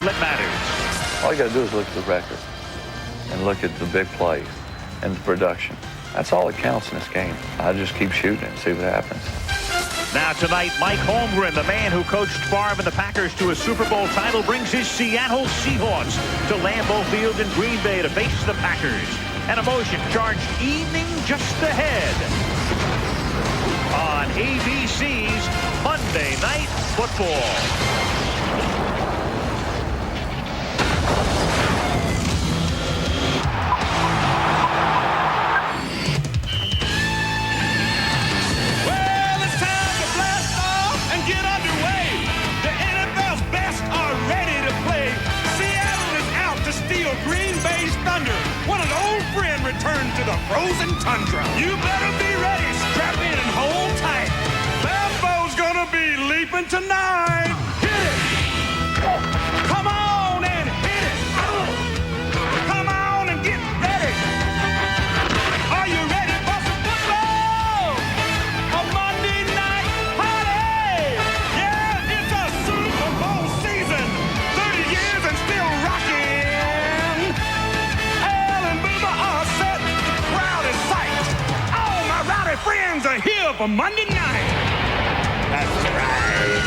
That matters. All you got to do is look at the record and look at the big plays and the production. That's all that counts in this game. I just keep shooting and see what happens. Now tonight, Mike Holmgren, the man who coached Favre and the Packers to a Super Bowl title, brings his Seattle Seahawks to Lambeau Field in Green Bay to face the Packers. An emotion-charged evening just ahead on ABC's Monday Night Football. Green Bay's thunder. What an old friend returned to the frozen tundra. You better be ready. Strap in and hold tight. Lambeau's gonna be leaping tonight. Hit it. Come on and hit it. Come on and get ready. Are you ready for some football? A Monday night party. Yeah, it's a Super Bowl season. 30 years and still rocking. Friends are here for Monday night. That's right.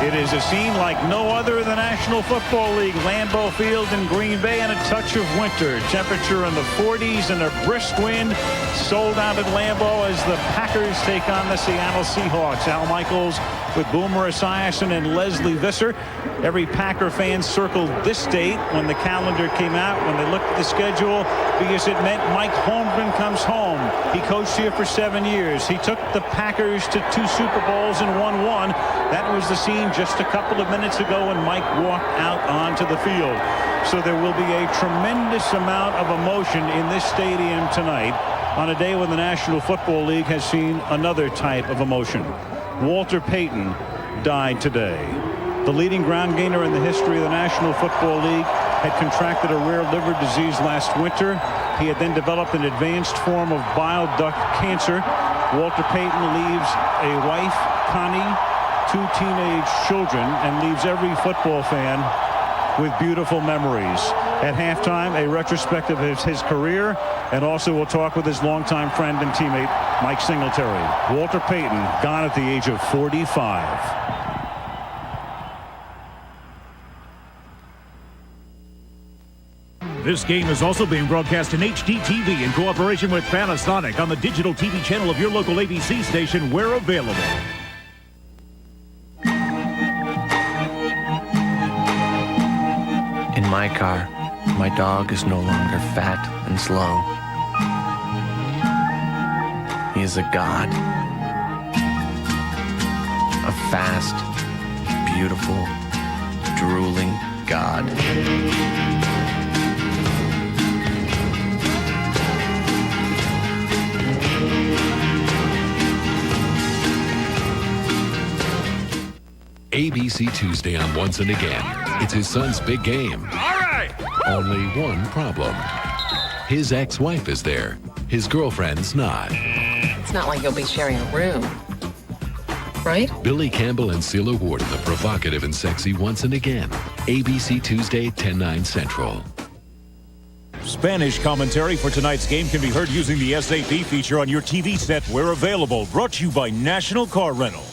It is a scene like no other in the National Football League. Lambeau Field in Green Bay and a touch of winter. Temperature in the 40s and a brisk wind. Sold out at Lambeau as the Packers take on the Seattle Seahawks. Al Michaels with Boomer Esiason and Leslie Visser. Every Packer fan circled this date when the calendar came out, when they looked at the schedule, because it meant Mike Holmgren comes home. He coached here for 7 years. He took the Packers to 2 Super Bowls and won 1. That was the scene just a couple of minutes ago when Mike walked out onto the field. So there will be a tremendous amount of emotion in this stadium tonight on a day when the National Football League has seen another type of emotion. Walter Payton died today. The leading ground gainer in the history of the National Football League had contracted a rare liver disease last winter. He had then developed an advanced form of bile duct cancer. Walter Payton leaves a wife, Connie, 2 teenage children, and leaves every football fan with beautiful memories. At halftime, a retrospective of his career, and also we'll talk with his longtime friend and teammate, Mike Singletary. Walter Payton, gone at the age of 45. This game is also being broadcast in HDTV in cooperation with Panasonic on the digital TV channel of your local ABC station where available. In my car, my dog is no longer fat and slow. He is a god. A fast, beautiful, drooling god. ABC Tuesday on Once and Again. It's his son's big game. All right. Only one problem. His ex-wife is there. His girlfriend's not. It's not like you'll be sharing a room, right? Billy Campbell and Celia Ward in the provocative and sexy Once and Again. ABC Tuesday, 10/9 Central. Spanish commentary for tonight's game can be heard using the SAP feature on your TV set where available. Brought to you by National Car Rental.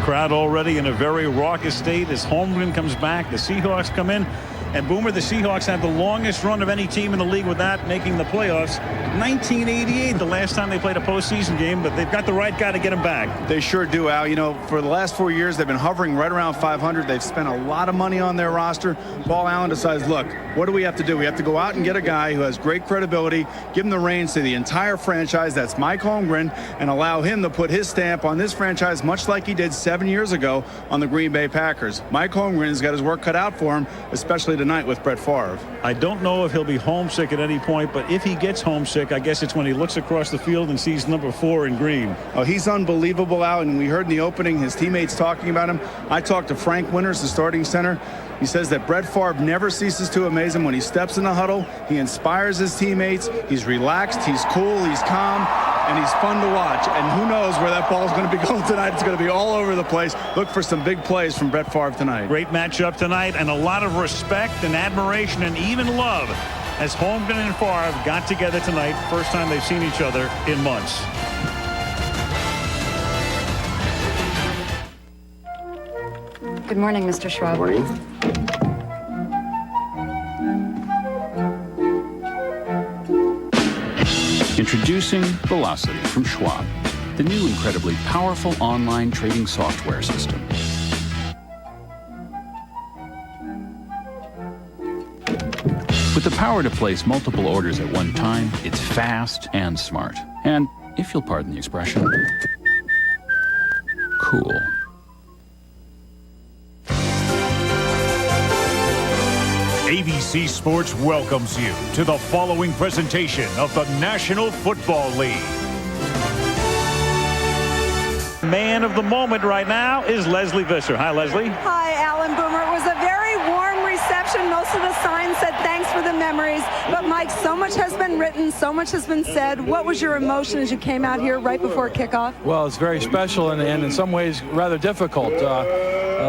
Crowd already in a very raucous state as Holmgren comes back. The Seahawks come in. And Boomer, the Seahawks have the longest run of any team in the league without making the playoffs. 1988, the last time they played a postseason game, but they've got the right guy to get them back. They sure do, Al. You know, for the last 4 years, they've been hovering right around 500. They've spent a lot of money on their roster. Paul Allen decides, look, what do we have to do? We have to go out and get a guy who has great credibility, give him the reins to the entire franchise. That's Mike Holmgren, and allow him to put his stamp on this franchise, much like he did 7 years ago on the Green Bay Packers. Mike Holmgren's got his work cut out for him, especially tonight with Brett Favre. I don't know if he'll be homesick at any point, but if he gets homesick, I guess it's when he looks across the field and sees number 4 in green. Oh, he's unbelievable, Al, and we heard in the opening his teammates talking about him. I talked to Frank Winters, the starting center. He says that Brett Favre never ceases to amaze him. When he steps in the huddle, he inspires his teammates. He's relaxed, he's cool, he's calm, and he's fun to watch. And who knows where that ball is going to be going tonight. It's going to be all over the place. Look for some big plays from Brett Favre tonight. Great matchup tonight, and a lot of respect and admiration and even love as Holmgren and Favre got together tonight. First time they've seen each other in months. Good morning, Mr. Schwab. Morning. Introducing Velocity from Schwab, the new incredibly powerful online trading software system. With the power to place multiple orders at one time, it's fast and smart. And, if you'll pardon the expression, cool. ABC Sports welcomes you to the following presentation of the National Football League. Man of the moment right now is Leslie Visser. Hi, Leslie. Hi, Alan Boomer. It was a very warm reception. Most of the signs said thanks for the memories. But, Mike, so much has been written, so much has been said. What was your emotion as you came out here right before kickoff? Well, it's very special and in some ways rather difficult.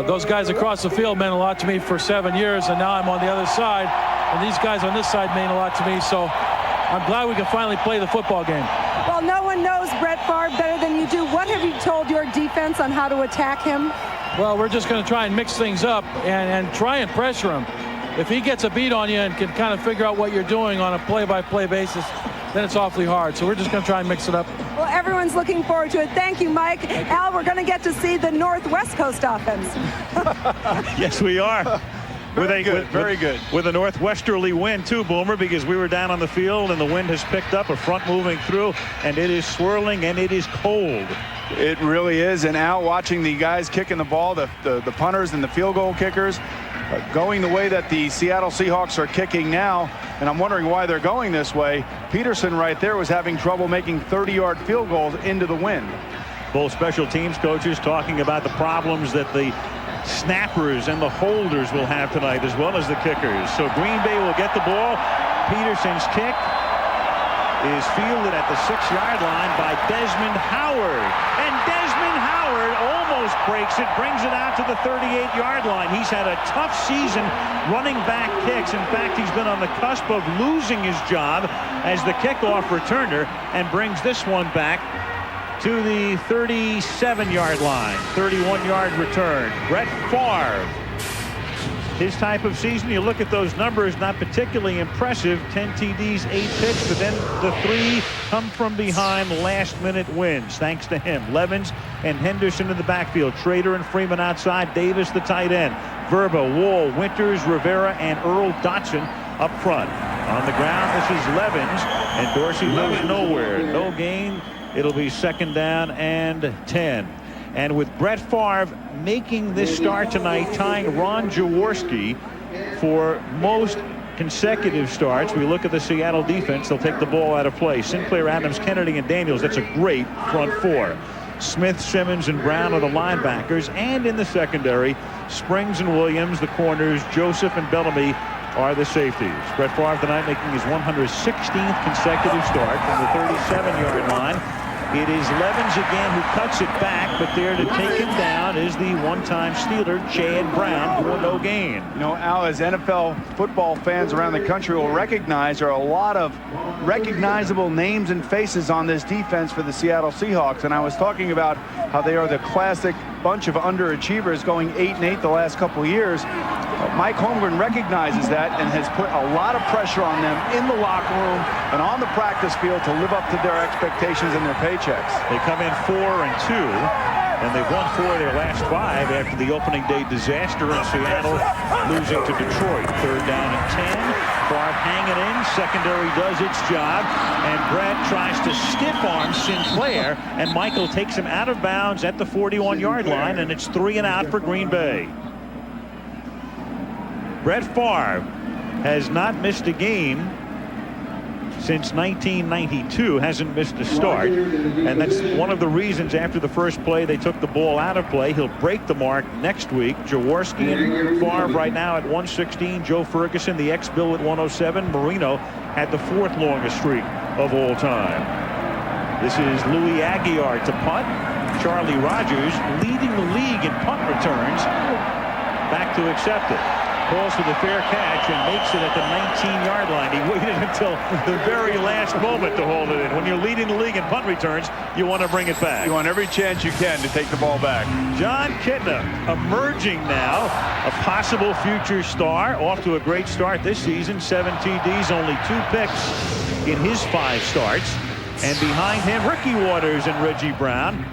Those guys across the field meant a lot to me for 7 years, and now I'm on the other side. And these guys on this side mean a lot to me. So I'm glad we can finally play the football game. Well, no one knows Brett Favre better than you do. What have you told your defense on how to attack him? Well, we're just going to try and mix things up and try and pressure him. If he gets a beat on you and can kind of figure out what you're doing on a play-by-play basis, then it's awfully hard. So we're just going to try and mix it up. Well, everyone's looking forward to it. Thank you, Mike. Al, we're going to get to see the Northwest Coast offense. Yes, we are. Very good. With a northwesterly wind, too, Boomer, because we were down on the field and the wind has picked up, a front moving through, and it is swirling and it is cold. It really is. And Al, watching the guys kicking the ball, the punters and the field goal kickers, going the way that the Seattle Seahawks are kicking now, and I'm wondering why they're going this way. Peterson right there was having trouble making 30-yard field goals into the wind. Both special teams coaches talking about the problems that the snappers and the holders will have tonight, as well as the kickers. So Green Bay will get the ball. Peterson's kick is fielded at the 6-yard line by Desmond Howard. And Desmond Howard almost breaks it, brings it out to the 38-yard line. He's had a tough season running back kicks. In fact, he's been on the cusp of losing his job as the kickoff returner, and brings this one back to the 37-yard line. 31-yard return. Brett Favre. His type of season, you look at those numbers, not particularly impressive. 10 TDs, 8 picks, but then the 3 come from behind last-minute wins, thanks to him. Levens and Henderson in the backfield. Trader and Freeman outside. Davis, the tight end. Verba, Wall, Winters, Rivera, and Earl Dotson up front. On the ground, this is Levens, and Dorsey goes nowhere. No gain. It'll be 2nd down and 10. And with Brett Favre making this start tonight, tying Ron Jaworski for most consecutive starts. We look at the Seattle defense. They'll take the ball out of play. Sinclair, Adams, Kennedy, and Daniels. That's a great front four. Smith, Simmons, and Brown are the linebackers. And in the secondary, Springs and Williams, the corners. Joseph and Bellamy are the safeties. Brett Favre tonight making his 116th consecutive start from the 37-yard line. It is Levens again who cuts it back, but there to take him down is the one-time Steeler, Chad Brown, for no gain. You know, Al, as NFL football fans around the country will recognize, there are a lot of recognizable names and faces on this defense for the Seattle Seahawks. And I was talking about how they are the classic bunch of underachievers, going 8-8 the last couple of years. Mike Holmgren recognizes that and has put a lot of pressure on them in the locker room and on the practice field to live up to their expectations and their paychecks. They come in 4-2, and they've won 4 of their last 5 after the opening day disaster in Seattle, losing to Detroit. 3rd down and 10. Favre hanging in. Secondary does its job, and Brett tries to stiff-arm Sinclair, and Michael takes him out of bounds at the 41-yard line, and it's 3 and out for Green Bay. Brett Favre has not missed a game since 1992, hasn't missed a start, and that's one of the reasons after the first play they took the ball out of play. He'll break the mark next week. Jaworski and Favre right now at 116. Joe Ferguson, the ex-Bill, at 107. Marino had the 4th longest streak of all time. This is Louis Aguiar to punt. Charlie Rogers leading the league in punt returns. Back to accept it. Calls for the fair catch and makes it at the 19-yard line. He waited until the very last moment to hold it in. When you're leading the league in punt returns, you want to bring it back. You want every chance you can to take the ball back. John Kitna emerging now, a possible future star, off to a great start this season. 7 TDs, only 2 picks in his 5 starts. And behind him, Ricky Waters and Reggie Brown.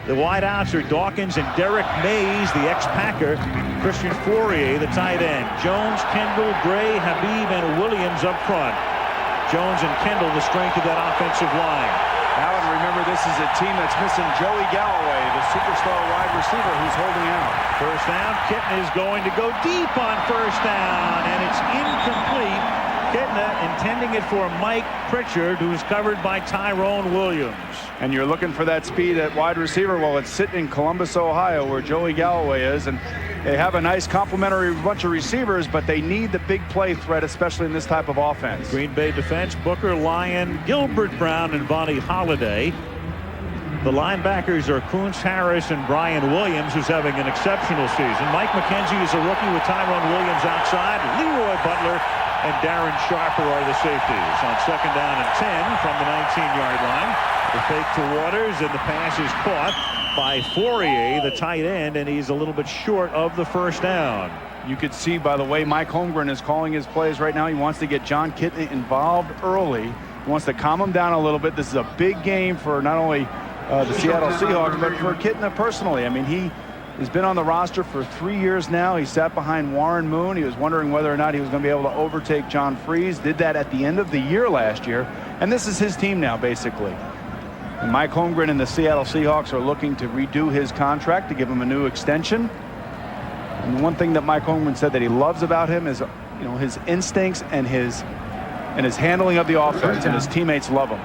The wideouts are Dawkins and Derek Mays, the ex-Packer. Christian Fourier, the tight end. Jones, Kendall, Gray, Habib, and Williams up front. Jones and Kendall, the strength of that offensive line. Alan, remember, this is a team that's missing Joey Galloway, the superstar wide receiver who's holding out. First down, Kitna is going to go deep on first down, and it's incomplete. Kitna intending it for Mike Pritchard, who's covered by Tyrone Williams. And you're looking for that speed at wide receiver. Well, it's sitting in Columbus, Ohio, where Joey Galloway is, and they have a nice complementary bunch of receivers, but they need the big play threat, especially in this type of offense. Green Bay defense, Booker, Lyon, Gilbert Brown, and Vonnie Holliday. The linebackers are Kuntz Harris and Brian Williams, who's having an exceptional season. Mike McKenzie is a rookie with Tyrone Williams outside. Leroy Butler and Darren Sharper are the safeties. On 2nd down and 10 from the 19-yard line. The fake to Waters, and the pass is caught by Fourier, the tight end, and he's a little bit short of the first down. You could see by the way Mike Holmgren is calling his plays right now, he wants to get John Kitna involved early. He wants to calm him down a little bit. This is a big game for not only the Seattle Seahawks, but for Kitna personally. I mean, he has been on the roster for 3 years now. He sat behind Warren Moon. He was wondering whether or not he was going to be able to overtake John Freeze. Did that at the end of the year last year. And this is his team now, basically. And Mike Holmgren and the Seattle Seahawks are looking to redo his contract to give him a new extension. And the one thing that Mike Holmgren said that he loves about him is, his instincts and his handling of the offense, and his teammates love him.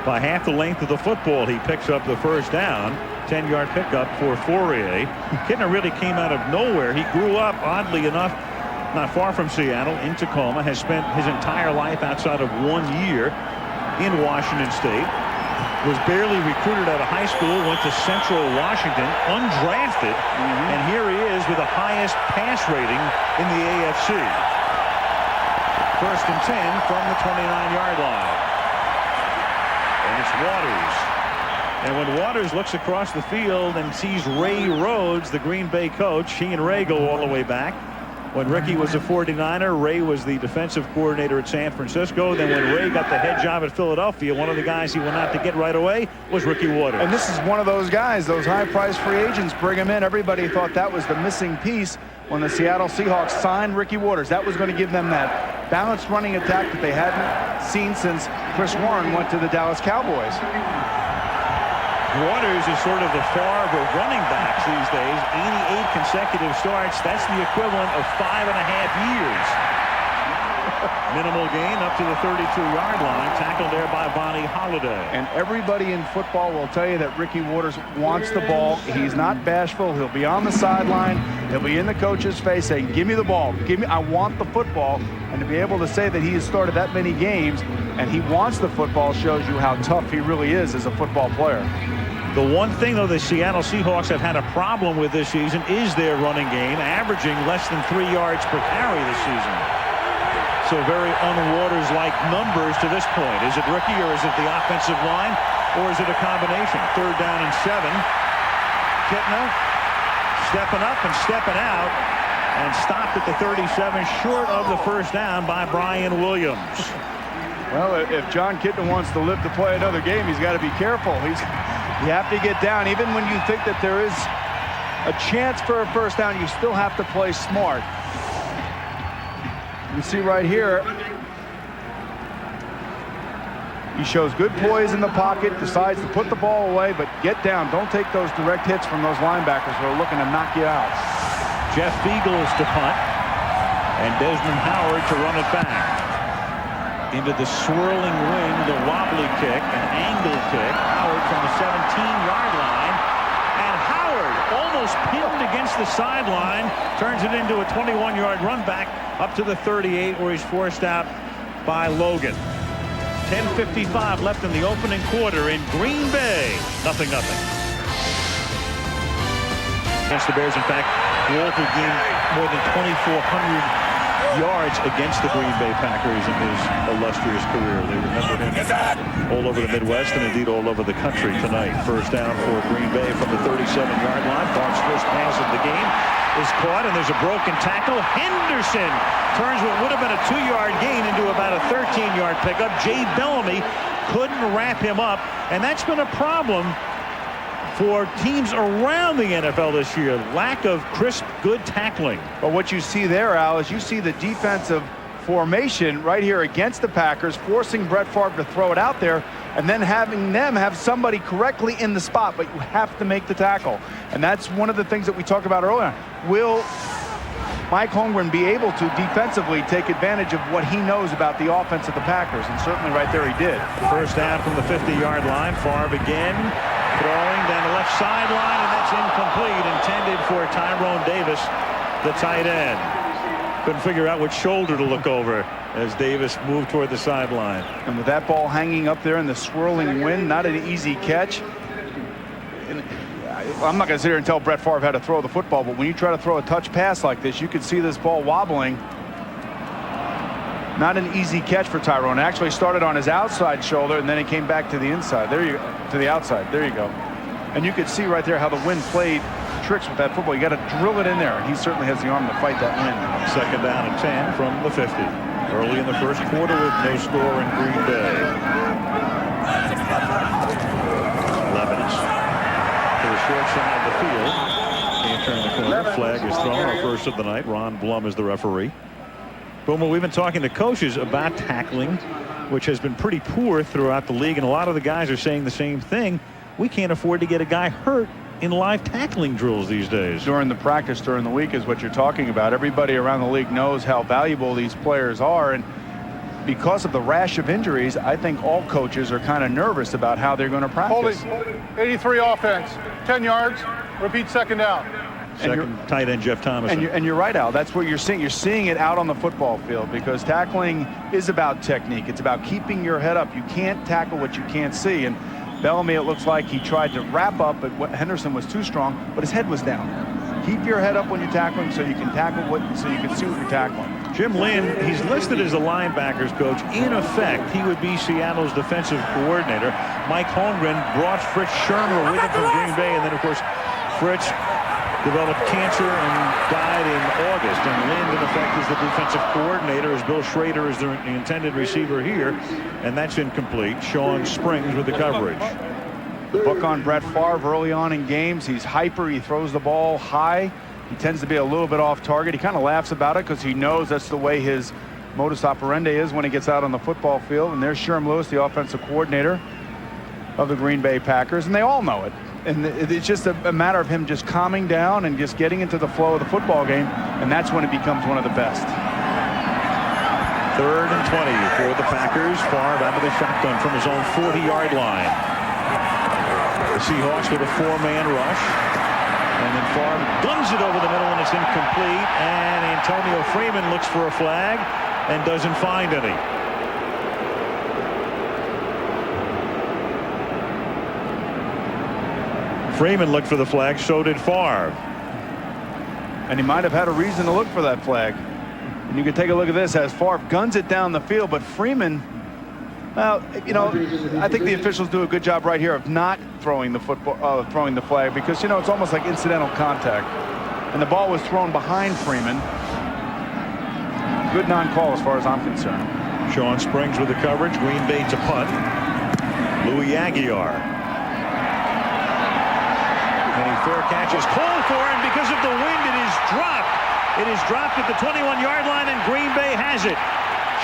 By half the length of the football, he picks up the first down. 10-yard pickup for Fourier. Kitna really came out of nowhere. He grew up, oddly enough, not far from Seattle, in Tacoma, has spent his entire life outside of 1 year in Washington State. Was barely recruited out of high school, went to Central Washington, undrafted, and here he is with the highest pass rating in the AFC. 1st and 10 from the 29-yard line. And it's Waters. And when Waters looks across the field and sees Ray Rhodes, the Green Bay coach, he and Ray go all the way back. When Ricky was a 49er, Ray was the defensive coordinator at San Francisco. Then when Ray got the head job at Philadelphia, one of the guys he went out to get right away was Ricky Waters. And this is one of those guys, those high-priced free agents, bring him in. Everybody thought that was the missing piece when the Seattle Seahawks signed Ricky Waters. That was going to give them that balanced running attack that they hadn't seen since Chris Warren went to the Dallas Cowboys. Waters is sort of the Favre of running backs these days. 88 consecutive starts. That's the equivalent of 5.5 years. Minimal gain up to the 32-yard line. Tackled there by Vonnie Holliday. And everybody in football will tell you that Ricky Waters wants the ball. He's not bashful. He'll be on the sideline. He'll be in the coach's face saying, give me the ball. I want the football. And to be able to say that he has started that many games and he wants the football shows you how tough he really is as a football player. The one thing, though, the Seattle Seahawks have had a problem with this season is their running game, averaging less than 3 yards per carry this season. So very un-Waters-like numbers to this point. Is it Ricky or is it the offensive line or is it a combination? 3rd down and 7. Kitna stepping up and stepping out and stopped at the 37, short of the first down by Brian Williams. Well, if John Kitna wants to live to play another game, he's got to be careful. You have to get down. Even when you think that there is a chance for a first down, you still have to play smart. You see right here, he shows good poise in the pocket, decides to put the ball away, but get down. Don't take those direct hits from those linebackers who are looking to knock you out. Jeff Beagles to punt, and Desmond Howard to run it back. into the swirling wind, the wobbly kick, an angle kick. Howard from the 17-yard line. And Howard, almost pinned against the sideline, turns it into a 21-yard run back up to the 38, where he's forced out by Logan. 10:55 left in the opening quarter in Green Bay. 0-0. Against the Bears. In fact, Walter gained more than 2,400 yards against the Green Bay Packers in his illustrious career. They remember him all over the Midwest and indeed all over the country tonight. First down for Green Bay from the 37-yard line. Favre's first pass of the game is caught, and there's a broken tackle. Henderson turns what would have been a 2-yard gain into about a 13-yard pickup. Jay Bellamy couldn't wrap him up, and that's been a problem for teams around the NFL this year. Lack of crisp, good tackling. But what you see there, Al, is you see the defensive formation right here against the Packers, forcing Brett Favre to throw it out there, and then having them have somebody correctly in the spot, but you have to make the tackle. And that's one of the things that we talked about earlier. Will Mike Holmgren be able to defensively take advantage of what he knows about the offense of the Packers? And certainly right there he did. First down from the 50-yard line. Favre again throwing down the left sideline, and that's incomplete, intended for Tyrone Davis, the tight end. Couldn't figure out which shoulder to look over as Davis moved toward the sideline. And with that ball hanging up there in the swirling wind, not an easy catch. And I'm not going to sit here and tell Brett Favre how to throw the football, but when you try to throw a touch pass like this, you can see this ball wobbling. Not an easy catch for Tyrone. It actually started on his outside shoulder, and then it came back to the inside. There you go, to the outside. There you go. And you could see right there how the wind played tricks with that football. You got to drill it in there, and he certainly has the arm to fight that wind. Second down and 10 from the 50. Early in the first quarter with no score in Green Bay. Levin's to the short side of the field. Can't turn the corner. Flag is thrown. Our first of the night. Ron Blum is the referee. Boomer, we've been talking to coaches about tackling, which has been pretty poor throughout the league, and a lot of the guys are saying the same thing. We can't afford to get a guy hurt in live tackling drills these days. During the practice during the week is what you're talking about. Everybody around the league knows how valuable these players are, and because of the rash of injuries, I think all coaches are kind of nervous about how they're going to practice. Holding 83 offense, 10 yards, repeat second down. Second tight end Jeff Thomas. And you're right, Al. That's what you're seeing. You're seeing it out on the football field because tackling is about technique. It's about keeping your head up. You can't tackle what you can't see. And Bellamy, it looks like he tried to wrap up, but Henderson was too strong, but his head was down. Keep your head up when you're tackling so you can tackle so you can see what you're tackling. Jim Lynn, he's listed as the linebackers coach. In effect, he would be Seattle's defensive coordinator. Mike Holmgren brought Fritz Shermer with him from Green Bay, and then, of course, Fritz developed cancer and died in August. And Lynn, in effect, is the defensive coordinator, as Bill Schrader is the intended receiver here. And that's incomplete. Sean Springs with the coverage. Book on Brett Favre early on in games. He's hyper. He throws the ball high. He tends to be a little bit off target. He kind of laughs about it because he knows that's the way his modus operandi is when he gets out on the football field. And there's Sherm Lewis, the offensive coordinator of the Green Bay Packers. And they all know it. And it's just a matter of him just calming down and just getting into the flow of the football game, and that's when it becomes one of the best. 3rd and 20 for the Packers. Favre out of the shotgun from his own 40-yard line. The Seahawks with a 4-man rush. And then Favre guns it over the middle, and it's incomplete. And Antonio Freeman looks for a flag and doesn't find any. Freeman looked for the flag, so did Favre. And he might have had a reason to look for that flag. And you can take a look at this as Favre guns it down the field, but Freeman, well, you know, I think the officials do a good job right here of not throwing the football, throwing the flag, because, you know, it's almost like incidental contact. And the ball was thrown behind Freeman. Good non-call as far as I'm concerned. Sean Springs with the coverage. Green Bay to punt. Louis Aguiar. Fair catch is called for, and because of the wind, it is dropped. It is dropped at the 21-yard line, and Green Bay has it.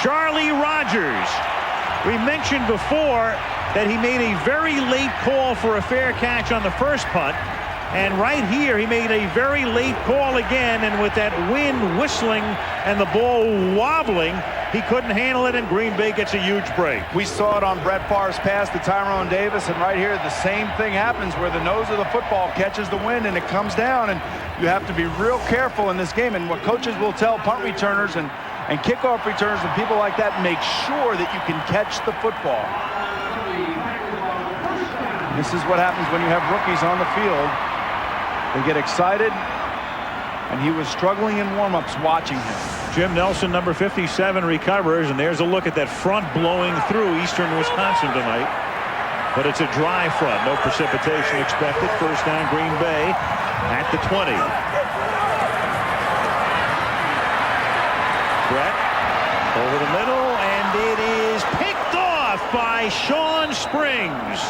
Charlie Rogers. We mentioned before that he made a very late call for a fair catch on the first punt, and right here he made a very late call again, and with that wind whistling and the ball wobbling, He couldn't handle it, and Green Bay gets a huge break. We saw it on Brett Favre's pass to Tyrone Davis, and right here the same thing happens where the nose of the football catches the wind and it comes down, and you have to be real careful in this game. And what coaches will tell punt returners and kickoff returners and people like that, make sure that you can catch the football. This is what happens when you have rookies on the field. They get excited, and he was struggling in warm-ups watching him. Jim Nelson, number 57, recovers, and there's a look at that front blowing through eastern Wisconsin tonight. But it's a dry front, no precipitation expected. First down, Green Bay at the 20. Brett over the middle, and it is picked off by Sean Springs.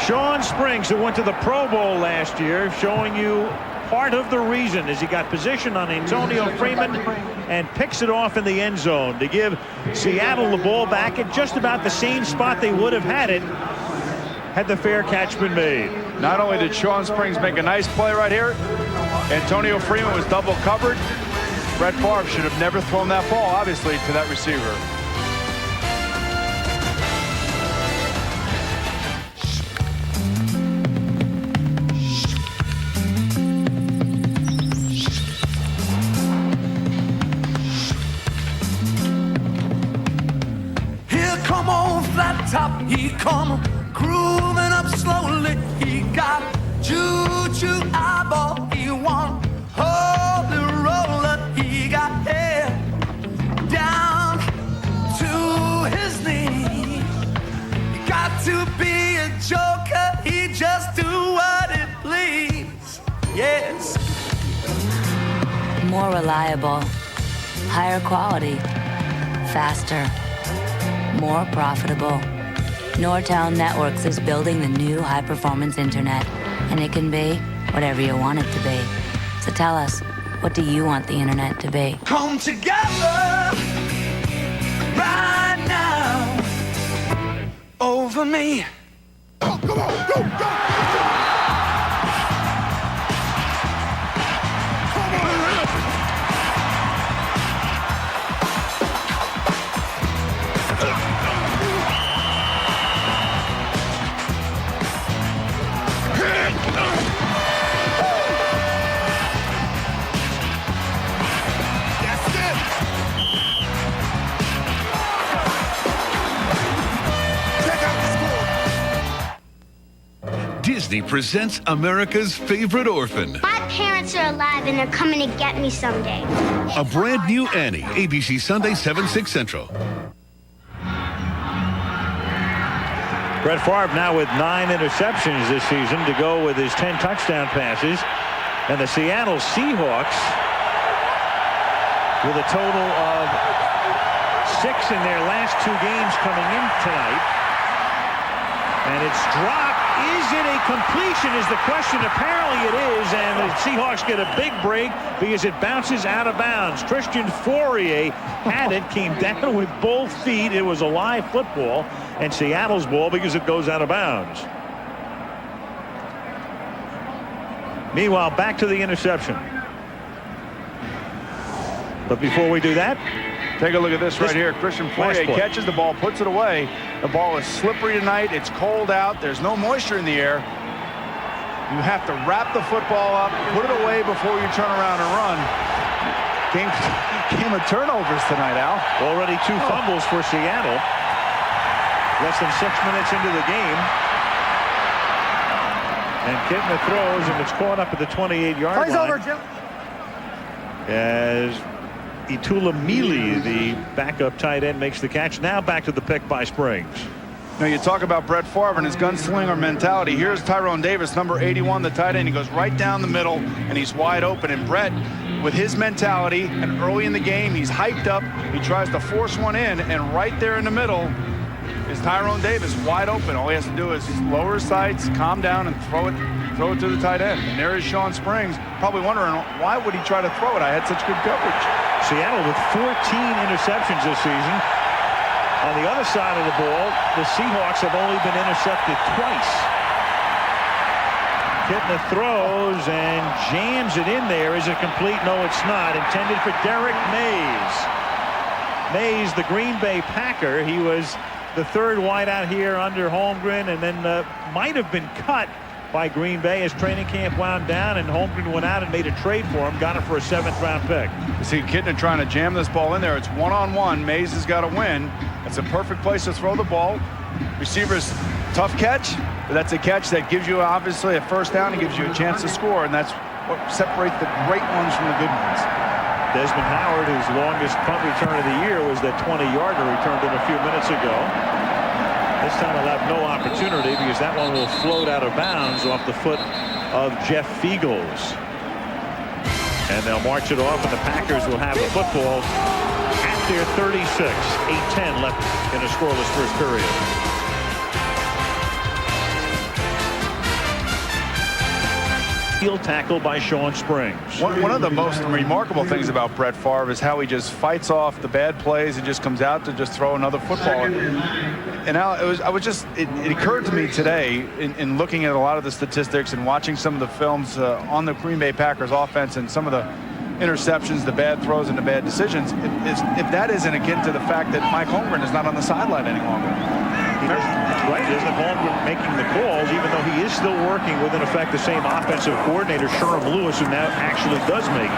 Sean Springs, who went to the Pro Bowl last year, showing you part of the reason as he got position on Antonio Freeman and picks it off in the end zone to give Seattle the ball back at just about the same spot they would have had it had the fair catch been made. Not only did Sean Springs make a nice play right here, Antonio Freeman was double covered. Brett Favre should have never thrown that ball, obviously, to that receiver. Top, he come grooving up slowly. He got choo-choo eyeball. He won holy roller. He got hair down to his knees. He got to be a joker. He just do what it please. Yes. More reliable, higher quality, faster, more profitable. Nortel Networks is building the new high-performance internet, and it can be whatever you want it to be. So tell us, what do you want the internet to be? Come together right now over me. Oh, come on, go, go! Disney presents America's favorite orphan. My parents are alive and they're coming to get me someday. A brand new Annie, ABC Sunday, 7/6 Central. Brett Favre now with 9 interceptions this season to go with his 10 touchdown passes. And the Seattle Seahawks with a total of 6 in their last 2 games coming in tonight. And it's dropped. Is it a completion is the question. Apparently it is, and the Seahawks get a big break because it bounces out of bounds. Christian Fourier had it, came down with both feet. It was a live football, and Seattle's ball because it goes out of bounds. Meanwhile, back to the interception. But before we do that, take a look at this right here. Christian Fourier catches the ball, puts it away. The ball is slippery tonight. It's cold out. There's no moisture in the air. You have to wrap the football up, put it away before you turn around and run. Game of turnovers tonight, Al. Already 2 fumbles for Seattle. Less than 6 minutes into the game. And Kitna throws, and it's caught up at the 28-yard line. Plays over, Jim. As Itula Mealy, the backup tight end, makes the catch. Now back to the pick by Springs. Now you talk about Brett Favre and his gunslinger mentality. Here's Tyrone Davis, number 81, the tight end. He goes right down the middle, and he's wide open. And Brett, with his mentality, and early in the game, he's hyped up. He tries to force one in, and right there in the middle is Tyrone Davis, wide open. All he has to do is lower his sights, calm down, and throw it to the tight end. And there is Sean Springs, probably wondering, why would he try to throw it? I had such good coverage. Seattle with 14 interceptions this season. On the other side of the ball, the Seahawks have only been intercepted twice. Kitna throws and jams it in there. Is it complete? No, it's not. Intended for Derek Mays. Mays, the Green Bay Packer. He was the third wideout here under Holmgren, and then might have been cut by Green Bay as training camp wound down, and Holmgren went out and made a trade for him, got it for a 7th-round pick. You see Kitna trying to jam this ball in there. It's one-on-one. Mays has got to win. It's a perfect place to throw the ball. Receiver's tough catch, but that's a catch that gives you obviously a first down and gives you a chance to score, and that's what separates the great ones from the good ones. Desmond Howard, whose longest punt return of the year was that 20-yarder returned in a few minutes ago. This time he'll have no opportunity because that one will float out of bounds off the foot of Jeff Fiegels. And they'll march it off, and the Packers will have the football at their 36. 8:10 left in a scoreless first period. Field tackle by Sean Springs. One of the most remarkable things about Brett Favre is how he just fights off the bad plays and just comes out to just throw another football. And now it occurred to me today in looking at a lot of the statistics and watching some of the films on the Green Bay Packers offense and some of the interceptions, the bad throws, and the bad decisions, if that isn't akin to the fact that Mike Holmgren is not on the sideline any longer. Right, isn't Holmgren making the calls, even though he is still working with, in effect, the same offensive coordinator, Sherm Lewis, who now actually does make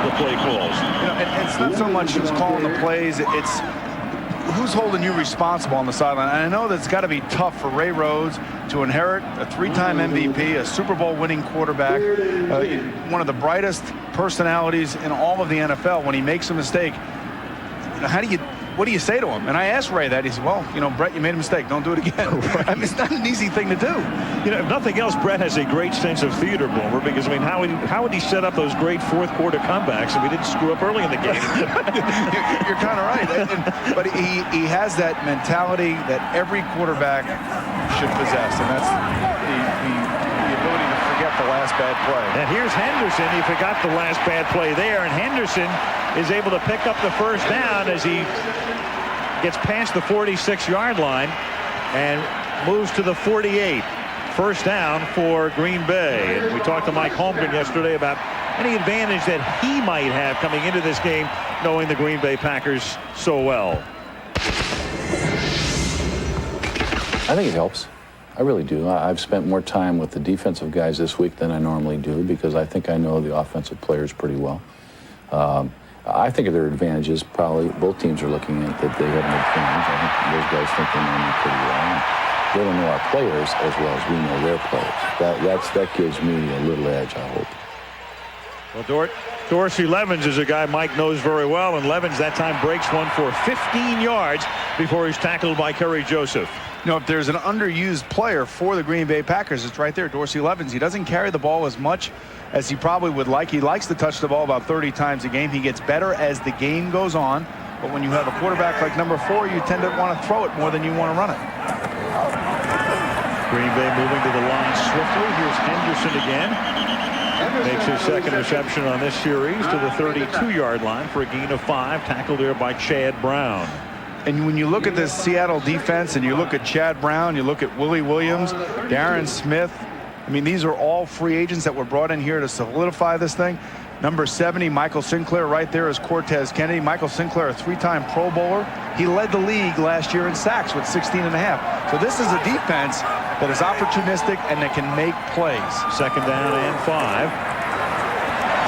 the play calls. You know, and it's not so much who's calling the plays, it's who's holding you responsible on the sideline. And I know that's got to be tough for Ray Rhodes to inherit a 3-time MVP, a Super Bowl winning quarterback, one of the brightest personalities in all of the NFL. When he makes a mistake, you know, what do you say to him? And I asked Ray that. He said, well, you know, Brett, you made a mistake. Don't do it again. Right. I mean, it's not an easy thing to do. You know, if nothing else, Brett has a great sense of theater, Boomer, because, I mean, how would he set up those great fourth-quarter comebacks if he didn't screw up early in the game? You're kind of right. But he has that mentality that every quarterback should possess, and that's the ability to forget the last bad play. And here's Henderson. He forgot the last bad play there, and Henderson is able to pick up the first down as he gets past the 46-yard line and moves to the 48. First down for Green Bay. And we talked to Mike Holmgren yesterday about any advantage that he might have coming into this game, knowing the Green Bay Packers so well. I think it helps. I really do. I've spent more time with the defensive guys this week than I normally do because I think I know the offensive players pretty well. I think of their advantages, probably both teams are looking at that they have an advantage. I think those guys think they know me pretty well. And they don't know our players as well as we know their players. That gives me a little edge, I hope. Well, Dorsey Levens is a guy Mike knows very well, and Levens that time breaks one for 15 yards before he's tackled by Kerry Joseph. You know, if there's an underused player for the Green Bay Packers, it's right there, Dorsey Levens. He doesn't carry the ball as much as he probably would like. He likes to touch the ball about 30 times a game. He gets better as the game goes on. But when you have a quarterback like number 4, you tend to want to throw it more than you want to run it. Green Bay moving to the line swiftly. Here's Henderson again. Makes his second reception on this series to the 32-yard line for a gain of 5. Tackled there by Chad Brown. And when you look at this Seattle defense and you look at Chad Brown, you look at Willie Williams, Darren Smith, I mean, these are all free agents that were brought in here to solidify this thing. Number 70, Michael Sinclair, right there is Cortez Kennedy. Michael Sinclair, a 3-time Pro Bowler. He led the league last year in sacks with 16.5. So this is a defense that is opportunistic and that can make plays. Second down and 5.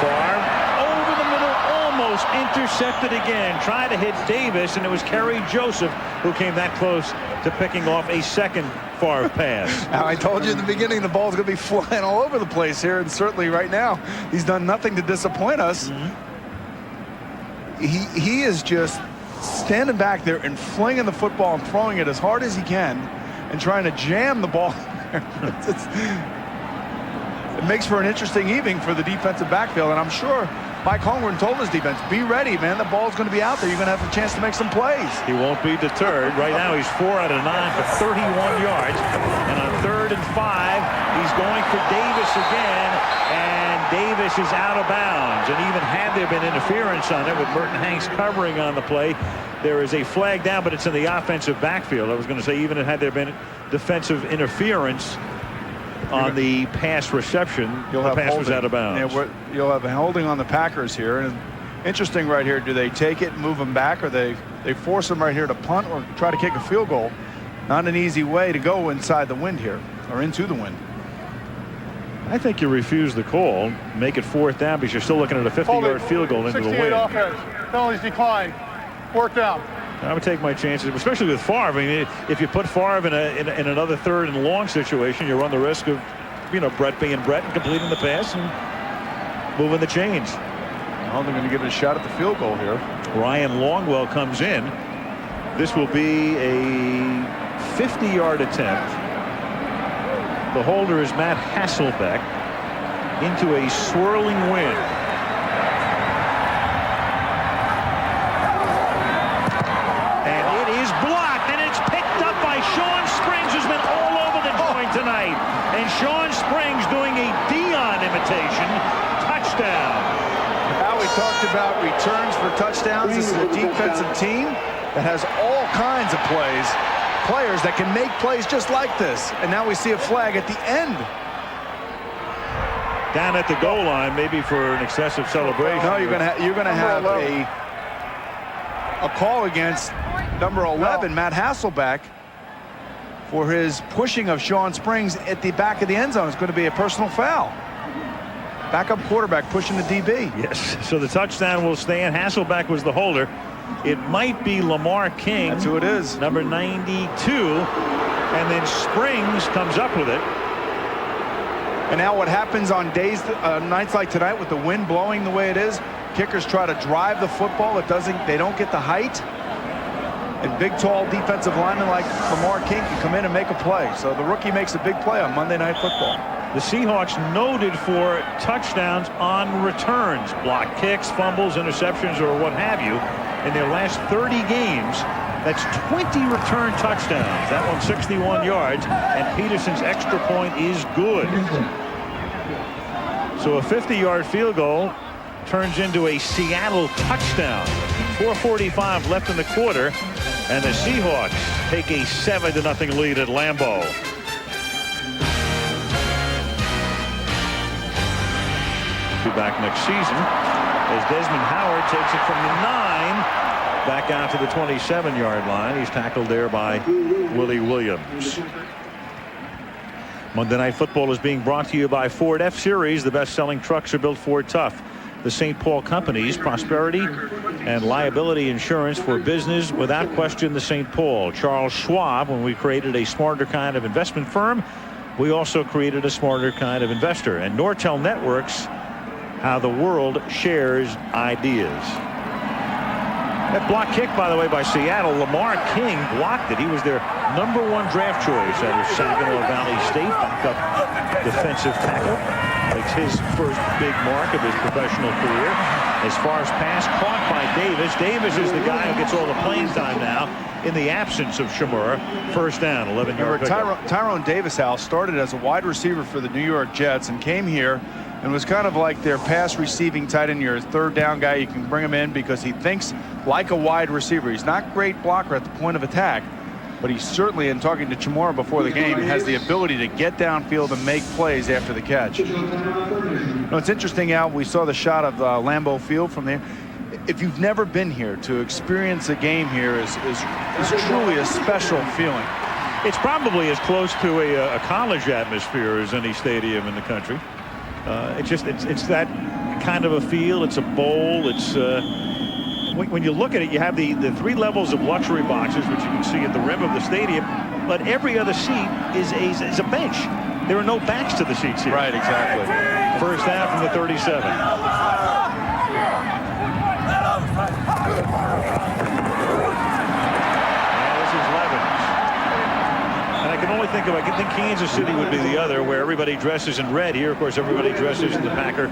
Favre over the middle, almost intercepted again. Tried to hit Davis, and it was Kerry Joseph who came that close to picking off a second Favre pass. Now, I told you in the beginning the ball's going to be flying all over the place here, and certainly right now he's done nothing to disappoint us. He is just standing back there and flinging the football and throwing it as hard as he can and trying to jam the ball. It makes for an interesting evening for the defensive backfield, and I'm sure Mike Holmgren told his defense, be ready, man. The ball's going to be out there. You're going to have a chance to make some plays. He won't be deterred. Right now he's 4 out of 9 for 31 yards. And on 3rd and 5, he's going for Davis again. And Davis is out of bounds. And even had there been interference on it with Merton Hanks covering on the play, there is a flag down, but it's in the offensive backfield. I was going to say even had there been defensive interference on the pass reception, the pass was out of bounds. Yeah, you'll have a holding on the Packers here. And interesting right here, do they take it and move them back, or they They force him right here to punt or try to kick a field goal. Not an easy way to go inside the wind here, or into the wind. I think you refuse the call, make it 4th down because you're still looking at a 50-yard field goal into the wind. Offense. Penalties decline. 4th down. I would take my chances, especially with Favre. I mean, if you put Favre in another 3rd and long situation, you run the risk of, Brett being Brett and completing the pass and moving the chains. Well, they're going to give it a shot at the field goal here. Ryan Longwell comes in. This will be a 50-yard attempt. The holder is Matt Hasselbeck into a swirling wind. And it is blocked, and it's picked up by Sean Springs, who's been all over the joint tonight. And Sean Springs doing a Dion imitation. Touchdown. Now we talked about returns for touchdowns. This is a defensive team that has all kinds of players that can make plays just like this. And now we see a flag at the end. Down at the goal line, maybe for an excessive celebration. No, you're gonna have a call against number 11, Matt Hasselbeck, for his pushing of Sean Springs at the back of the end zone. It's going to be a personal foul. Backup quarterback pushing the DB. Yes, so the touchdown will stand. Hasselbeck was the holder. It might be Lamar King. That's who it is. Number 92. And then Springs comes up with it. And now what happens on nights like tonight with the wind blowing the way it is, kickers try to drive the football. They don't get the height. And big, tall defensive linemen like Lamar King can come in and make a play. So the rookie makes a big play on Monday Night Football. The Seahawks noted for touchdowns on returns, block kicks, fumbles, interceptions, or what have you. In their last 30 games, that's 20 return touchdowns. That one's 61 yards, and Peterson's extra point is good. So a 50-yard field goal turns into a Seattle touchdown. 4:45 left in the quarter, and the Seahawks take a 7-0 lead at Lambeau. Be back next season as Desmond Howard takes it from the 9 back out to the 27-yard line. He's tackled there by Willie Williams. Monday Night Football is being brought to you by Ford F-Series. The best-selling trucks are built Ford tough. The St. Paul Company's prosperity and liability insurance for business, without question, the St. Paul. Charles Schwab, when we created a smarter kind of investment firm, we also created a smarter kind of investor. And Nortel Networks, how the world shares ideas. That block kick, by the way, by Seattle. Lamar King blocked it. He was their #1 draft choice out of Saginaw Valley State. Backup defensive tackle. Makes his first big mark of his professional career. As far as pass caught by Davis. Davis is the guy who gets all the playing time now in the absence of Shimura. First down, 11-yard pickup. Tyrone Davis, Al, started as a wide receiver for the New York Jets and came here and was kind of like their pass receiving tight end. Your 3rd down guy. You can bring him in because he thinks like a wide receiver. He's not great blocker at the point of attack, but he certainly, in talking to Chamorro before the game, has the ability to get downfield and make plays after the catch. No, it's interesting, Al. We saw the shot of Lambeau Field from there. If you've never been here, to experience a game here is truly a special feeling. It's probably as close to a college atmosphere as any stadium in the country. It's that kind of a feel. It's a bowl. It's when you look at it, you have the 3 levels of luxury boxes, which you can see at the rim of the stadium, but every other seat is a bench. There are no backs to the seats here. Right, exactly. First down from the 37. This is Levens. And I can only think Kansas City would be the other, where everybody dresses in red. Here, of course, everybody dresses in the Packer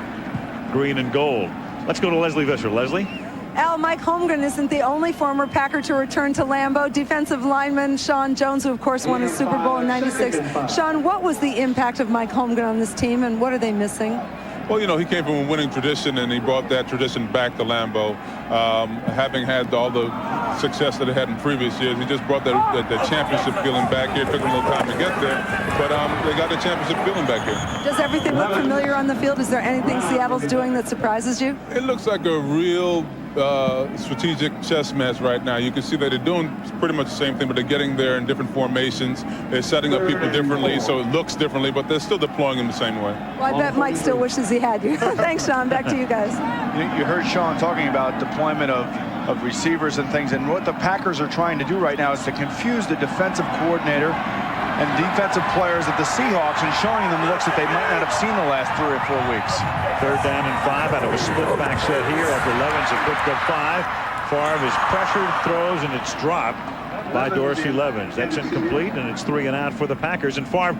green and gold. Let's go to Leslie Visser. Leslie? Al, Mike Holmgren isn't the only former Packer to return to Lambeau. Defensive lineman Sean Jones, who of course won a Super Bowl in '96. Sean, what was the impact of Mike Holmgren on this team, and what are they missing? Well, he came from a winning tradition, and he brought that tradition back to Lambeau. Having had all the success that he had in previous years, he just brought the championship feeling back here. It took him a little time to get there, but they got the championship feeling back here. Does everything look familiar on the field? Is there anything Seattle's doing that surprises you? It looks like a real strategic chess match right now. You can see that they're doing pretty much the same thing, but they're getting there in different formations. They're setting up people differently, so it looks differently, but they're still deploying them the same way. Well, I bet Mike still wishes he had you. Thanks, Sean. Back to you guys. You heard Sean talking about deployment of receivers and things, and what the Packers are trying to do right now is to confuse the defensive coordinator and defensive players of the Seahawks and showing them looks that they might not have seen the last 3 or 4 weeks. 3rd down and 5 out of a split back set here after Levens had picked up 5. Favre is pressured, throws, and it's dropped by Dorsey Levens. That's incomplete, and it's 3 and out for the Packers. And Favre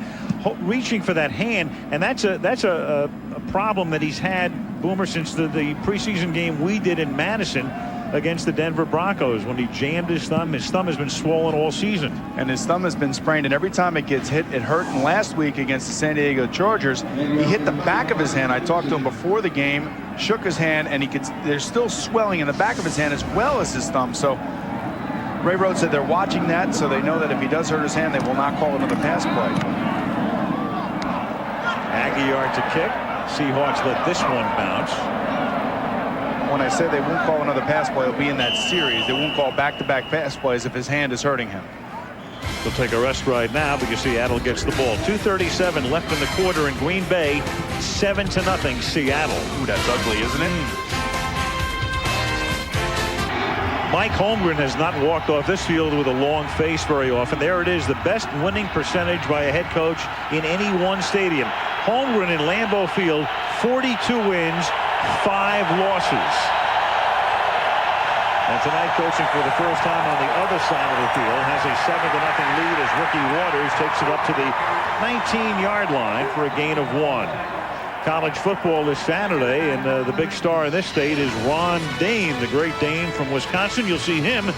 reaching for that hand, and that's a problem that he's had, Boomer, since the preseason game we did in Madison against the Denver Broncos when he jammed his thumb. His thumb has been swollen all season. And his thumb has been sprained, and every time it gets hit, it hurt. And last week against the San Diego Chargers, he hit the back of his hand. I talked to him before the game, shook his hand, and there's still swelling in the back of his hand as well as his thumb. So Ray Rhodes said they're watching that, so they know that if he does hurt his hand, they will not call another pass play. Aguilar to kick. Seahawks let this one bounce. When I say they won't call another pass play, it'll be in that series. They won't call back-to-back pass plays if his hand is hurting him. They'll take a rest right now because Seattle gets the ball. 2:37 left in the quarter in Green Bay. 7-0 Seattle. Ooh, that's ugly, isn't it? Mike Holmgren has not walked off this field with a long face very often. There it is, the best winning percentage by a head coach in any one stadium. Holmgren in Lambeau Field, 42 wins, 5 losses. And tonight, coaching for the first time on the other side of the field, has a 7-0 lead as Ricky Waters takes it up to the 19-yard line for a gain of 1. College football this Saturday, and the big star in this state is Ron Dane, the Great Dane from Wisconsin. You'll see him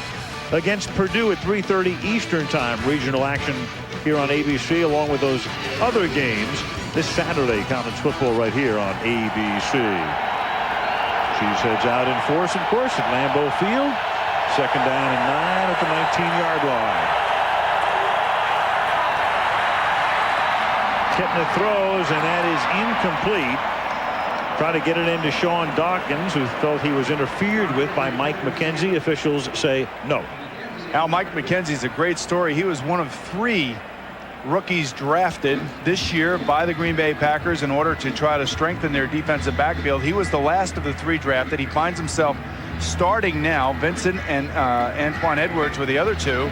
against Purdue at 3:30 Eastern Time. Regional action here on ABC, along with those other games this Saturday. College football right here on ABC. Chiefs heads out in force, of course, at Lambeau Field. 2nd down and 9 at the 19-yard line. Kitna throws, and that is incomplete. Try to get it into Sean Dawkins, who felt he was interfered with by Mike McKenzie. Officials say no. Al, Mike McKenzie's a great story. He was one of 3 rookies drafted this year by the Green Bay Packers in order to try to strengthen their defensive backfield. He was the last of the 3 drafted. He finds himself starting now. Vincent and Antoine Edwards were the other 2.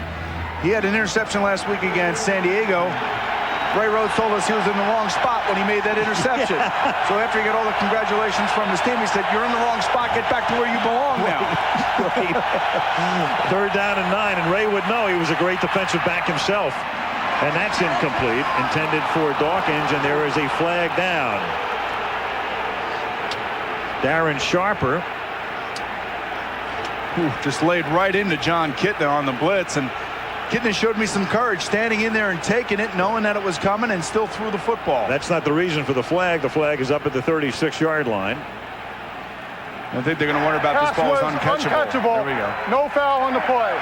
He had an interception last week against San Diego. Ray Rhodes told us he was in the wrong spot when he made that interception. So after he got all the congratulations from his team, he said, "You're in the wrong spot. Get back to where you belong now." Right. 3rd down and 9, and Ray would know he was a great defensive back himself. And that's incomplete, intended for Dawkins, and there is a flag down. Darren Sharper. Just laid right into John Kitna on the blitz, and Kitna showed me some courage standing in there and taking it, knowing that it was coming, and still threw the football. That's not the reason for the flag. The flag is up at the 36-yard line. I think they're going to wonder about this ball is uncatchable. There we go. No foul on the play.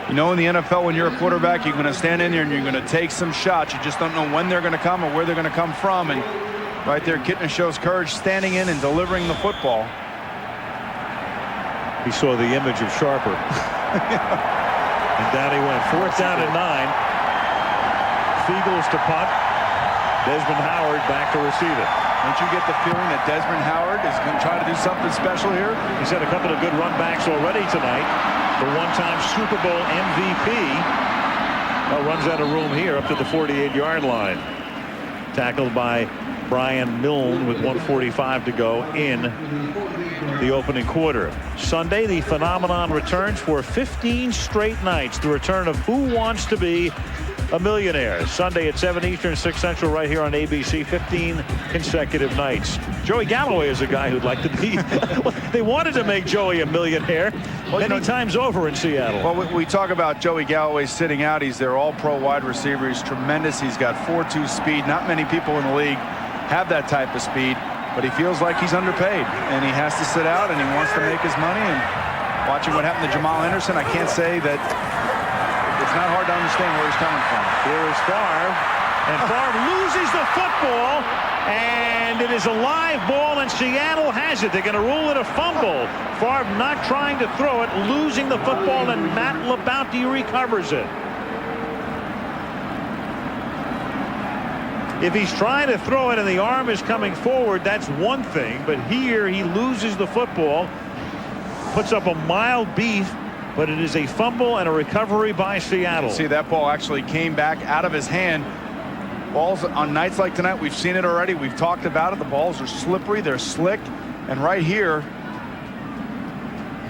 You know, in the NFL, when you're a quarterback, you're going to stand in there and you're going to take some shots. You just don't know when they're going to come or where they're going to come from. And right there, Kitna shows courage standing in and delivering the football. He saw the image of Sharper. And down he went. 4th down and 9. Fiegels to punt. Desmond Howard back to receive it. Don't you get the feeling that Desmond Howard is going to try to do something special here? He's had a couple of good run backs already tonight. The one-time Super Bowl MVP runs out of room here up to the 48-yard line. Tackled by Brian Milne with 1:45 to go in the opening quarter. Sunday, the phenomenon returns for 15 straight nights. The return of Who Wants to Be a Millionaire. Sunday at 7 Eastern, 6 Central, right here on ABC. 15 consecutive nights. Joey Galloway is a guy who'd like to be. They wanted to make Joey a millionaire many times over in Seattle. Well, we talk about Joey Galloway sitting out. He's their all-pro wide receiver. He's tremendous. He's got 4.2 speed. Not many people in the league have that type of speed, but he feels like he's underpaid, and he has to sit out, and he wants to make his money. And watching what happened to Jamal Henderson, I can't say that it's not hard to understand where he's coming from. Here is Favre And Favre loses the football, and it is a live ball, and Seattle has it. They're going to rule it a fumble. Favre not trying to throw it, losing the football, and Matt Labonte recovers it. If he's trying to throw it and the arm is coming forward, that's one thing. But here he loses the football, puts up a mild beef, but it is a fumble and a recovery by Seattle. See, that ball actually came back out of his hand. Balls on nights like tonight, we've seen it already. We've talked about it. The balls are slippery. They're slick. And right here,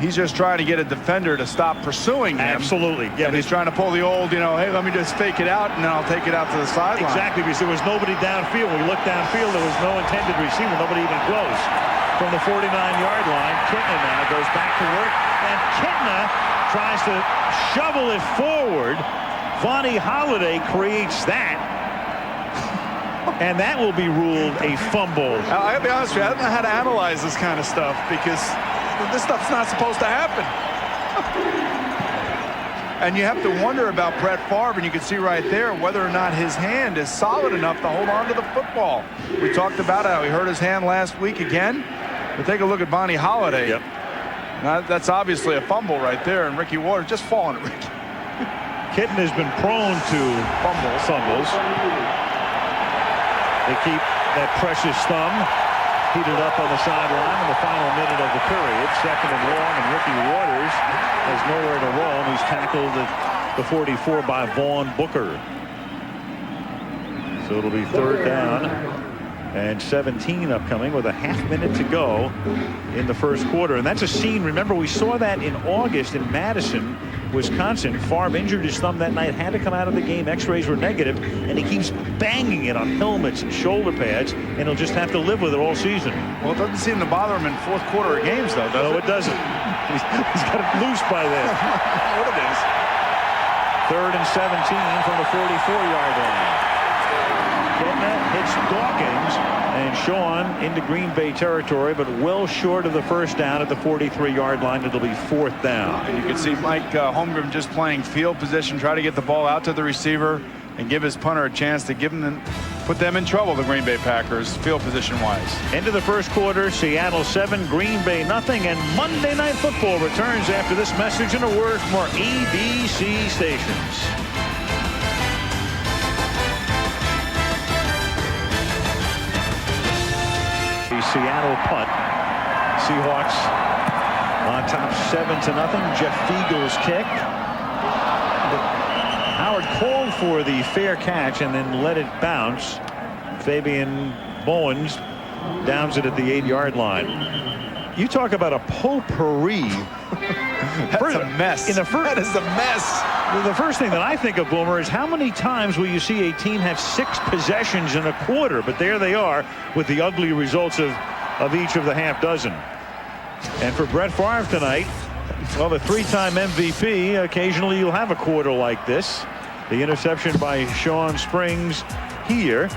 he's just trying to get a defender to stop pursuing him. Absolutely. Yeah, and he's trying to pull the old, hey, let me just fake it out, and then I'll take it out to the sideline. Exactly, because there was nobody downfield. When we looked downfield, there was no intended receiver, nobody even close. From the 49-yard line, Kitna now goes back to work, and Kitna tries to shovel it forward. Vonnie Holliday creates that. And that will be ruled a fumble. I'll be honest with you, I don't know how to analyze this kind of stuff because this stuff's not supposed to happen. And you have to wonder about Brett Favre, and you can see right there whether or not his hand is solid enough to hold on to the football. We talked about how he hurt his hand last week again. But take a look at Vonnie Holliday. Yep. Now, that's obviously a fumble right there, and Ricky Waters just falling at Ricky. Kitten has been prone to fumbles. They keep that precious thumb heated up on the sideline in the final minute of the period. 2nd and long, and Ricky Waters has nowhere to roam. He's tackled at the 44 by Vaughn Booker. So it'll be 3rd down and 17 upcoming with a half-minute to go in the first quarter. And that's a scene, remember, we saw that in August in Madison, Wisconsin. Favre injured his thumb that night, had to come out of the game. X-rays were negative, and he keeps banging it on helmets and shoulder pads, and he'll just have to live with it all season. Well, it doesn't seem to bother him in fourth quarter of games, though, does it? No, it doesn't. He's got it loose by then. What it is. 3rd and 17 from the 44-yard line. Ketna hits Dawkins, and Sean into Green Bay territory, but well short of the first down at the 43-yard line. It'll be 4th down. And you can see Mike Holmgren just playing field position, try to get the ball out to the receiver and give his punter a chance to put them in trouble, the Green Bay Packers, field position-wise. Into the first quarter, Seattle 7, Green Bay nothing, and Monday Night Football returns after this message and a word from our ABC stations. Seattle punt. Seahawks on top 7-0. Jeff Fiegel's kick. Howard called for the fair catch and then let it bounce. Fabian Bowens downs it at the 8-yard line. You talk about a potpourri. That's a mess. That is a mess. The first thing that I think of, Boomer, is how many times will you see a team have 6 possessions in a quarter? But there they are with the ugly results of each of the half dozen. And for Brett Favre tonight, well, the 3-time MVP, occasionally you'll have a quarter like this. The interception by Sean Springs here.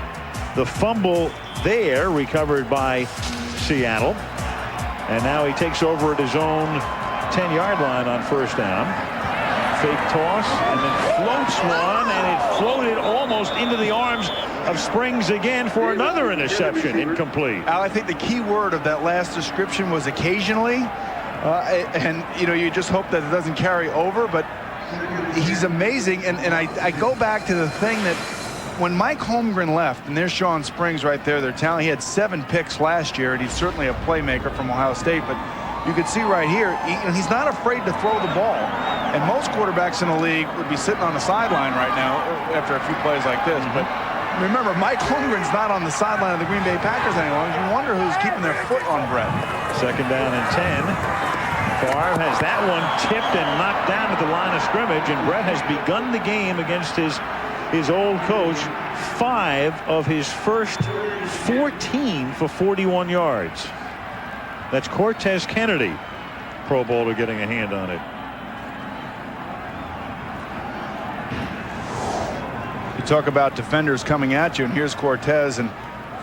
The fumble there recovered by Seattle. And now he takes over at his own 10-yard line on first down. Fake toss and then floats one, and it floated almost into the arms of Springs again for another interception. Incomplete. Al, I think the key word of that last description was occasionally, and you just hope that it doesn't carry over, but he's amazing. And I go back to the thing that when Mike Holmgren left, and there's Sean Springs right there, their talent, he had 7 picks last year, and he's certainly a playmaker from Ohio State, but you can see right here, he's not afraid to throw the ball. And most quarterbacks in the league would be sitting on the sideline right now after a few plays like this. But remember, Mike Holmgren's not on the sideline of the Green Bay Packers any longer. You wonder who's keeping their foot on Brett. 2nd down and 10. Favre has that one tipped and knocked down at the line of scrimmage, and Brett has begun the game against his old coach. 5 of his first 14 for 41 yards. That's Cortez Kennedy, Pro Bowler, getting a hand on it. You talk about defenders coming at you, and here's Cortez, and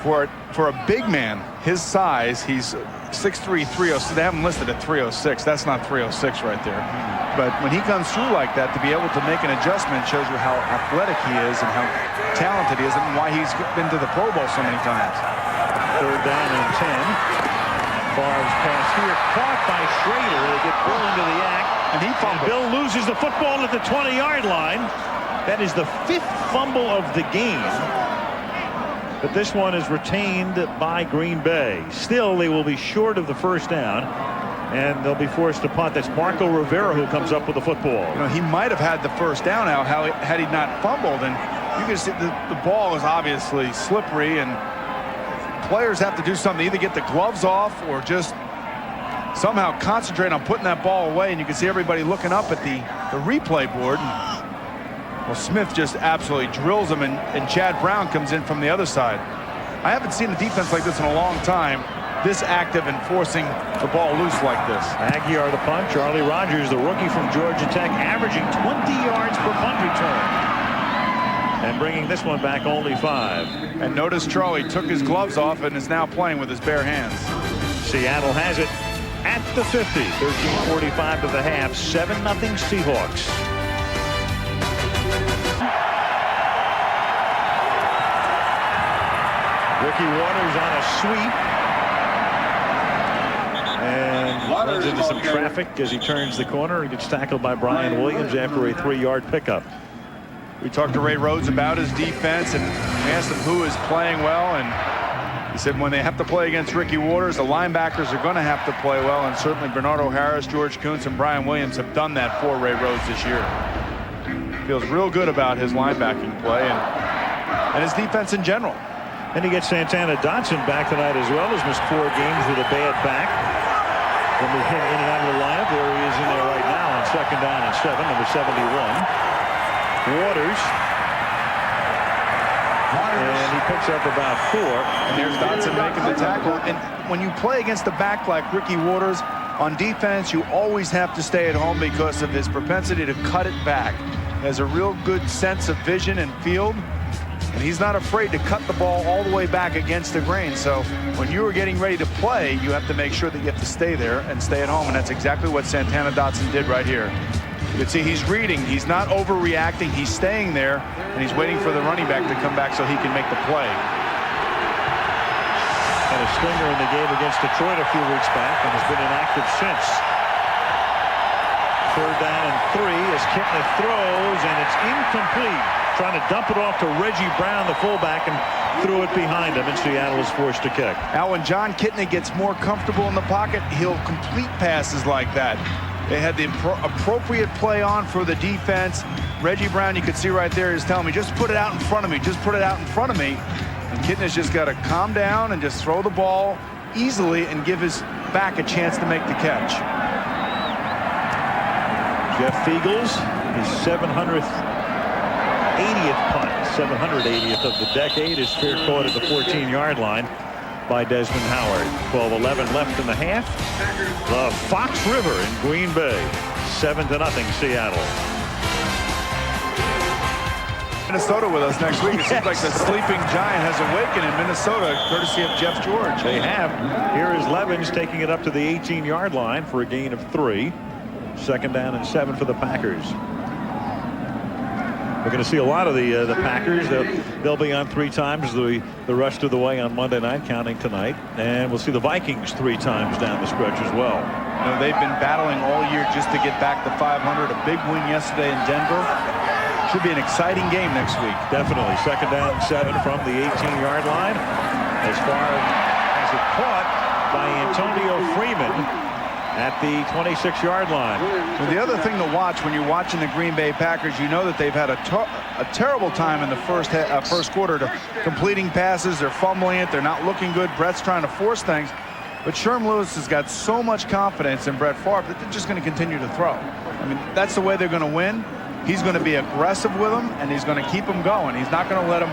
for a big man his size, he's 6'3", 306. They have him listed at 306. That's not 306 right there. But when he comes through like that, to be able to make an adjustment shows you how athletic he is and how talented he is and why he's been to the Pro Bowl so many times. 3rd down and 10. Favre's pass here caught by Schrader. They get Bill into the act. And he fumbled. Bill loses the football at the 20-yard line. That is the 5th fumble of the game. But this one is retained by Green Bay. Still, they will be short of the 1st down. And they'll be forced to punt. That's Marco Rivera who comes up with the football. You know, he might have had the 1st down now had he not fumbled. And you can see the ball is obviously slippery, and players have to do something, either get the gloves off or just somehow concentrate on putting that ball away. And you can see everybody looking up at the replay board. And, well, Smith just absolutely drills him, and Chad Brown comes in from the other side. I haven't seen a defense like this in a long time, this active and forcing the ball loose like this. Aguiar the punt. Charlie Rogers, the rookie from Georgia Tech, averaging 20 yards per punt return. And bringing this one back only 5. And notice Charlie took his gloves off and is now playing with his bare hands. Seattle has it at the 50. 13:45 to the half. 7-0 Seahawks. Ricky Waters on a sweep. And runs into some traffic as he turns the corner and gets tackled by Brian Williams after a 3-yard pickup. We talked to Ray Rhodes about his defense, and we asked him who is playing well, and he said when they have to play against Ricky Waters, the linebackers are going to have to play well, and certainly Bernardo Harris, George Kuntz, and Brian Williams have done that for Ray Rhodes this year. Feels real good about his linebacking play and his defense in general. And he gets Santana Dotson back tonight as well. He's missed 4 games with a bad back. When we hit in and out of the lineup, there he is in there right now on 2nd down and 7, number 71. Waters. And he picks up about 4. And there's Dotson making the tackle. And when you play against a back like Ricky Waters, on defense, you always have to stay at home because of his propensity to cut it back. He has a real good sense of vision and field. And he's not afraid to cut the ball all the way back against the grain. So when you are getting ready to play, you have to make sure that you have to stay there and stay at home. And that's exactly what Santana Dotson did right here. You can see he's reading. He's not overreacting. He's staying there, and he's waiting for the running back to come back so he can make the play. Had a stinger in the game against Detroit a few weeks back and has been inactive since. 3rd down and 3 as Kitna throws, and it's incomplete. Trying to dump it off to Reggie Brown, the fullback, and threw it behind him, and Seattle is forced to kick. Now, when John Kitna gets more comfortable in the pocket, he'll complete passes like that. They had the appropriate play on for the defense. Reggie Brown, you could see right there, is telling me, just put it out in front of me, just put it out in front of me. And Kitna's just got to calm down and just throw the ball easily and give his back a chance to make the catch. Jeff Fiegels, his 780th punt, 780th of the decade, is fair caught at the 14-yard line by Desmond Howard. 12-11 left in the half. The Fox River in Green Bay, 7-0 Seattle. Minnesota with us next week. It seems like the sleeping giant has awakened in Minnesota, courtesy of Jeff George. They have. Here is Levens taking it up to the 18-yard line for a gain of 3. 2nd down and 7 for the Packers. We're going to see a lot of the Packers. They'll be on 3 times the rest of the way on Monday night, counting tonight. And we'll see the Vikings 3 times down the stretch as well. You know, they've been battling all year just to get back to 500. A big win yesterday in Denver. Should be an exciting game next week. Definitely. 2nd down and 7 from the 18-yard line. As far as it caught by Antonio Freeman at the 26-yard line. Well, the other thing to watch when you're watching the Green Bay Packers, you know that they've had a terrible time in the first quarter to completing passes. They're fumbling it. They're not looking good. Brett's trying to force things. But Sherm Lewis has got so much confidence in Brett Favre that they're just going to continue to throw. I mean, that's the way they're going to win. He's going to be aggressive with them, and he's going to keep them going. He's not going to let them,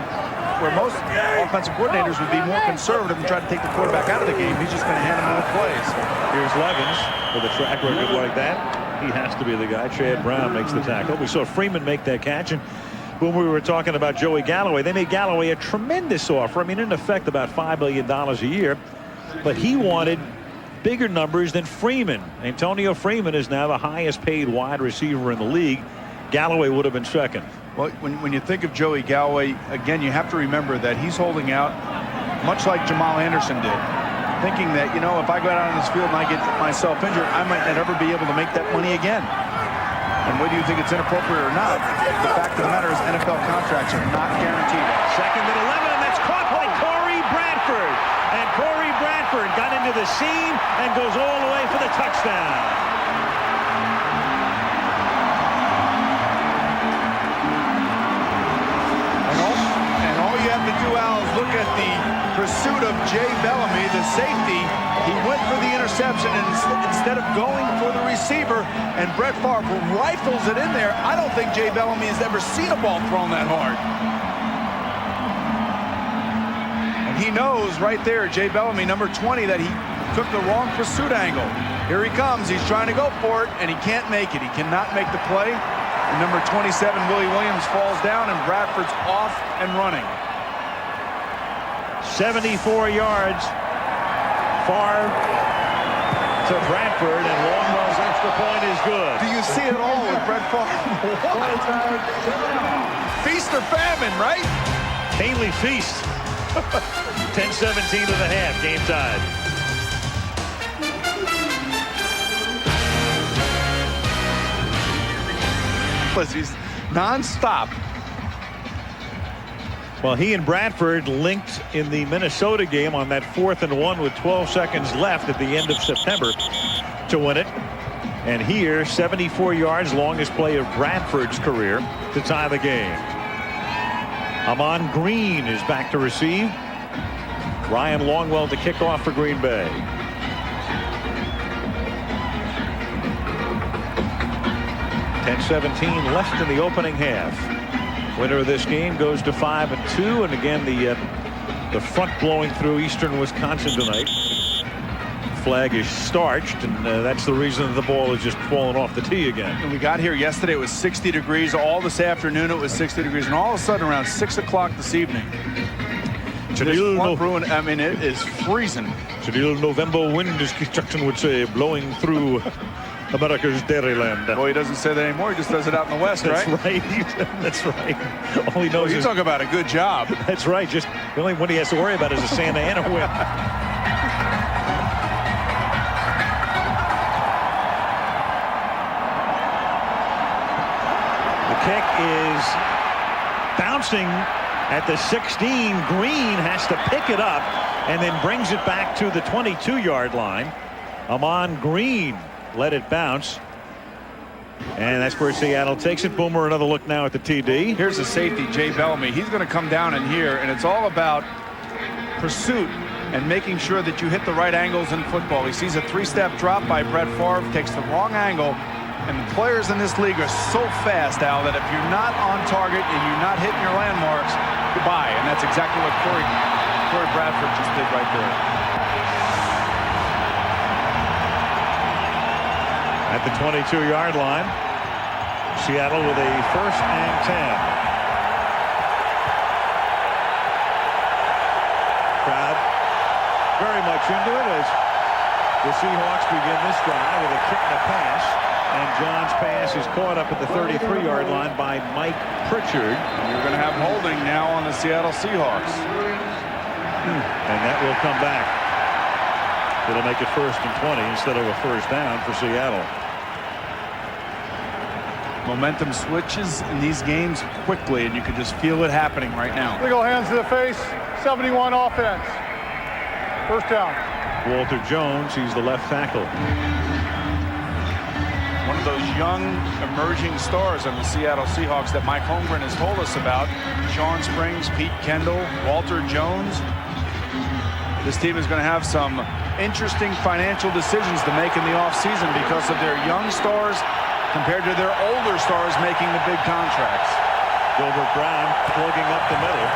where most offensive coordinators would be more conservative and try to take the quarterback out of the game. He's just going to hand him more plays. Here's Levens with a track record like that. He has to be the guy. Chad Brown makes the tackle. We saw Freeman make that catch, and when we were talking about Joey Galloway, they made Galloway a tremendous offer. I mean, in effect, about $5 million a year, but he wanted bigger numbers than Freeman. Antonio Freeman is now the highest paid wide receiver in the league. Galloway would have been second. Well, when you think of Joey Galloway, again, you have to remember that he's holding out much like Jamal Anderson did, thinking that, you know, if I go out on this field and I get myself injured, I might never be able to make that money again. And whether you think it's inappropriate or not, the fact of the matter is NFL contracts are not guaranteed. Second and 11, and that's caught by Corey Bradford. And Corey Bradford got into the seam and goes all the way for the touchdown. And all you have to do, Al, is look at the pursuit of Jay Bellamy, the safety. He went for the interception, and instead of going for the receiver, and Brett Favre rifles it in there, I don't think Jay Bellamy has ever seen a ball thrown that hard. And he knows right there, Jay Bellamy, number 20, that he took the wrong pursuit angle. Here he comes. He's trying to go for it, and he can't make it. He cannot make the play. And number 27, Willie Williams, falls down, and Bradford's off and running. 74 yards. Favre to Bradford, and Longwell's extra point is good. Do you see it all with Brett Favre? Feast or famine, right? Mainly feast. 10-17 to the half. Game tied. He's non-stop. Well, he and Bradford linked in the Minnesota game on that 4th and 1 with 12 seconds left at the end of September to win it. And here, 74 yards, longest play of Bradford's career to tie the game. Amon Green is back to receive. Ryan Longwell to kick off for Green Bay. .17 left in the opening half. Winner of this game goes to 5-2, and again the front blowing through eastern Wisconsin tonight. Flag is starched, and that's the reason the ball is just falling off the tee again. And we got here yesterday, it was 60 degrees. All this afternoon it was 60 degrees, and all of a sudden around 6 o'clock this evening, I mean, it is freezing. Today, November wind, as Keith Jackson would say, blowing through America's Dairyland. Well, he doesn't say that anymore. He just does it out in the West, That's right? That's right. All he knows you is... talk about a good job. That's right. Just the only one he has to worry about is a Santa Ana win. The kick is bouncing at the 16. Green has to pick it up and then brings it back to the 22-yard line. Amon Green let it bounce, and that's where Seattle takes it. Boomer, another look now at the TD. Here's the safety, Jay Bellamy. He's going to come down in here, and it's all about pursuit and making sure that you hit the right angles in football. He sees a 3-step drop by Brett Favre, takes the wrong angle, and the players in this league are so fast, Al, that if you're not on target and you're not hitting your landmarks, goodbye. And that's exactly what Corey Bradford just did right there. At the 22-yard line, Seattle with a 1st and 10. Crowd very much into it as the Seahawks begin this drive with a kick and a pass. And John's pass is caught up at the 33-yard line by Mike Pritchard. You're going to have holding now on the Seattle Seahawks. And that will come back. It'll make it 1st and 20 instead of a 1st down for Seattle. Momentum switches in these games quickly, and you can just feel it happening right now. Legal hands to the face, 71 offense. 1st down. Walter Jones, he's the left tackle. One of those young emerging stars on the Seattle Seahawks that Mike Holmgren has told us about. Sean Springs, Pete Kendall, Walter Jones. This team is going to have some interesting financial decisions to make in the offseason because of their young stars compared to their older stars making the big contracts. Gilbert Brown plugging up the middle.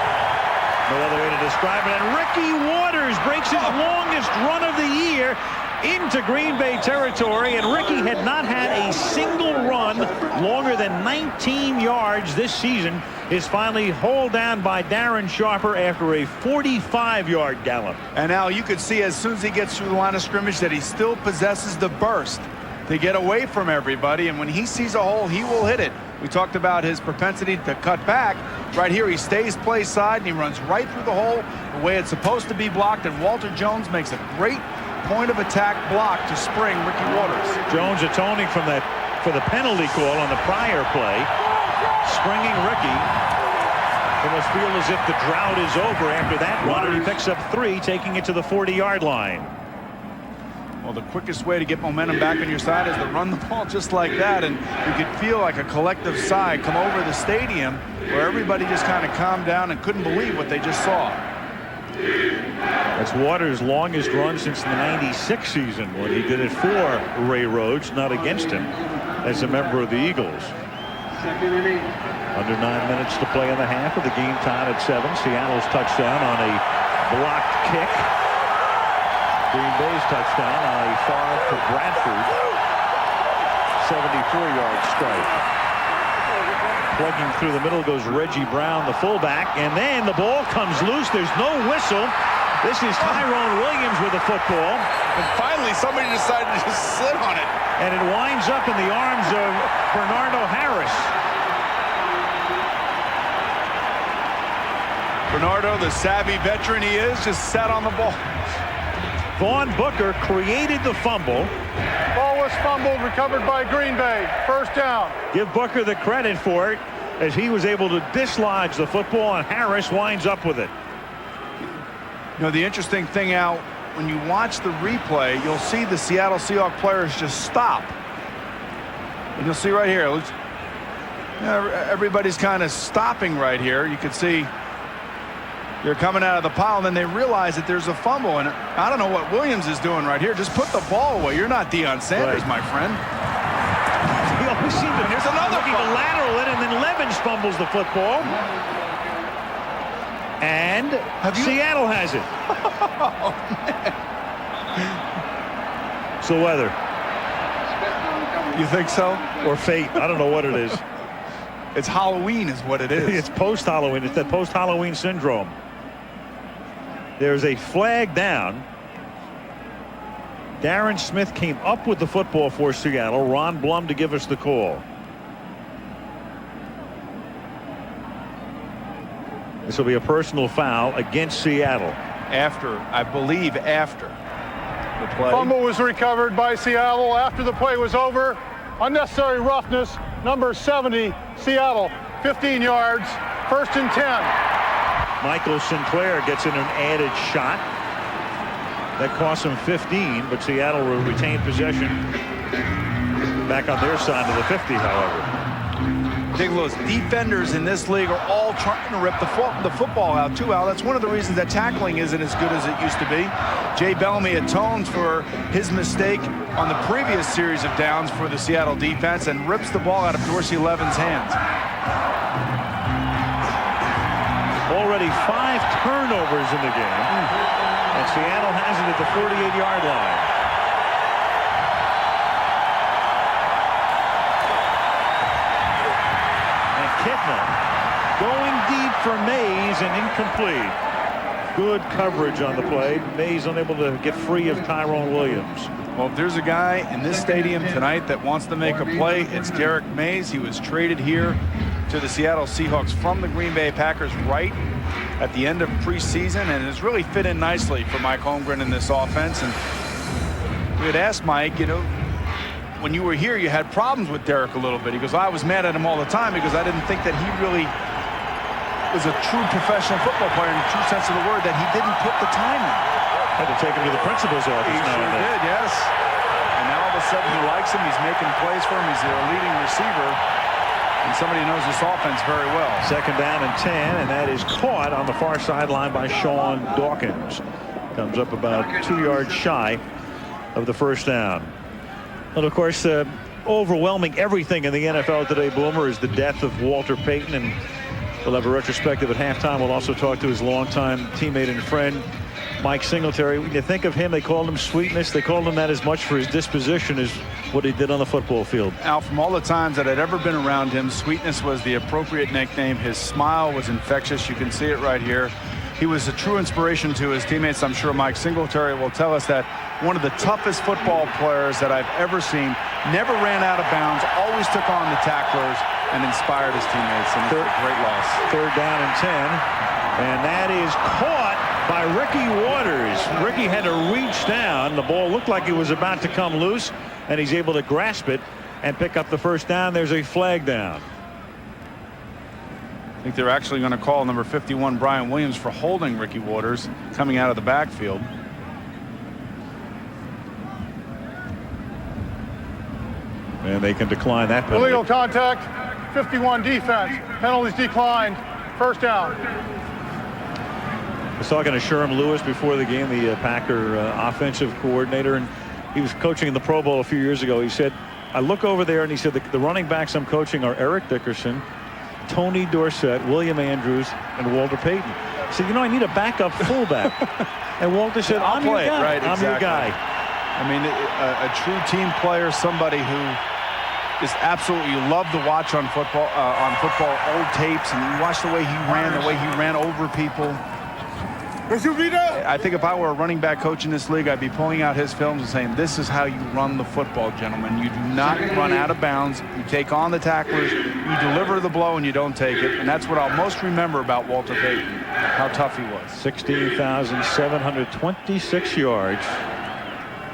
No other way to describe it. And Ricky Waters breaks his longest run of the year into Green Bay territory. And Ricky had not had a single run longer than 19 yards this season, is finally hauled down by Darren Sharper after a 45-yard gallop. And now you could see as soon as he gets through the line of scrimmage that he still possesses the burst to get away from everybody, and when he sees a hole, he will hit it. We talked about his propensity to cut back. Right here, he stays play side, and he runs right through the hole the way it's supposed to be blocked, and Walter Jones makes a great point of attack block to spring Ricky Waters. Jones atoning for the penalty call on the prior play, springing Ricky. Almost feel as if the drought is over after that run, and he picks up 3, taking it to the 40-yard line. Well, the quickest way to get momentum back on your side is to run the ball just like that, and you could feel like a collective sigh come over the stadium where everybody just kind of calmed down and couldn't believe what they just saw. That's Waters' longest run since the '96 season, when he did it for Ray Rhodes, not against him, as a member of the Eagles. Under 9 minutes to play in the half, with the game tied at 7. Seattle's touchdown on a blocked kick. Green Bay's touchdown on a foul for Bradford. 74-yard strike. Plugging through the middle goes Reggie Brown, the fullback, and then the ball comes loose. There's no whistle. This is Tyrone Williams with the football. And finally, somebody decided to just sit on it. And it winds up in the arms of Bernardo Harris. Bernardo, the savvy veteran he is, just sat on the ball. Vaughn Booker created the fumble. Ball was fumbled, recovered by Green Bay. First down. Give Booker the credit for it, as he was able to dislodge the football, and Harris winds up with it. You know, the interesting thing, Al, when you watch the replay, you'll see the Seattle Seahawks players just stop. And you'll see right here, everybody's kind of stopping right here. You can see they're coming out of the pile, and then they realize that there's a fumble. And I don't know what Williams is doing right here. Just put the ball away. You're not Deion Sanders, my friend. He always seems to Here's another looking to lateral it, and then Levens fumbles the football. And Seattle has it. Oh, So weather. You think so? Or fate. I don't know what it is. It's Halloween is what it is. It's post-Halloween. It's that post-Halloween syndrome. There's a flag down. Darren Smith came up with the football for Seattle. Ron Blum to give us the call. This will be a personal foul against Seattle. I believe after the play. Fumble was recovered by Seattle after the play was over. Unnecessary roughness, number 70, Seattle, 15 yards, 1st and 10. Michael Sinclair gets in an added shot. That costs him 15, but Seattle will retain possession back on their side of the 50, however. Big Lou's defenders in this league are all trying to rip the football out too, Al. That's one of the reasons that tackling isn't as good as it used to be. Jay Bellamy atones for his mistake on the previous series of downs for the Seattle defense and rips the ball out of Dorsey Levin's hands. Already 5 turnovers in the game, and Seattle has it at the 48-yard line. Kitna going deep for Mays and incomplete. Good coverage on the play. Mays unable to get free of Tyrone Williams. Well, if there's a guy in this stadium tonight that wants to make a play, it's Derek Mays. He was traded here to the Seattle Seahawks from the Green Bay Packers right at the end of preseason, and has really fit in nicely for Mike Holmgren in this offense. And we had asked Mike, you know, when you were here, you had problems with Derek a little bit. He goes, I was mad at him all the time because I didn't think that he really was a true professional football player in the true sense of the word, that he didn't put the time in. Had to take him to the principal's office. He sure did, yes. And now all of a sudden he likes him. He's making plays for him. He's their leading receiver. And somebody who knows this offense very well. 2nd down and 10, and that is caught on the far sideline by Sean Dawkins. Comes up about 2 yards shy of the 1st down. And of course, overwhelming everything in the NFL today, Boomer, is the death of Walter Payton, and we'll have a retrospective at halftime. We'll also talk to his longtime teammate and friend, Mike Singletary. When you think of him, they called him Sweetness. They called him that as much for his disposition as what he did on the football field. Al, from all the times that I'd ever been around him, Sweetness was the appropriate nickname. His smile was infectious. You can see it right here. He was a true inspiration to his teammates. I'm sure Mike Singletary will tell us that one of the toughest football players that I've ever seen. Never ran out of bounds, always took on the tacklers, and inspired his teammates. And it's a great loss. 3rd down and 10. And that is caught by Ricky Waters. Ricky had to reach down. The ball looked like it was about to come loose, and he's able to grasp it and pick up the 1st down. There's a flag down. I think they're actually going to call number 51 Brian Williams for holding Ricky Waters coming out of the backfield. And they can decline that penalty. Illegal contact, 51 defense. Penalties declined. 1st down. I was talking to Sherm Lewis before the game, the Packer offensive coordinator, and he was coaching in the Pro Bowl a few years ago. He said, I look over there, and he said, the running backs I'm coaching are Eric Dickerson, Tony Dorsett, William Andrews, and Walter Payton. He said, you know, I need a backup fullback. And Walter said, I'm your guy. Right, I'm exactly. your guy. I mean, a true team player, somebody who just absolutely you love to watch on football, old tapes, and you watch the way he ran over people. I think if I were a running back coach in this league, I'd be pulling out his films and saying, this is how you run the football, gentlemen. You do not run out of bounds. You take on the tacklers. You deliver the blow, and you don't take it. And that's what I'll most remember about Walter Payton, how tough he was. 16,726 yards.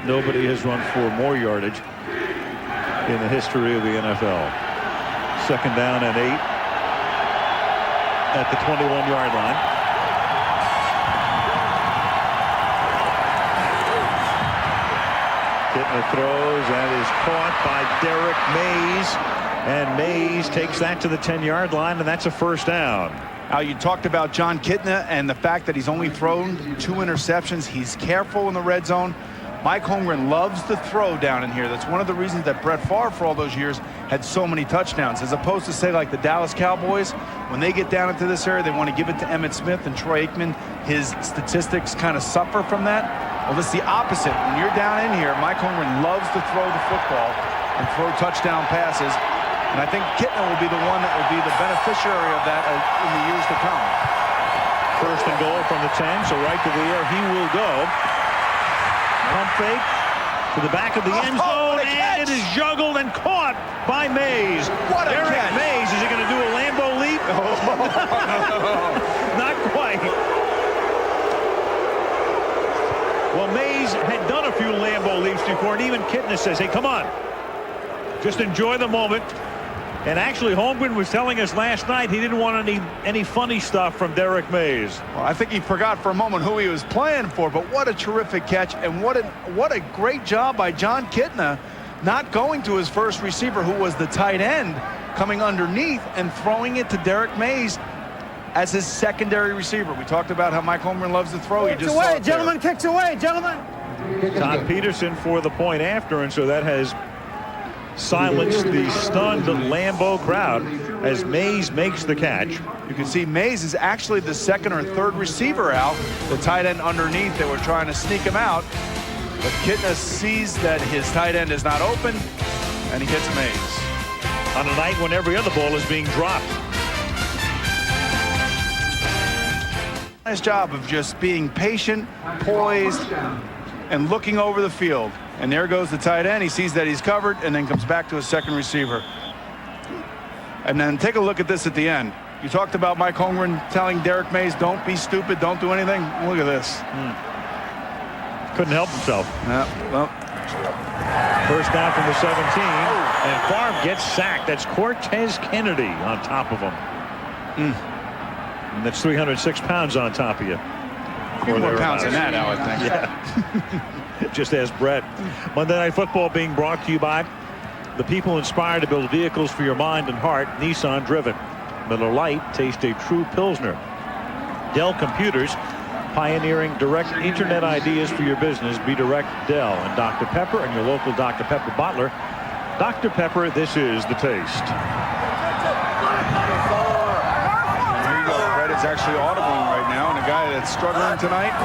Nobody has run for more yardage in the history of the NFL. 2nd down and 8 at the 21-yard line. Kittner throws and is caught by Derek Mays, and Mays takes that to the 10-yard line, and that's a 1st down. Now, you talked about John Kittner and the fact that he's only thrown 2 interceptions. He's careful in the red zone. Mike Holmgren loves to throw down in here. That's one of the reasons that Brett Favre for all those years had so many touchdowns, as opposed to, say, like the Dallas Cowboys. When they get down into this area, they want to give it to Emmitt Smith and Troy Aikman. His statistics kind of suffer from that. Well, it's the opposite. When you're down in here, Mike Holmgren loves to throw the football and throw touchdown passes. And I think Kittner will be the one that will be the beneficiary of that in the years to come. 1st and goal from the 10, so right to the air he will go. Pump fake to the back of the end zone, and it is juggled and caught by Mays. What a Derek catch. Mays, is he going to do a Lambeau leap? Not quite. Well, Mays had done a few Lambeau leaps before, and even Kittner says, hey, come on. Just enjoy the moment. And actually, Holmgren was telling us last night he didn't want any funny stuff from Derek Mays. Well, I think he forgot for a moment who he was playing for, but what a terrific catch, and what a great job by John Kittner not going to his first receiver, who was the tight end, coming underneath and throwing it to Derek Mays as his secondary receiver. We talked about how Mike Holmgren loves to throw. He just away, gentlemen, kicks away, gentlemen. Todd Peterson for the point after, and so that has silenced the stunned Lambeau crowd as Mays makes the catch. You can see Mays is actually the 2nd or 3rd receiver out. The tight end underneath, they were trying to sneak him out. But Kittner sees that his tight end is not open, and he hits Mays. On a night when every other ball is being dropped. Nice job of just being patient, poised, and looking over the field. And there goes the tight end. He sees that he's covered and then comes back to his 2nd receiver. And then take a look at this at the end. You talked about Mike Holmgren telling Derek Mays, don't be stupid, don't do anything. Look at this. Couldn't help himself. Yeah, well. 1st down from the 17. And Favre gets sacked. That's Cortez Kennedy on top of him. And that's 306 pounds on top of you. A few more pounds than that, Al, I think. Yeah. Just ask Brett. Monday Night Football being brought to you by the people inspired to build vehicles for your mind and heart. Nissan Driven. Miller Lite, taste a true Pilsner. Dell Computers, pioneering direct internet ideas for your business. Be direct Dell. And Dr. Pepper and your local Dr. Pepper bottler. Dr. Pepper, this is the taste. There you go. Brett is actually audibling right now, and a guy that's struggling tonight.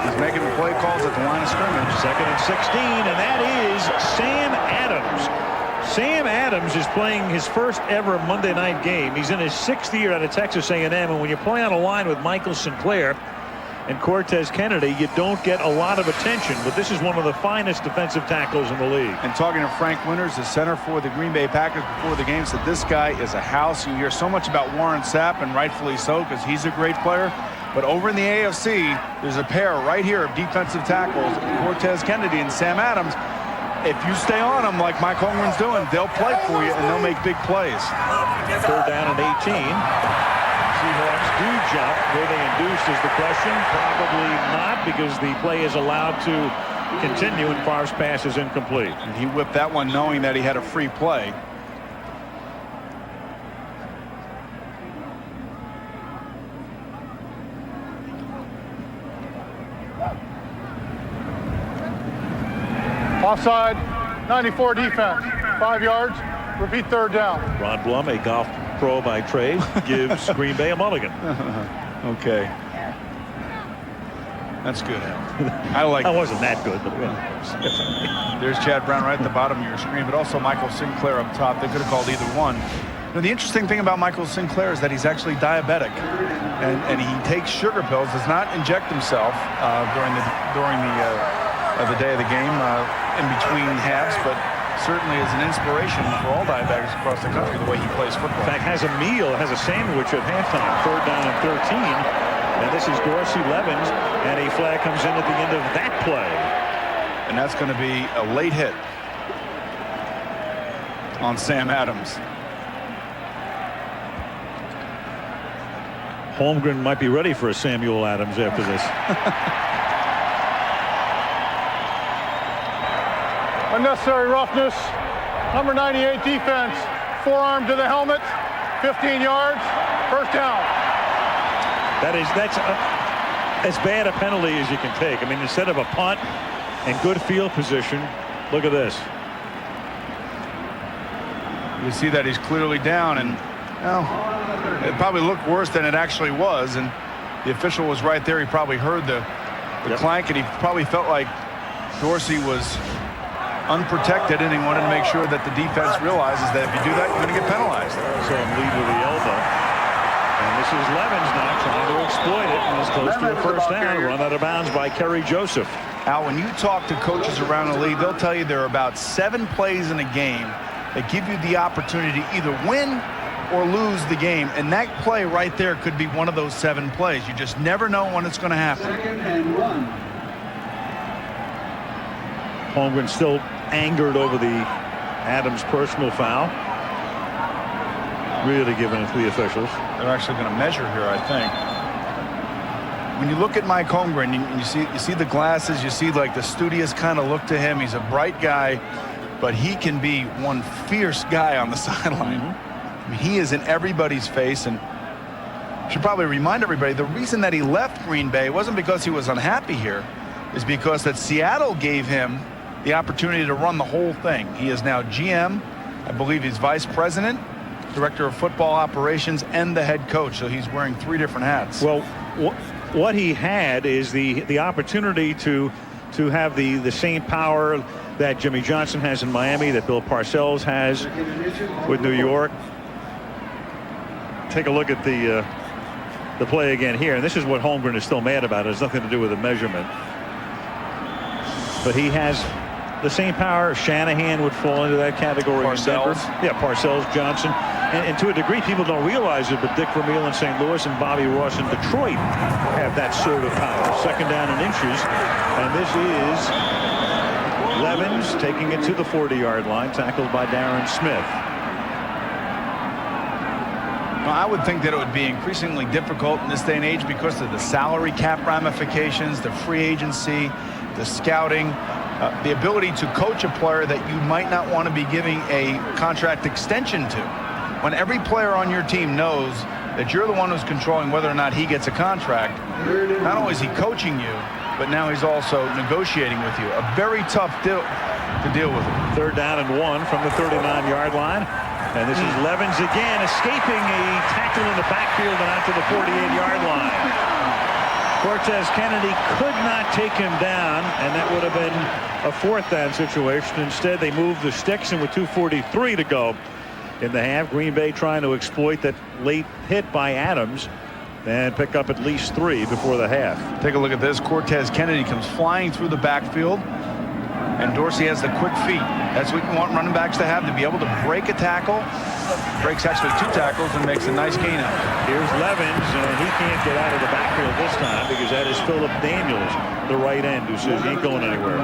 He's making the play calls at the line of scrimmage. 2nd and 16, and that is Sam Adams. Sam Adams is playing his first ever Monday night game. He's in his 6th year out of Texas A&M, and when you play on a line with Michael Sinclair and Cortez Kennedy, you don't get a lot of attention, but this is one of the finest defensive tackles in the league. And talking to Frank Winters, the center for the Green Bay Packers before the game, said this guy is a house. You hear so much about Warren Sapp, and rightfully so, because he's a great player. But over in the AFC, there's a pair right here of defensive tackles, Cortez Kennedy and Sam Adams. If you stay on them like Mike Holmgren's doing, they'll play for you and they'll make big plays. 3rd down and 18. Seahawks do jump. Were they induced is the question. Probably not, because the play is allowed to continue and Favre's pass is incomplete. And he whipped that one knowing that he had a free play. Offside, 94 defense, 5 yards, repeat 3rd down. Ron Blum, a golf pro by trade, gives Green Bay a mulligan. Okay. That's good, Al. I like that. Wasn't that good, but there's Chad Brown right at the bottom of your screen, but also Michael Sinclair up top. They could have called either one. Now, the interesting thing about Michael Sinclair is that he's actually diabetic, and he takes sugar pills, does not inject himself during the day of the game, in between halves, but certainly is an inspiration for all diabetics across the country, the way he plays football. In fact, has a meal, has a sandwich at halftime. 3rd down and 13. And this is Dorsey Levens, and a flag comes in at the end of that play. And that's going to be a late hit on Sam Adams. Holmgren might be ready for a Samuel Adams after this. Unnecessary roughness. Number 98 defense. Forearm to the helmet. 15 yards. 1st down. That's as bad a penalty as you can take. I mean, instead of a punt and good field position, look at this. You see that he's clearly down, and well, it probably looked worse than it actually was, and the official was right there. He probably heard the clank, and he probably felt like Dorsey was unprotected, and he wanted to make sure that the defense realizes that if you do that, you're going to get penalized. So I'm lead with the elbow. And this is Levens now trying to exploit it, and is close to a 1st down. Run out of bounds by Kerry Joseph. Al, when you talk to coaches around the league, they'll tell you there are about 7 plays in a game that give you the opportunity to either win or lose the game, and that play right there could be one of those 7 plays. You just never know when it's going to happen. 2nd and 1. Holmgren still angered over the Adams personal foul. Really giving it to the officials. They're actually going to measure here, I think. When you look at Mike Holmgren, you see the glasses, you see like the studious kind of look to him. He's a bright guy, but he can be one fierce guy on the sideline. I mean, he is in everybody's face, and should probably remind everybody the reason that he left Green Bay wasn't because he was unhappy here, is because that Seattle gave him the opportunity to run the whole thing. He is now GM, I believe he's vice president, director of football operations, and the head coach. So he's wearing 3 different hats. Well, what he had is the opportunity to have the same power that Jimmy Johnson has in Miami, that Bill Parcells has with New York. Take a look at the play again here, and this is what Holmgren is still mad about. It has nothing to do with the measurement, but he has the same power. Shanahan would fall into that category. Parcells. Yeah, Parcells, Johnson. And to a degree, people don't realize it, but Dick Vermeil in St. Louis and Bobby Ross in Detroit have that sort of power. 2nd down and inches. And this is Levens taking it to the 40-yard line, tackled by Darren Smith. Well, I would think that it would be increasingly difficult in this day and age because of the salary cap ramifications, the free agency, the scouting, the ability to coach a player that you might not want to be giving a contract extension to. When every player on your team knows that you're the one who's controlling whether or not he gets a contract, not only is he coaching you, but now he's also negotiating with you. A very tough deal to deal with. 3rd down and 1 from the 39-yard line. And this is Levens again, escaping a tackle in the backfield and out to the 48-yard line. Cortez Kennedy could not take him down, and that would have been a 4th down situation. Instead, they moved the sticks, and with 2:43 to go in the half, Green Bay trying to exploit that late hit by Adams and pick up at least 3 before the half. Take a look at this. Cortez Kennedy comes flying through the backfield, and Dorsey has the quick feet. That's what you want running backs to have, to be able to break a tackle. Breaks actually 2 tackles and makes a nice gain out. Here's Levens, and he can't get out of the backfield this time because that is Philip Daniels, the right end, who says he ain't going anywhere.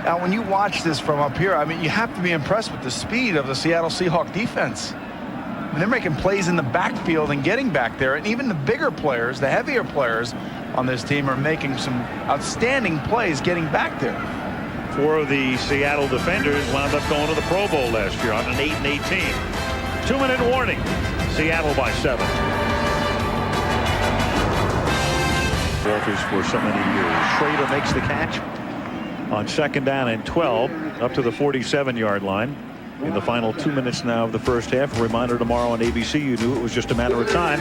Now, when you watch this from up here, I mean, you have to be impressed with the speed of the Seattle Seahawks defense. I mean, they're making plays in the backfield and getting back there, and even the bigger players, the heavier players on this team are making some outstanding plays getting back there. 4 of the Seattle defenders wound up going to the Pro Bowl last year on an 8-8 team. 2-minute warning. Seattle by 7. Walters for so many years. Schrader makes the catch on 2nd down and 12 up to the 47-yard line. In the final 2 minutes now of the first half. A reminder tomorrow on ABC, you knew it was just a matter of time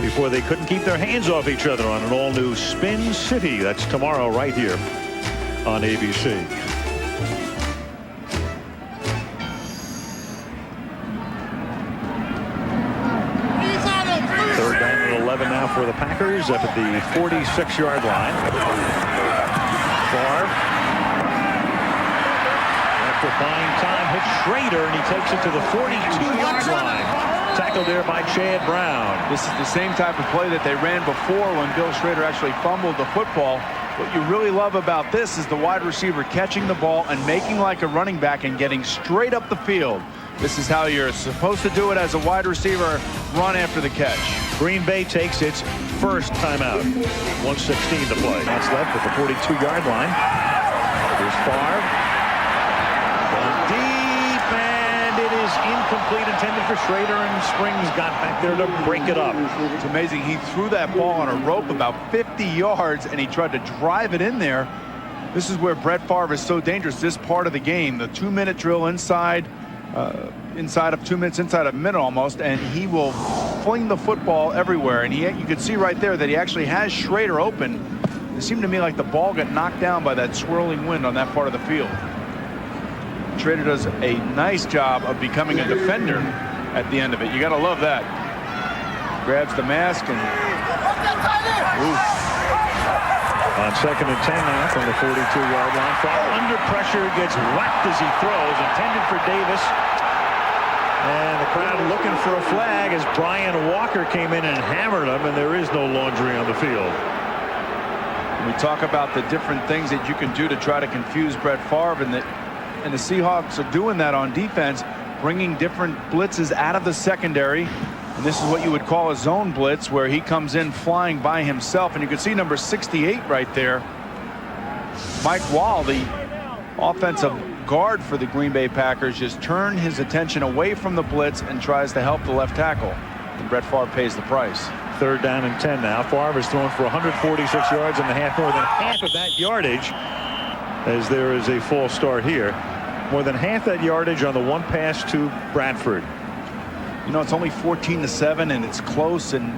before they couldn't keep their hands off each other on an all-new Spin City. That's tomorrow right here on ABC. Third down and 11 now for the Packers up at the 46-yard line. Favre, after buying time, hits Schrader, and he takes it to the 42-yard line. Tackled there by Chad Brown. This is the same type of play that they ran before when Bill Schrader actually fumbled the football. What you really love about this is the wide receiver catching the ball and making like a running back and getting straight up the field. This is how you're supposed to do it as a wide receiver, run after the catch. Green Bay takes its first timeout. 1:16 to play. That's left at the 42-yard line. Here's Favre. Going deep, and it is incomplete, intended for Schrader, and Springs got back there to break it up. It's amazing. He threw that ball on a rope about 50 yards, and he tried to drive it in there. This is where Brett Favre is so dangerous, this part of the game. The 2-minute drill inside of 2 minutes, inside of a minute almost, and he will fling the football everywhere. And you can see right there that he actually has Schrader open. It seemed to me like the ball got knocked down by that swirling wind on that part of the field. Schrader does a nice job of becoming a defender at the end of it. You got to love that. Grabs the mask and on 2nd and 10 now from the 42-yard line. Favre under pressure, gets whacked as he throws, intended for Davis. And the crowd looking for a flag as Brian Walker came in and hammered him, and there is no laundry on the field. We talk about the different things that you can do to try to confuse Brett Favre, and the Seahawks are doing that on defense, bringing different blitzes out of the secondary. And this is what you would call a zone blitz, where he comes in flying by himself. And you can see number 68 right there. Mike Wall, the offensive guard for the Green Bay Packers, just turned his attention away from the blitz and tries to help the left tackle. And Brett Favre pays the price. 3rd down and 10 now. Favre has thrown for 146 yards and a half, more than half of that yardage, as there is a false start here. More than half that yardage on the one pass to Bradford. You know, it's only 14-7, and it's close, and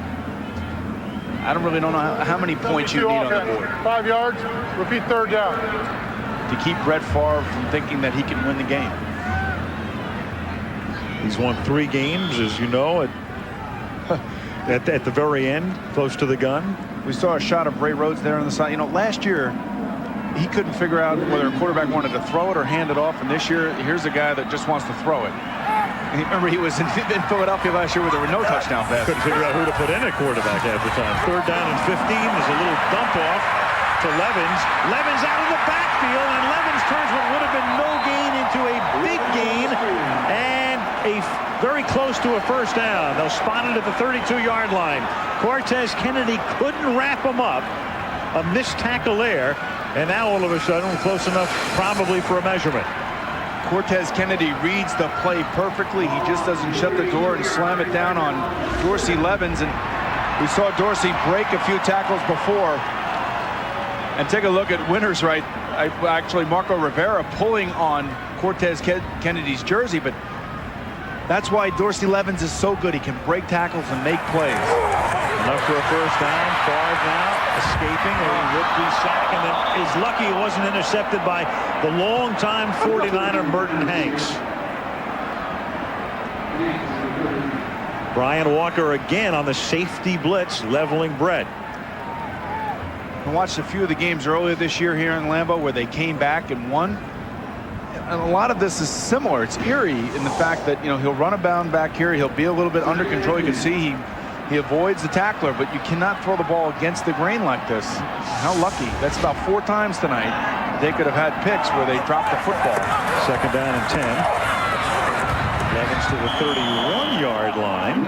I don't really know how many points you need on the board. 5 yards, repeat 3rd down. To keep Brett Favre from thinking that he can win the game. He's won 3 games, as you know, at the very end, close to the gun. We saw a shot of Ray Rhodes there on the side. You know, last year, he couldn't figure out whether a quarterback wanted to throw it or hand it off, and this year, here's a guy that just wants to throw it. And remember, he was in Philadelphia last year where there were no touchdown passes. Couldn't figure out who to put in at quarterback half the time. 3rd down and 15. There's a little dump off to Levens. Levens out of the backfield, and Levens turns what would have been no gain into a big gain, and very close to a 1st down. They'll spot it at the 32-yard line. Cortez Kennedy couldn't wrap him up. A missed tackle there, and now all of a sudden close enough probably for a measurement. Cortez Kennedy reads the play perfectly. He just doesn't shut the door and slam it down on Dorsey Levens. And we saw Dorsey break a few tackles before. And take a look at Winters, right? Actually, Marco Rivera pulling on Cortez Kennedy's jersey. But that's why Dorsey Levens is so good. He can break tackles and make plays. And Enough for a first down. Favre now escaping a would-be sack, and then is lucky it wasn't intercepted by the longtime 49er Merton Hanks. Brian Walker again on the safety blitz, leveling Brett. I watched a few of the games earlier this year here in Lambeau where they came back and won. And a lot of this is similar. It's eerie in the fact that, you know, he'll run abound back here. He'll be a little bit under control. You can see he avoids the tackler, but you cannot throw the ball against the grain like this. How lucky. That's about 4 times tonight. They could have had picks where they dropped the football. Second down and 10. Evans to the 31-yard line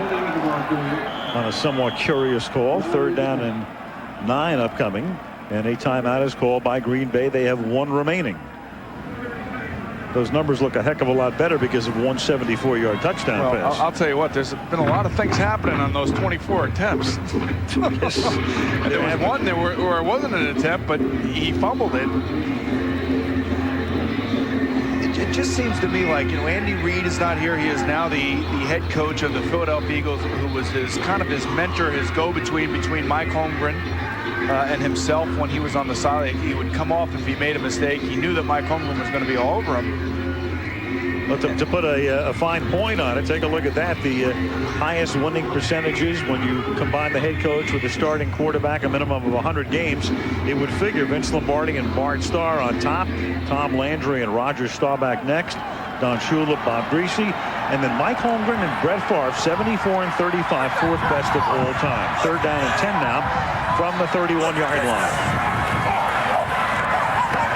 on a somewhat curious call. Third down and 9 upcoming, and a timeout is called by Green Bay. They have 1 remaining. Those numbers look a heck of a lot better because of 174-yard touchdown pass. I'll tell you what, there's been a lot of things happening on those 24 attempts. There was one where it wasn't an attempt, but he fumbled it. It just seems to me like, you know, Andy Reid is not here. He is now the head coach of the Philadelphia Eagles, who was his mentor, his go-between between Mike Holmgren and himself when he was on the side. He would come off if he made a mistake. He knew that Mike Holmgren was going to be all over him. But to put a fine point on it, take a look at that. The highest winning percentages when you combine the head coach with the starting quarterback, a minimum of 100 games, it would figure Vince Lombardi and Bart Starr on top, Tom Landry and Roger Staubach next, Don Shula, Bob Greasy, and then Mike Holmgren and Brett Favre, 74 and 35, 4th best of all time. Third down and 10 now from the 31-yard line.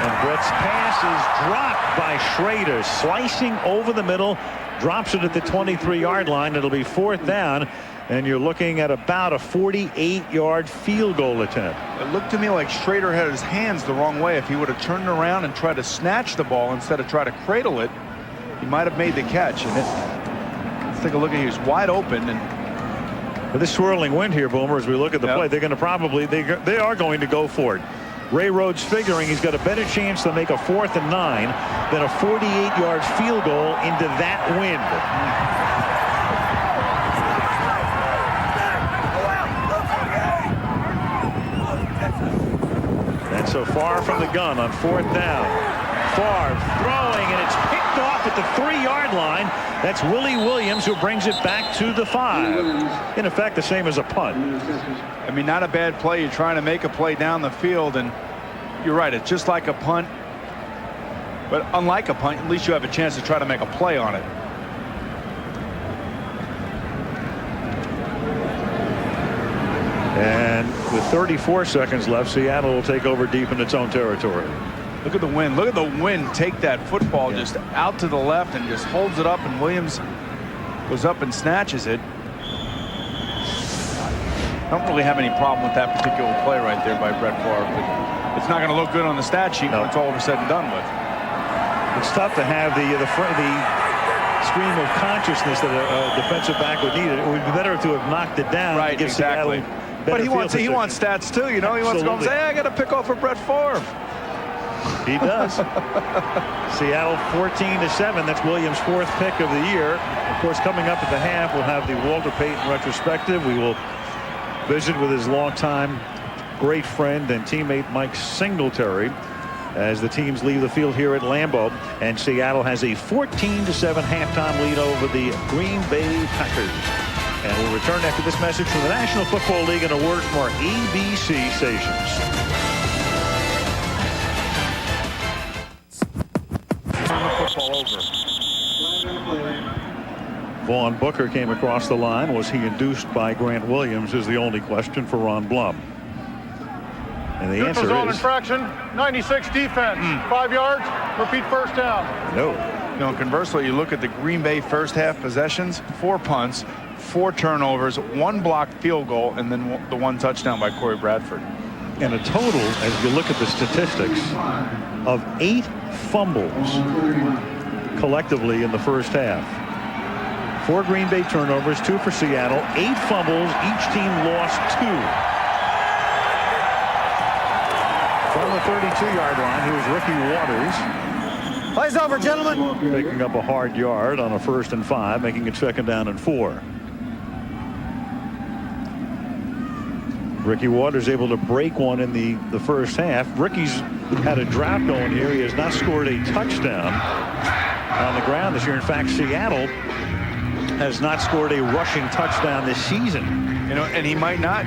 And Brett's pass is dropped by Schrader, slicing over the middle, drops it at the 23-yard line. It'll be 4th down, and you're looking at about a 48-yard field goal attempt. It looked to me like Schrader had his hands the wrong way. If he would have turned around and tried to snatch the ball instead of try to cradle it, he might have made the catch. And let's take a look at, he was wide open. And with this swirling wind here, Boomer, as we look at the play, they're going to probably, they are going to go for it. Ray Rhodes figuring he's got a better chance to make a 4th and 9 than a 48-yard field goal into that wind. And so far from the gun on 4th down. Favre throwing, and it's picked off at the 3-yard line. That's Willie Williams, who brings it back to the 5. In effect, the same as a punt. I mean, not a bad play. You're trying to make a play down the field, and you're right, it's just like a punt. But unlike a punt, at least you have a chance to try to make a play on it. And with 34 seconds left, Seattle will take over deep in its own territory. Look at the wind. Look at the wind take that football just out to the left and just holds it up, and Williams goes up and snatches it. I don't really have any problem with that particular play right there by Brett Favre, but it's not going to look good on the stat sheet when it's all over said and done with. It's tough to have the stream of consciousness that a defensive back would need. It would be better to have knocked it down. Right, exactly. But he wants stats too, you know. He wants to go and say, hey, I got to pick off for Brett Favre. He does. Seattle 14-7. That's Williams' 4th pick of the year. Of course, coming up at the half, we'll have the Walter Payton retrospective. We will visit with his longtime great friend and teammate Mike Singletary as the teams leave the field here at Lambeau, and Seattle has a 14-7 halftime lead over the Green Bay Packers. And we'll return after this message from the National Football League and a word from our ABC stations. Football over. Vaughn Booker came across the line. Was he induced by Grant Williams is the only question for Ron Blum. And the answer zone is infraction, 96 defense, 5 yards, repeat first down. No. You know, conversely, you look at the Green Bay first half possessions, 4 punts, 4 turnovers, 1 blocked field goal, and then the 1 touchdown by Corey Bradford. And a total, as you look at the statistics, of 8 fumbles collectively in the first half. 4 Green Bay turnovers, 2 for Seattle, 8 fumbles. Each team lost 2. From the 32-yard line, here's Ricky Waters. Play's over, gentlemen. Picking up a hard yard on a 1st and 5, making it 2nd down and 4. Ricky Waters able to break one in the first half. Ricky's had a drought going here. He has not scored a touchdown on the ground this year. In fact, Seattle has not scored a rushing touchdown this season. You know, and he might not.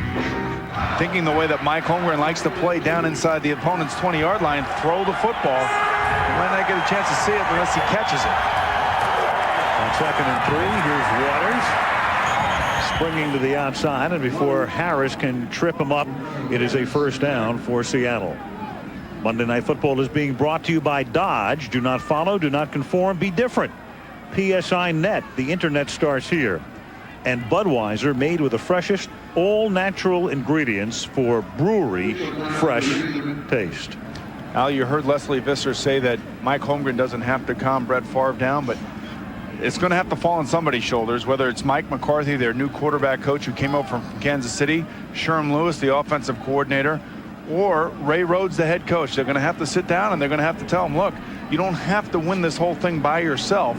Thinking the way that Mike Holmgren likes to play down inside the opponent's 20-yard line, throw the football. He might not get a chance to see it unless he catches it. On 2nd and 3, here's Waters springing to the outside, and before Harris can trip him up, it is a first down for Seattle. Monday Night Football is being brought to you by Dodge. Do not follow, do not conform, be different. PSI Net, the internet starts here. And Budweiser, made with the freshest all-natural ingredients for brewery fresh taste. Al, you heard Leslie Visser say that Mike Holmgren doesn't have to calm Brett Favre down, but it's going to have to fall on somebody's shoulders, whether it's Mike McCarthy, their new quarterback coach who came over from Kansas City, Sherm Lewis, the offensive coordinator, or Ray Rhodes, the head coach. They're going to have to sit down and they're going to have to tell him, look, you don't have to win this whole thing by yourself.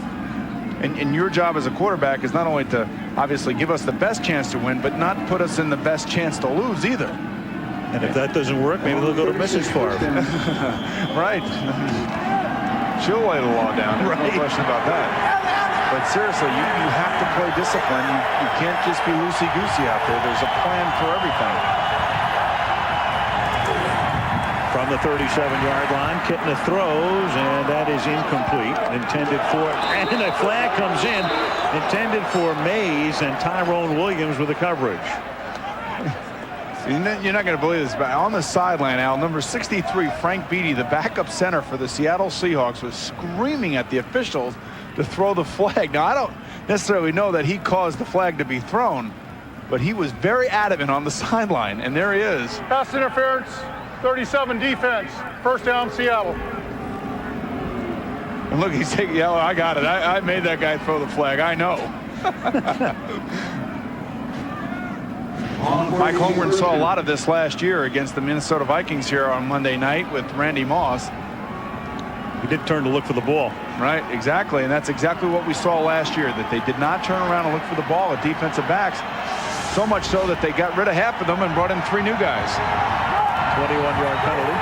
And your job as a quarterback is not only to obviously give us the best chance to win, but not put us in the best chance to lose either. And if that doesn't work, maybe they'll go to Mrs. Favre. Right. She'll lay the law down. There's no question about that. But seriously, you have to play discipline. You can't just be loosey-goosey out there. There's a plan for everything. From the 37-yard line, Kitna throws, and that is incomplete. Intended for, and a flag comes in, intended for Mays, and Tyrone Williams with the coverage. You're not going to believe this, but on the sideline, Al, number 63, Frank Beatty, the backup center for the Seattle Seahawks, was screaming at the officials to throw the flag. Now, I don't necessarily know that he caused the flag to be thrown, but he was very adamant on the sideline, and there he is. Pass interference, 37 defense, first down, Seattle. And look, he's taking yellow. I got it. I made that guy throw the flag. I know. Mike Holmgren saw a lot of this last year against the Minnesota Vikings here on Monday night with Randy Moss. He did turn to look for the ball. Right, exactly. And that's exactly what we saw last year, that they did not turn around and look for the ball at defensive backs. So much so that they got rid of half of them and brought in 3 new guys. 21-yard penalty.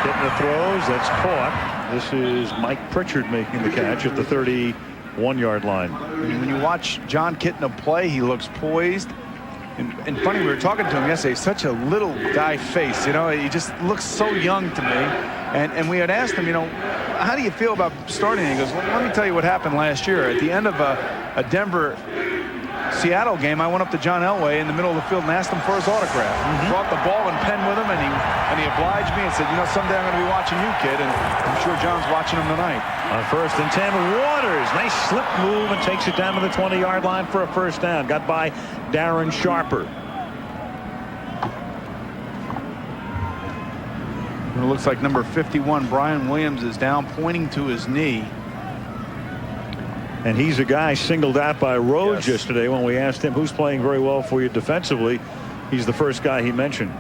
Getting the throws, that's caught. This is Mike Pritchard making the catch at the 31-yard line. When you watch John Kitna play, he looks poised. And funny, we were talking to him yesterday, such a little guy face, you know, he just looks so young to me. And we had asked him, you know, how do you feel about starting? And he goes, well, let me tell you what happened last year. At the end of a Denver-Seattle game, I went up to John Elway in the middle of the field and asked him for his autograph. Brought the ball and pen with him, and he obliged me and said, you know, someday I'm going to be watching you, kid, and I'm sure John's watching him tonight. On 1st and 10, Waters, nice slip move and takes it down to the 20-yard line for a first down. Got by Darren Sharper. It looks like number 51, Brian Williams, is down, pointing to his knee. And he's a guy singled out by Rhodes yesterday when we asked him who's playing very well for you defensively. He's the first guy he mentioned.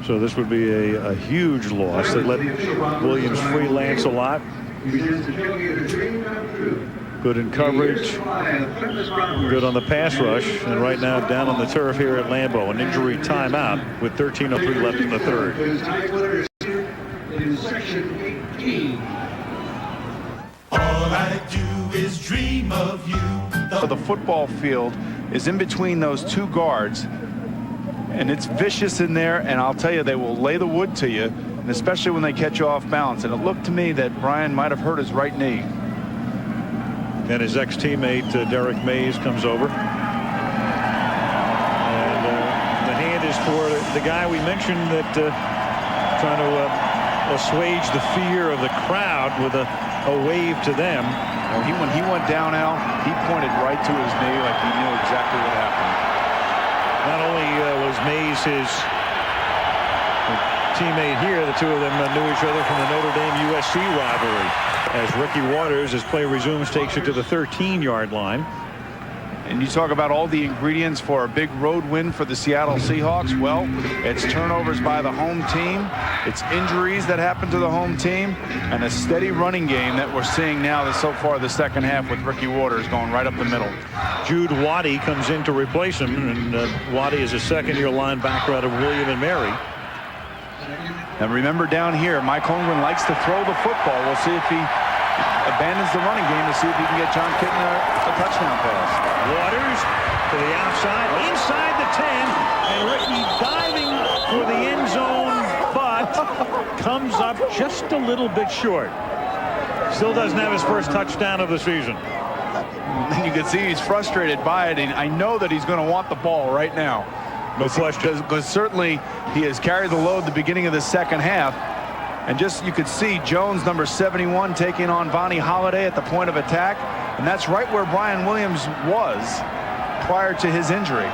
So this would be a huge loss. They let Williams freelance a lot. Good in coverage. Good on the pass rush. And right now down on the turf here at Lambeau. An injury timeout with 13:03 left in the third. All I do is dream of you. The football field is in between those 2 guards. And it's vicious in there, and I'll tell you, they will lay the wood to you, and especially when they catch you off balance. And it looked to me that Brian might have hurt his right knee. And his ex-teammate Derek Mays comes over. And the hand is for the guy we mentioned that trying to assuage the fear of the crowd with a wave to them. When he went down, Al, he pointed right to his knee like he knew exactly what happened. Not only was Mays his teammate here, the two of them knew each other from the Notre Dame USC rivalry. As Ricky Waters, as play resumes, takes it to the 13-yard line. And you talk about all the ingredients for a big road win for the Seattle Seahawks. Well, it's turnovers by the home team. It's injuries that happen to the home team. And a steady running game that we're seeing now so far the second half with Ricky Waters going right up the middle. Jude Waddy comes in to replace him. And Waddy is a second-year linebacker out of William and Mary. And remember down here, Mike Holmgren likes to throw the football. We'll see if he abandons the running game to see if he can get John Kitna a touchdown pass. Waters to the outside, inside the 10, and Ricky diving for the end zone, but comes up just a little bit short. Still doesn't have his first touchdown of the season. And you can see he's frustrated by it, and I know that he's going to want the ball right now. No question. Because certainly he has carried the load the beginning of the second half. And just you could see Jones, number 71, taking on Vonnie Holiday at the point of attack. And that's right where Brian Williams was prior to his injury.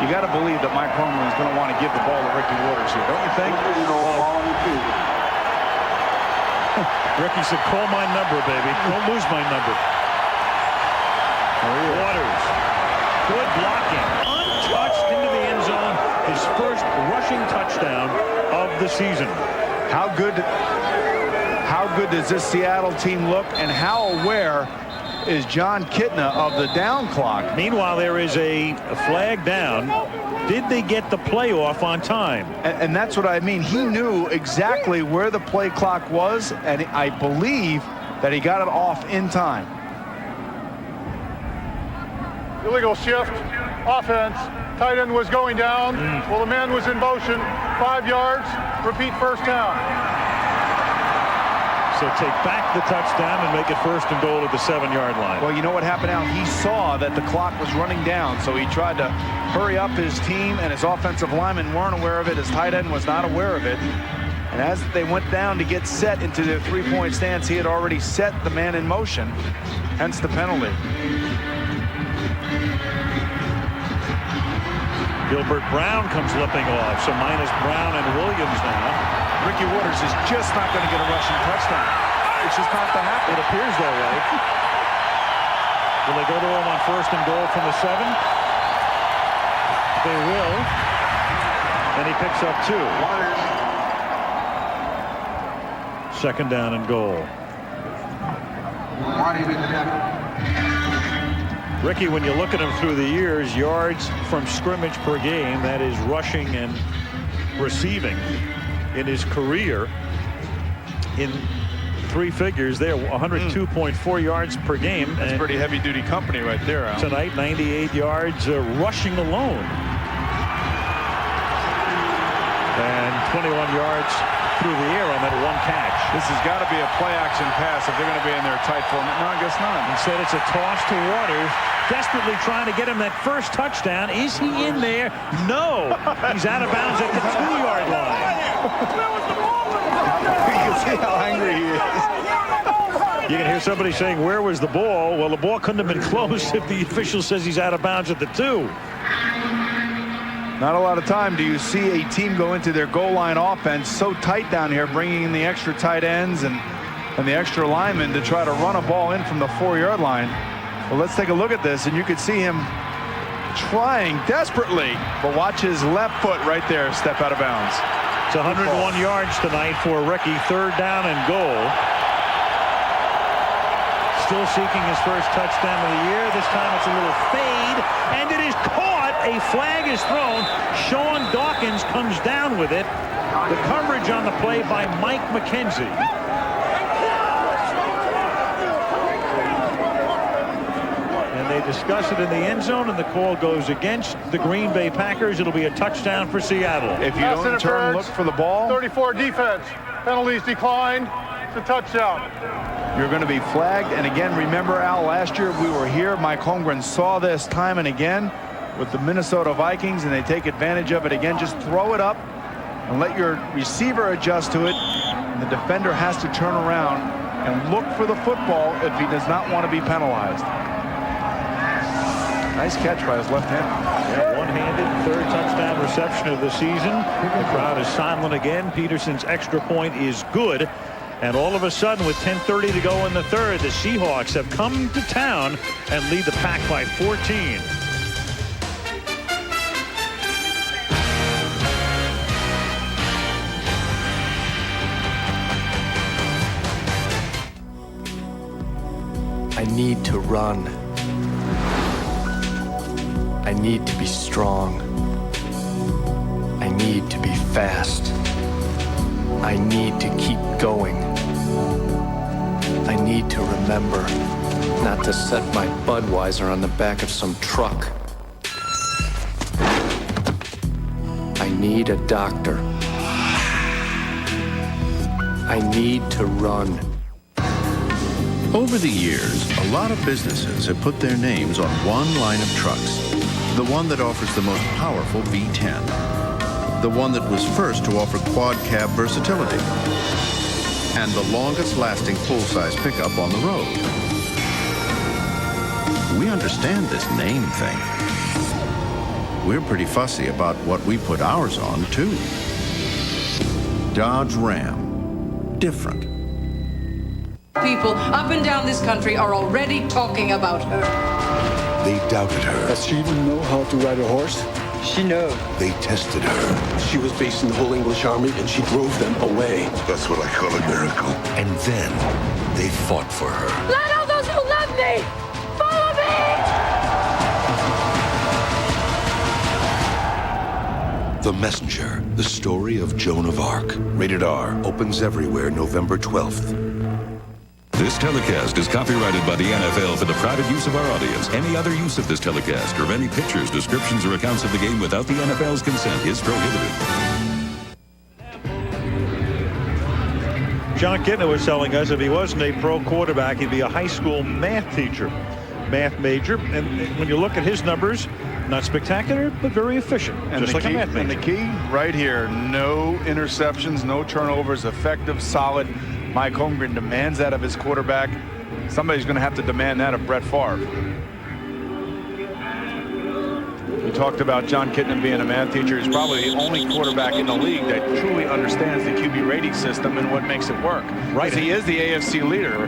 You got to believe that Mike Holmgren is going to want to give the ball to Ricky Waters here, don't you think? Ricky said, call my number, baby. Don't lose my number. Waters. Good blocking. Untouched into the end zone. His first rushing touchdown of the season. How good does this Seattle team look, and how aware is John Kitna of the down clock? Meanwhile, there is a flag down. Did they get the play off on time? And that's what I mean. He knew exactly where the play clock was, and I believe that he got it off in time. Illegal shift, offense. Tight end was going down. Well, the man was in motion. 5 yards. Repeat first down. So take back the touchdown and make it first and goal at the 7-yard line. Well, you know what happened now? He saw that the clock was running down, so he tried to hurry up his team, and his offensive linemen weren't aware of it. His tight end was not aware of it. And as they went down to get set into their three-point stance, he had already set the man in motion, hence the penalty. Gilbert Brown comes limping off, so minus Brown and Williams now. Ricky Waters is just not going to get a rushing touchdown. It's just not to happen. It appears that way. Will they go to him on first and goal from the 7? They will. And he picks up 2. Second down and goal. Ricky, when you look at him through the years, yards from scrimmage per game, that is rushing and receiving, in his career, in 3 figures there, 102.4 yards per game. That's pretty heavy-duty company right there, Al. Tonight, 98 yards rushing alone. And 21 yards through the air on that one catch. This has got to be a play-action pass if they're going to be in their tight format. No, I guess not. Instead, it's a toss to Waters, desperately trying to get him that first touchdown. Is he in there? No. He's out of bounds at the 2-yard line. You can see how angry he is. You can hear somebody saying, where was the ball? Well, the ball couldn't have been close if the official says he's out of bounds at the 2. Not a lot of time do you see a team go into their goal line offense so tight down here, bringing in the extra tight ends and the extra linemen to try to run a ball in from the 4-yard line. Well, let's take a look at this, and you can see him trying desperately, but watch his left foot right there step out of bounds. It's 101 yards tonight for Ricky. Third down and goal. Still seeking his first touchdown of the year. This time it's a little fade, and it is caught. A flag is thrown. Sean Dawkins comes down with it. The coverage on the play by Mike McKenzie. And they discuss it in the end zone, and the call goes against the Green Bay Packers. It'll be a touchdown for Seattle. If you don't in turn look for the ball. 34 defense. Penalties declined. It's a touchdown. You're going to be flagged. And again, remember, Al, last year we were here. Mike Holmgren saw this time and again with the Minnesota Vikings, and they take advantage of it again. Just throw it up and let your receiver adjust to it, and the defender has to turn around and look for the football if he does not want to be penalized. Nice catch by his left hand. Yeah, one-handed, third touchdown reception of the season. The crowd is silent again. Peterson's extra point is good. And all of a sudden, with 10:30 to go in the third, the Seahawks have come to town and lead the pack by 14. I need to run. I need to be strong. I need to be fast. I need to keep going. I need to remember not to set my Budweiser on the back of some truck. I need a doctor. I need to run. Over the years, a lot of businesses have put their names on one line of trucks. The one that offers the most powerful V10. The one that was first to offer quad cab versatility. And the longest lasting full-size pickup on the road. We understand this name thing. We're pretty fussy about what we put ours on, too. Dodge Ram. Different. People up and down this country are already talking about her. They doubted her. Does she even know how to ride a horse? She knows. They tested her. She was based in the whole English army, and she drove them away. That's what I call a miracle. And then they fought for her. Let all those who love me follow me! The Messenger, the story of Joan of Arc. Rated R. Opens everywhere November 12th. This telecast is copyrighted by the NFL for the private use of our audience. Any other use of this telecast or of any pictures, descriptions, or accounts of the game without the NFL's consent is prohibited. John Kitna was telling us if he wasn't a pro quarterback, he'd be a high school math teacher, math major. And when you look at his numbers, not spectacular, but very efficient, and just like a math major. And the key right here, no interceptions, no turnovers, effective, solid. Mike Holmgren demands that of his quarterback. Somebody's going to have to demand that of Brett Favre. We talked about John Kitna being a math teacher. He's probably the only quarterback in the league that truly understands the QB rating system and what makes it work. Right. He is the AFC leader.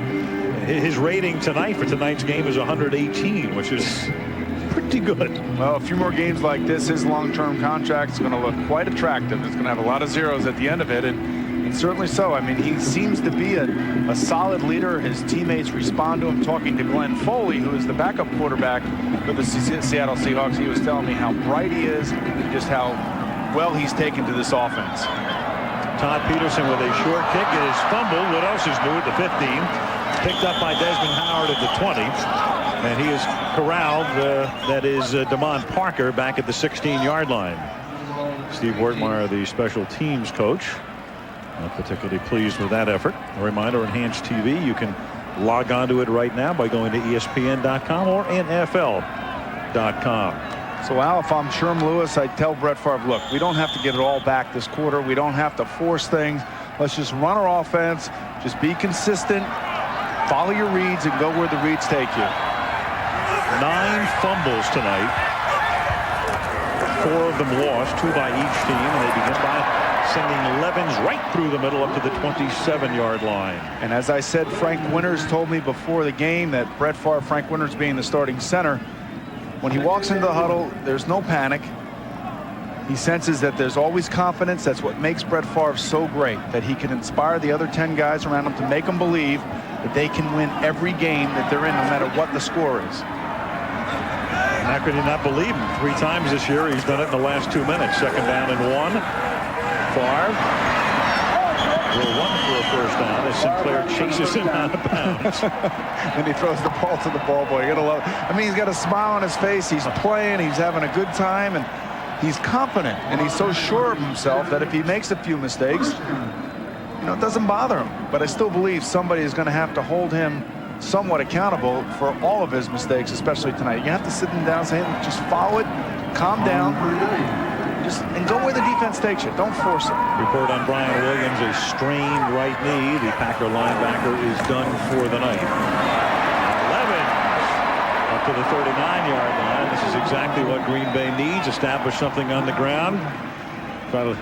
His rating tonight for tonight's game is 118, which is pretty good. Well, a few more games like this, his long-term contract is going to look quite attractive. It's going to have a lot of zeros at the end of it, and certainly so. I mean, he seems to be a solid leader. His teammates respond to him. Talking to Glenn Foley, who is the backup quarterback for the Seattle Seahawks, he was telling me how bright he is and just how well he's taken to this offense. Todd Peterson with a short kick. It is fumbled. What else is new at the 15? Picked up by Desmond Howard at the 20. And he is corralled. That is Damon Parker back at the 16-yard line. Steve Wertmeyer, the special teams coach, not particularly pleased with that effort. A reminder, Enhanced TV, you can log on to it right now by going to ESPN.com or NFL.com. So, Al, if I'm Sherm Lewis, I tell Brett Favre, look, we don't have to get it all back this quarter. We don't have to force things. Let's just run our offense. Just be consistent. Follow your reads and go where the reads take you. 9 fumbles tonight. 4 of them lost, 2 by each team, and they begin by sending Levens right through the middle up to the 27-yard line. And as I said, Frank Winters told me before the game that Brett Favre, Frank Winters being the starting center, when he walks into the huddle, there's no panic. He senses that there's always confidence. That's what makes Brett Favre so great, that he can inspire the other 10 guys around him to make them believe that they can win every game that they're in, no matter what the score is. How could you not believe him? 3 times this year, he's done it in the last 2 minutes. 2nd down and 1. Favre will run for a first down as Sinclair chases him out of bounds. And he throws the ball to the ball boy. You gotta love it. I mean, he's got a smile on his face. He's playing. He's having a good time, and he's confident. And he's so sure of himself that if he makes a few mistakes, you know, it doesn't bother him. But I still believe somebody is going to have to hold him somewhat accountable for all of his mistakes, especially tonight. You have to sit him down and say, just follow it, calm down, and go where the defense takes you. Don't force it. Report on Brian Williams, a strained right knee. The Packer linebacker is done for the night. 11 up to the 39-yard line. This is exactly what Green Bay needs. Establish something on the ground. Try to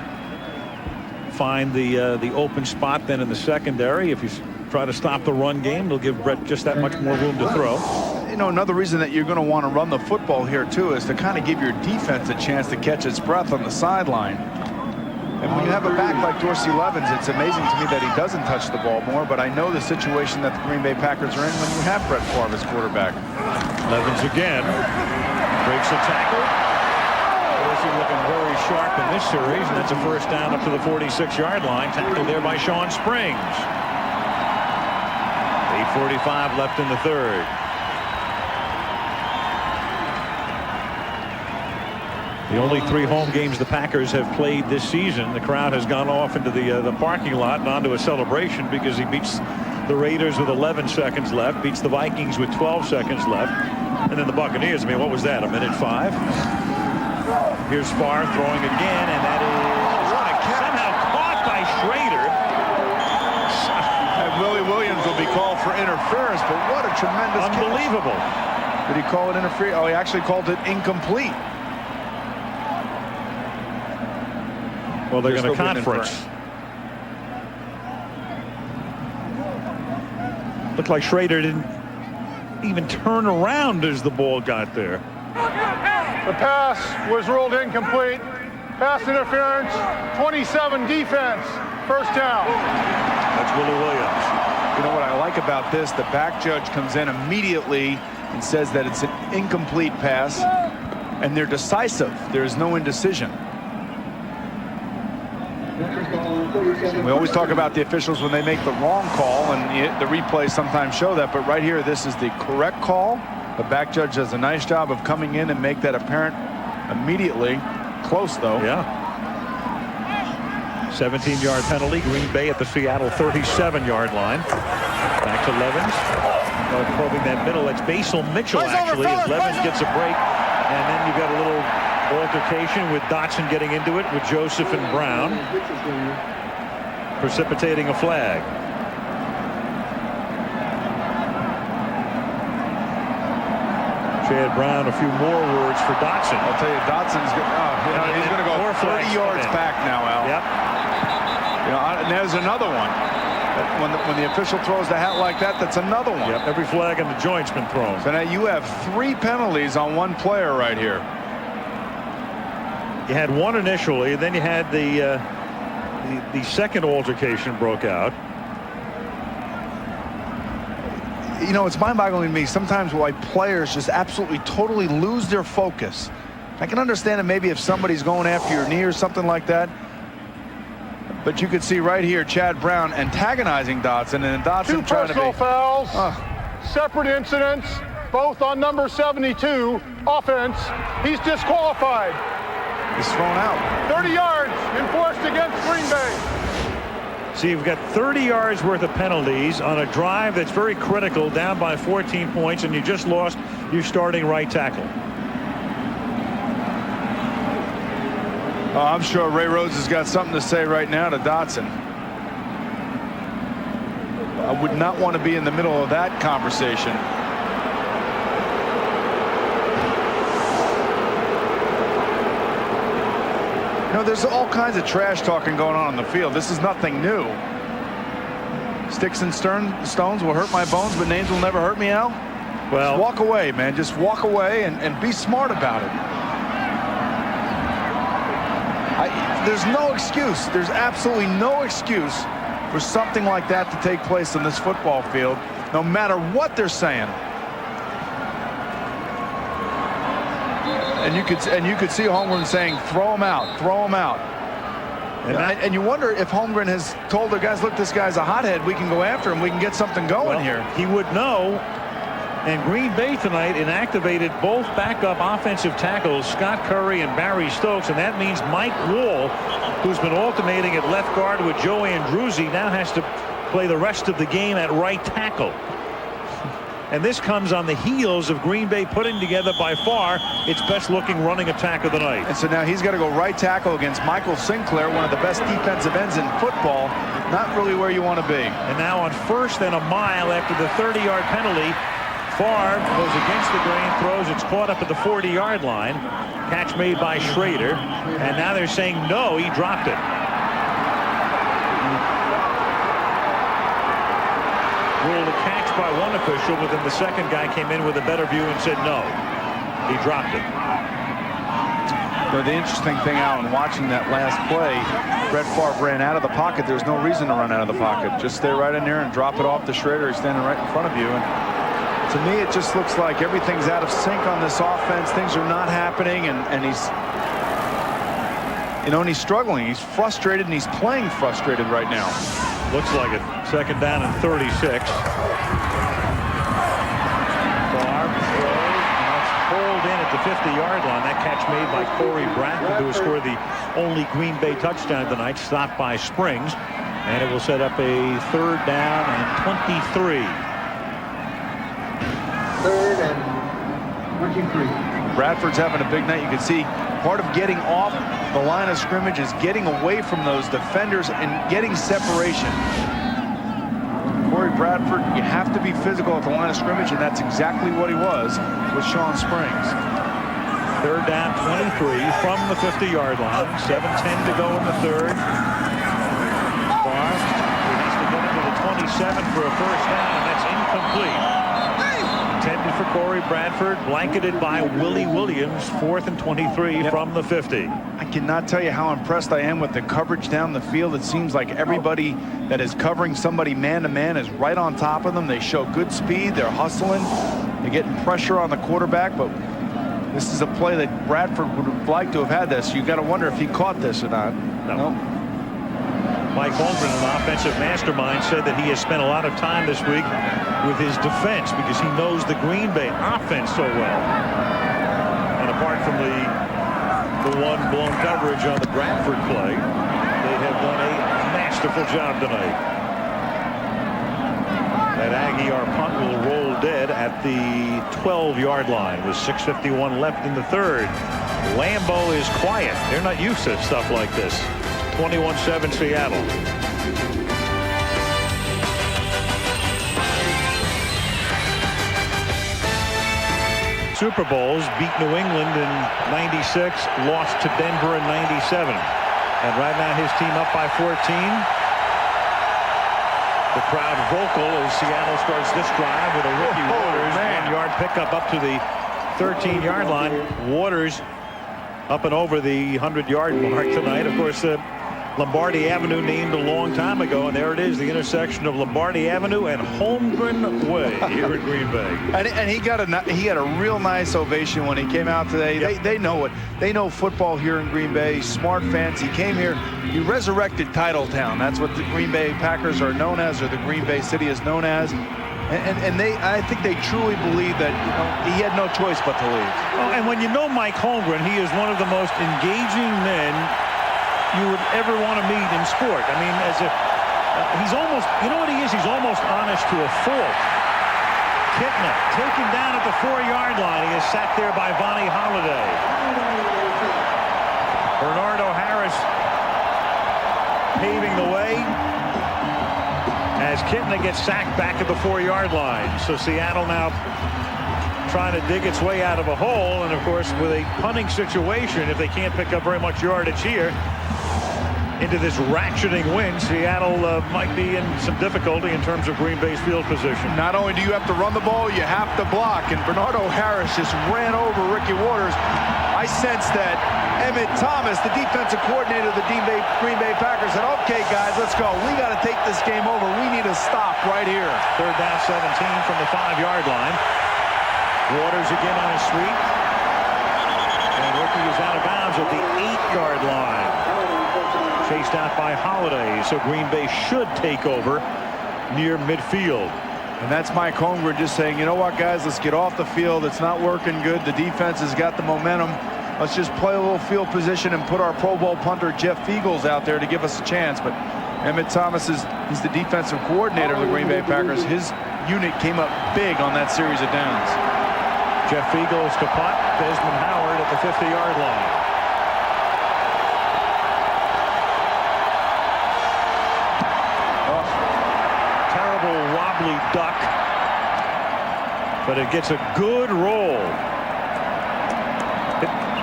find the open spot then in the secondary. If you try to stop the run game, they'll give Brett just that much more room to throw. You know, another reason that you're going to want to run the football here too is to kind of give your defense a chance to catch its breath on the sideline. And when you have a back like Dorsey Levens, it's amazing to me that he doesn't touch the ball more, but I know the situation that the Green Bay Packers are in when you have Brett Favre as quarterback. Levens again breaks a tackle. Dorsey looking very sharp in this series, and that's a first down up to the 46-yard line. Tackled there by Sean Springs. 8:45 left in the third. The only 3 home games the Packers have played this season, the crowd has gone off into the parking lot and onto a celebration because he beats the Raiders with 11 seconds left, beats the Vikings with 12 seconds left, and then the Buccaneers. I mean, what was that, a minute 5? Here's Favre throwing again, and that is somehow caught by Schrader. And Willie Williams will be called for interference, but what a tremendous unbelievable catch. Did he call it interference? Oh, he actually called it incomplete. Well, they're going to conference. Looked like Schrader didn't even turn around as the ball got there. The pass was ruled incomplete. Pass interference, 27 defense, first down. That's Willie Williams. You know what I like about this? The back judge comes in immediately and says that it's an incomplete pass, and they're decisive. There is no indecision. We always talk about the officials when they make the wrong call, and the replays sometimes show that, but right here, this is the correct call. The back judge does a nice job of coming in and make that apparent immediately. Close, though. Yeah. 17-yard penalty. Green Bay at the Seattle 37-yard line. Back to Levens. Probing that middle. That's Basil Mitchell, actually, as Levens gets a break. And then you've got a little altercation with Dotson getting into it with Joseph and Brown, precipitating a flag. Chad Brown, a few more words for Dotson. I'll tell you, Dotson's he's going to go 30 yards back now, Al. Yep. You know, and there's another one. When the official throws the hat like that, that's another one. Yep. Every flag in the joint's been thrown. So now you have 3 penalties on one player right here. You had one initially, then you had the second altercation broke out. You know, it's mind-boggling to me sometimes why players just absolutely totally lose their focus. I can understand it maybe if somebody's going after your knee or something like that. But you could see right here Chad Brown antagonizing Dotson, and then Dotson 2 trying to be... personal fouls, separate incidents, both on number 72, offense. He's disqualified. He's thrown out. 30 yards enforced against Green Bay. So you've got 30 yards worth of penalties on a drive that's very critical, down by 14 points, and you just lost your starting right tackle. I'm sure Ray Rhodes has got something to say right now to Dotson. I would not want to be in the middle of that conversation. You know, there's all kinds of trash talking going on the field. This is nothing new. Sticks and stones will hurt my bones, but names will never hurt me, Al. Well, just walk away, man. Just walk away and be smart about it. There's no excuse. There's absolutely no excuse for something like that to take place on this football field, no matter what they're saying. And you could see Holmgren saying, "Throw him out, throw him out." And you wonder if Holmgren has told the guys, "Look, this guy's a hothead. We can go after him. We can get something going here." He would know. And Green Bay tonight inactivated both backup offensive tackles, Scott Curry and Barry Stokes, and that means Mike Wall, who's been alternating at left guard with Joe Andruzzi, now has to play the rest of the game at right tackle. And this comes on the heels of Green Bay putting together by far its best looking running attack of the night. And so now he's got to go right tackle against Michael Sinclair, one of the best defensive ends in football. Not really where you want to be. And now on 1st and a mile after the 30-yard penalty, Favre goes against the grain, throws. It's caught up at the 40-yard line. Catch made by Schrader. And now they're saying no, he dropped it. the catch by one official, but then the second guy came in with a better view and said no. He dropped it. But the interesting thing, Alan, watching that last play, Brett Favre ran out of the pocket. There's no reason to run out of the pocket. Just stay right in there and drop it off the shredder. He's standing right in front of you. And to me, it just looks like everything's out of sync on this offense. Things are not happening, and he's, you know, and he's struggling. He's frustrated, and he's playing frustrated right now. Looks like it. Second down and 36. Favre throws. Pulled in at the 50-yard line. That catch made by Corey Bradford, who has scored the only Green Bay touchdown tonight, stopped by Springs. And it will set up a third down and 23. Third and 23. Bradford's having a big night. You can see part of getting off the line of scrimmage is getting away from those defenders and getting separation. Corey Bradford, you have to be physical at the line of scrimmage, and that's exactly what he was with Sean Springs. Third down, 23 from the 50-yard line. 7:10 to go in the third. Favre has to get it to the 27 for a first down, and that's incomplete. Intended for Corey Bradford, blanketed by Willie Williams. 4th and 23 from the 50. I cannot tell you how impressed I am with the coverage down the field. It seems like everybody that is covering somebody man-to-man is right on top of them. They show good speed. They're hustling. They're getting pressure on the quarterback, but this is a play that Bradford would have liked to have had this. You got to wonder if he caught this or not. No. Mike Holmgren, an offensive mastermind, said that he has spent a lot of time this week with his defense because he knows the Green Bay offense so well. And apart from the one blown coverage on the Bradford play, they have done a masterful job tonight. That Aguiar punt will roll dead at the 12-yard line with 6:51 left in the third. Lambeau is quiet. They're not used to stuff like this. 21-7 Seattle. Super Bowls, beat New England in '96, lost to Denver in '97. And right now his team up by 14. The crowd vocal as Seattle starts this drive with a Ricky Waters 1-yard pickup up to the 13-yard line. Waters up and over the 100-yard mark tonight. Of course, Lombardi Avenue named a long time ago, and there it is, the intersection of Lombardi Avenue and Holmgren Way here in Green Bay. And he got a real nice ovation when he came out today. Yep. They know it. They know football here in Green Bay. Smart fans. He came here. He resurrected Titletown. That's what the Green Bay Packers are known as, or the Green Bay City is known as. And I think they truly believe that, you know, he had no choice but to leave. Oh, and when you know Mike Holmgren, he is one of the most engaging men you would ever want to meet in sport. I mean, he's almost, you know what he is? He's almost honest to a fault. Kitna taken down at the 4-yard line. He is sacked there by Vonnie Holiday. Bernardo Harris paving the way as Kitna gets sacked back at the 4-yard line. So Seattle now trying to dig its way out of a hole, and of course with a punting situation, if they can't pick up very much yardage here into this ratcheting win, Seattle might be in some difficulty in terms of Green Bay's field position. Not only do you have to run the ball, you have to block, and Bernardo Harris just ran over Ricky Waters. I sense that Emmett Thomas, the defensive coordinator of the Green Bay Packers, said, okay, guys, let's go. We got to take this game over. We need to stop right here. Third down 17 from the 5-yard line. Waters again on a sweep. And Ricky is out of bounds at the 8-yard line. Chased out by Holiday. So Green Bay should take over near midfield. And that's Mike Holmgren just saying, you know what, guys, let's get off the field. It's not working good. The defense has got the momentum. Let's just play a little field position and put our Pro Bowl punter Jeff Feagles out there to give us a chance. But Emmett Thomas he's the defensive coordinator of the Green Bay Packers. His unit came up big on that series of downs. Jeff Feagles to punt. Desmond Howard at the 50-yard line. Terrible wobbly duck, but it gets a good roll.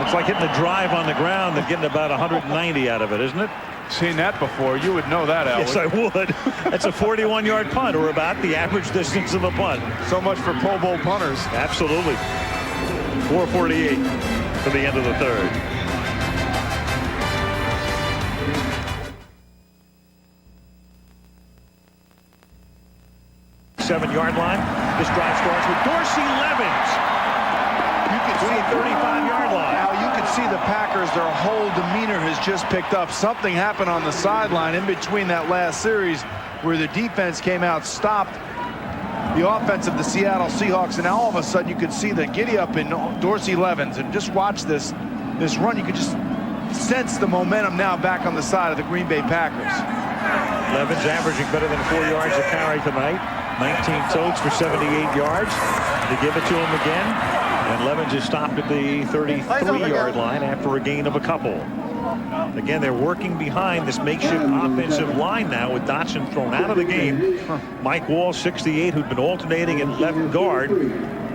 It's like hitting a drive on the ground and getting about 190 out of it, isn't it? Seen that before. You would know that, Al. Yes, I would. That's a 41-yard punt, or about the average distance of a punt. So much for Pro Bowl punters. Absolutely. 4:48 for the end of the third. Seven-yard line. This drive starts with Dorsey Levens. You can see 35-yard line. Now you can see the Packers, their whole demeanor has just picked up. Something happened on the sideline in between that last series where the defense came out, stopped the offense of the Seattle Seahawks, and now all of a sudden you could see the giddy up in Dorsey Levens. And just watch this run. You could just sense the momentum now back on the side of the Green Bay Packers. Levens averaging better than 4 yards a carry tonight. 19 totes for 78 yards. They give it to him again. And Levens is stopped at the 33-yard line after a gain of a couple. Again, they're working behind this makeshift offensive line now with Dotson thrown out of the game. Mike Wall, 68, who'd been alternating at left guard,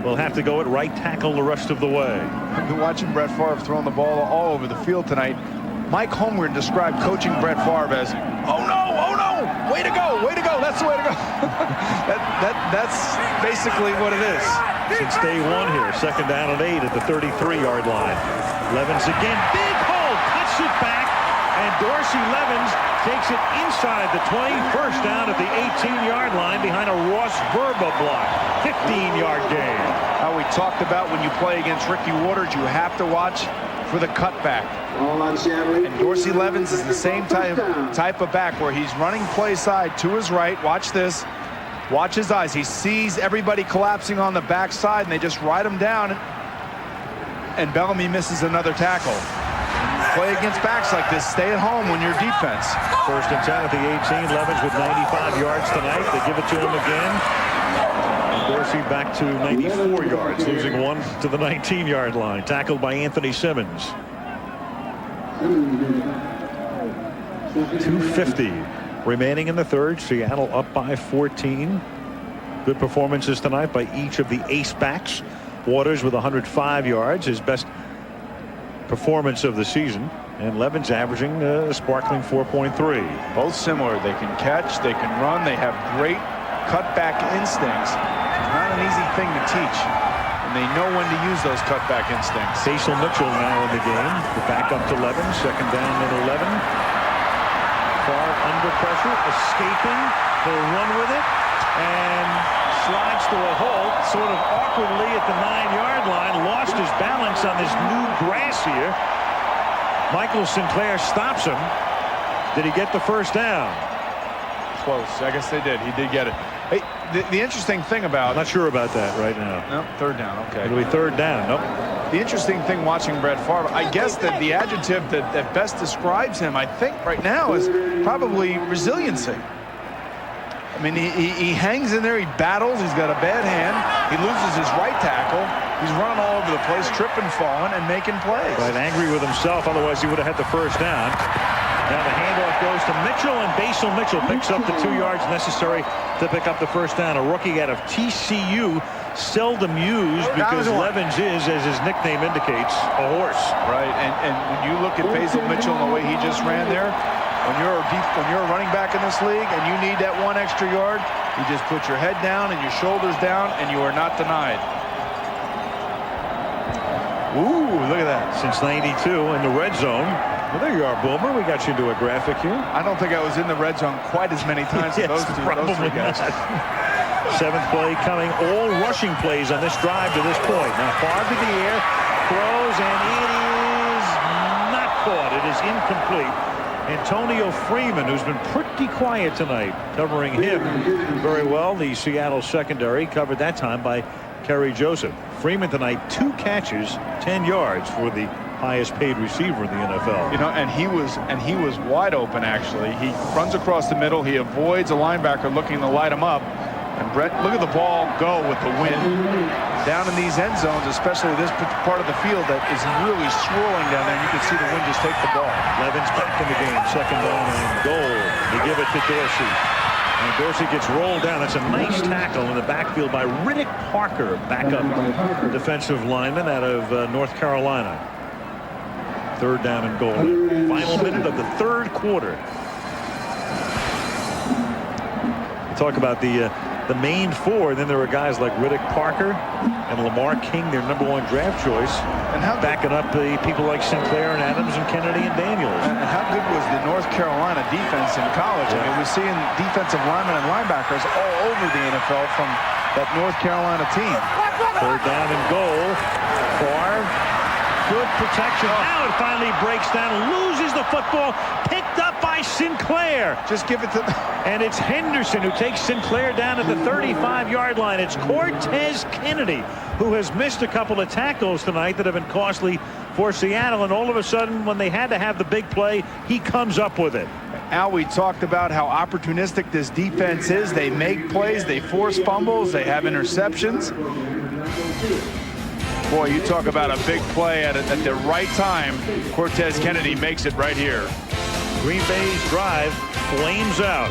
will have to go at right tackle the rest of the way. I've been watching Brett Favre throwing the ball all over the field tonight. Mike Holmgren described coaching Brett Favre as, oh no, way to go, that's the way to go. that's basically what it is. Since day one here, second down and 8 at the 33-yard line. Levens again, big hole, cuts it back, and Dorsey Levens takes it inside the 20, first down at the 18-yard line behind a Ross Verba block. 15-yard gain. How we talked about when you play against Ricky Waters, you have to watch for the cutback. And Dorsey Levens is the same type of back where he's running play side to his right. Watch this. Watch his eyes. He sees everybody collapsing on the backside, and they just ride him down. And Bellamy misses another tackle. Play against backs like this. Stay at home when you're defense. First and 10 at the 18. Levens with 95 yards tonight. They give it to him again. Dorsey back to 94 yards, losing one to the 19-yard line. Tackled by Anthony Simmons. 2:50 remaining in the third. Seattle up by 14. Good performances tonight by each of the ace backs. Waters with 105 yards, his best performance of the season. And Levens averaging a sparkling 4.3. Both similar. They can catch, they can run, they have great cutback instincts. It's not an easy thing to teach, and they know when to use those cutback instincts. Cecil Mitchell now in the game. The back up to Levens, second down and 11. Favre under pressure, escaping. He'll run with it and slides to a hole, sort of awkwardly at the 9-yard line. Lost his balance on this new grass here. Michael Sinclair stops him. Did he get the first down? Close. I guess they did. He did get it. Hey, the interesting thing about... I'm not sure about that right now. No, third down. Okay. It'll be third down. Nope. The interesting thing watching Brett Favre, I guess that the adjective that best describes him, I think, right now is probably resiliency. I mean, he hangs in there, he battles, he's got a bad hand, he loses his right tackle, he's running all over the place, tripping, falling, and making plays. Right, angry with himself, otherwise he would have had the first down. Now the handoff goes to Mitchell, and Basil Mitchell picks up the 2 yards necessary to pick up the first down. A rookie out of TCU, seldom used because Levens is, as his nickname indicates, a horse. Right, and when you look at Basil Mitchell and the way he just ran there, when you're a running back in this league and you need that 1 extra yard, you just put your head down and your shoulders down, and you are not denied. Ooh, look at that. Since 92 in the red zone. Well, there you are, Boomer. We got you into a graphic here. I don't think I was in the red zone quite as many times as those three guys. Seventh play coming. All rushing plays on this drive to this point. Now far to the air, throws, and it is not caught. It is incomplete. Antonio Freeman, who's been pretty quiet tonight, covering him very well. The Seattle secondary covered that time by Kerry Joseph. Freeman tonight, 2 catches, 10 yards for the highest paid receiver in the NFL. You know, and he was wide open, actually. He runs across the middle. He avoids a linebacker looking to light him up. And Brett, look at the ball go with the wind. Down in these end zones, especially this part of the field that is really swirling down there. You can see the wind just take the ball. Levens back in the game, second down and goal. They give it to Dorsey. And Dorsey gets rolled down. That's a nice tackle in the backfield by Riddick Parker, backup defensive lineman out of North Carolina. Third down and goal. Final minute of the third quarter. Talk about the main four. Then there were guys like Riddick Parker and Lamar King, their #1 draft choice, and backing up the people like Sinclair and Adams and Kennedy and Daniels. And how good was the North Carolina defense in college? I mean, we're seeing defensive linemen and linebackers all over the NFL from that North Carolina team. Third down and goal. Favre, good protection. Now it finally breaks down, loses the football, picked up by Sinclair. Just give it to them. And it's Henderson who takes Sinclair down at the 35-yard line. It's Cortez Kennedy who has missed a couple of tackles tonight that have been costly for Seattle. And all of a sudden, when they had to have the big play, he comes up with it. Al, we talked about how opportunistic this defense is. They make plays, they force fumbles, they have interceptions. Boy, you talk about a big play at the right time. Cortez Kennedy makes it right here. Green Bay's drive flames out.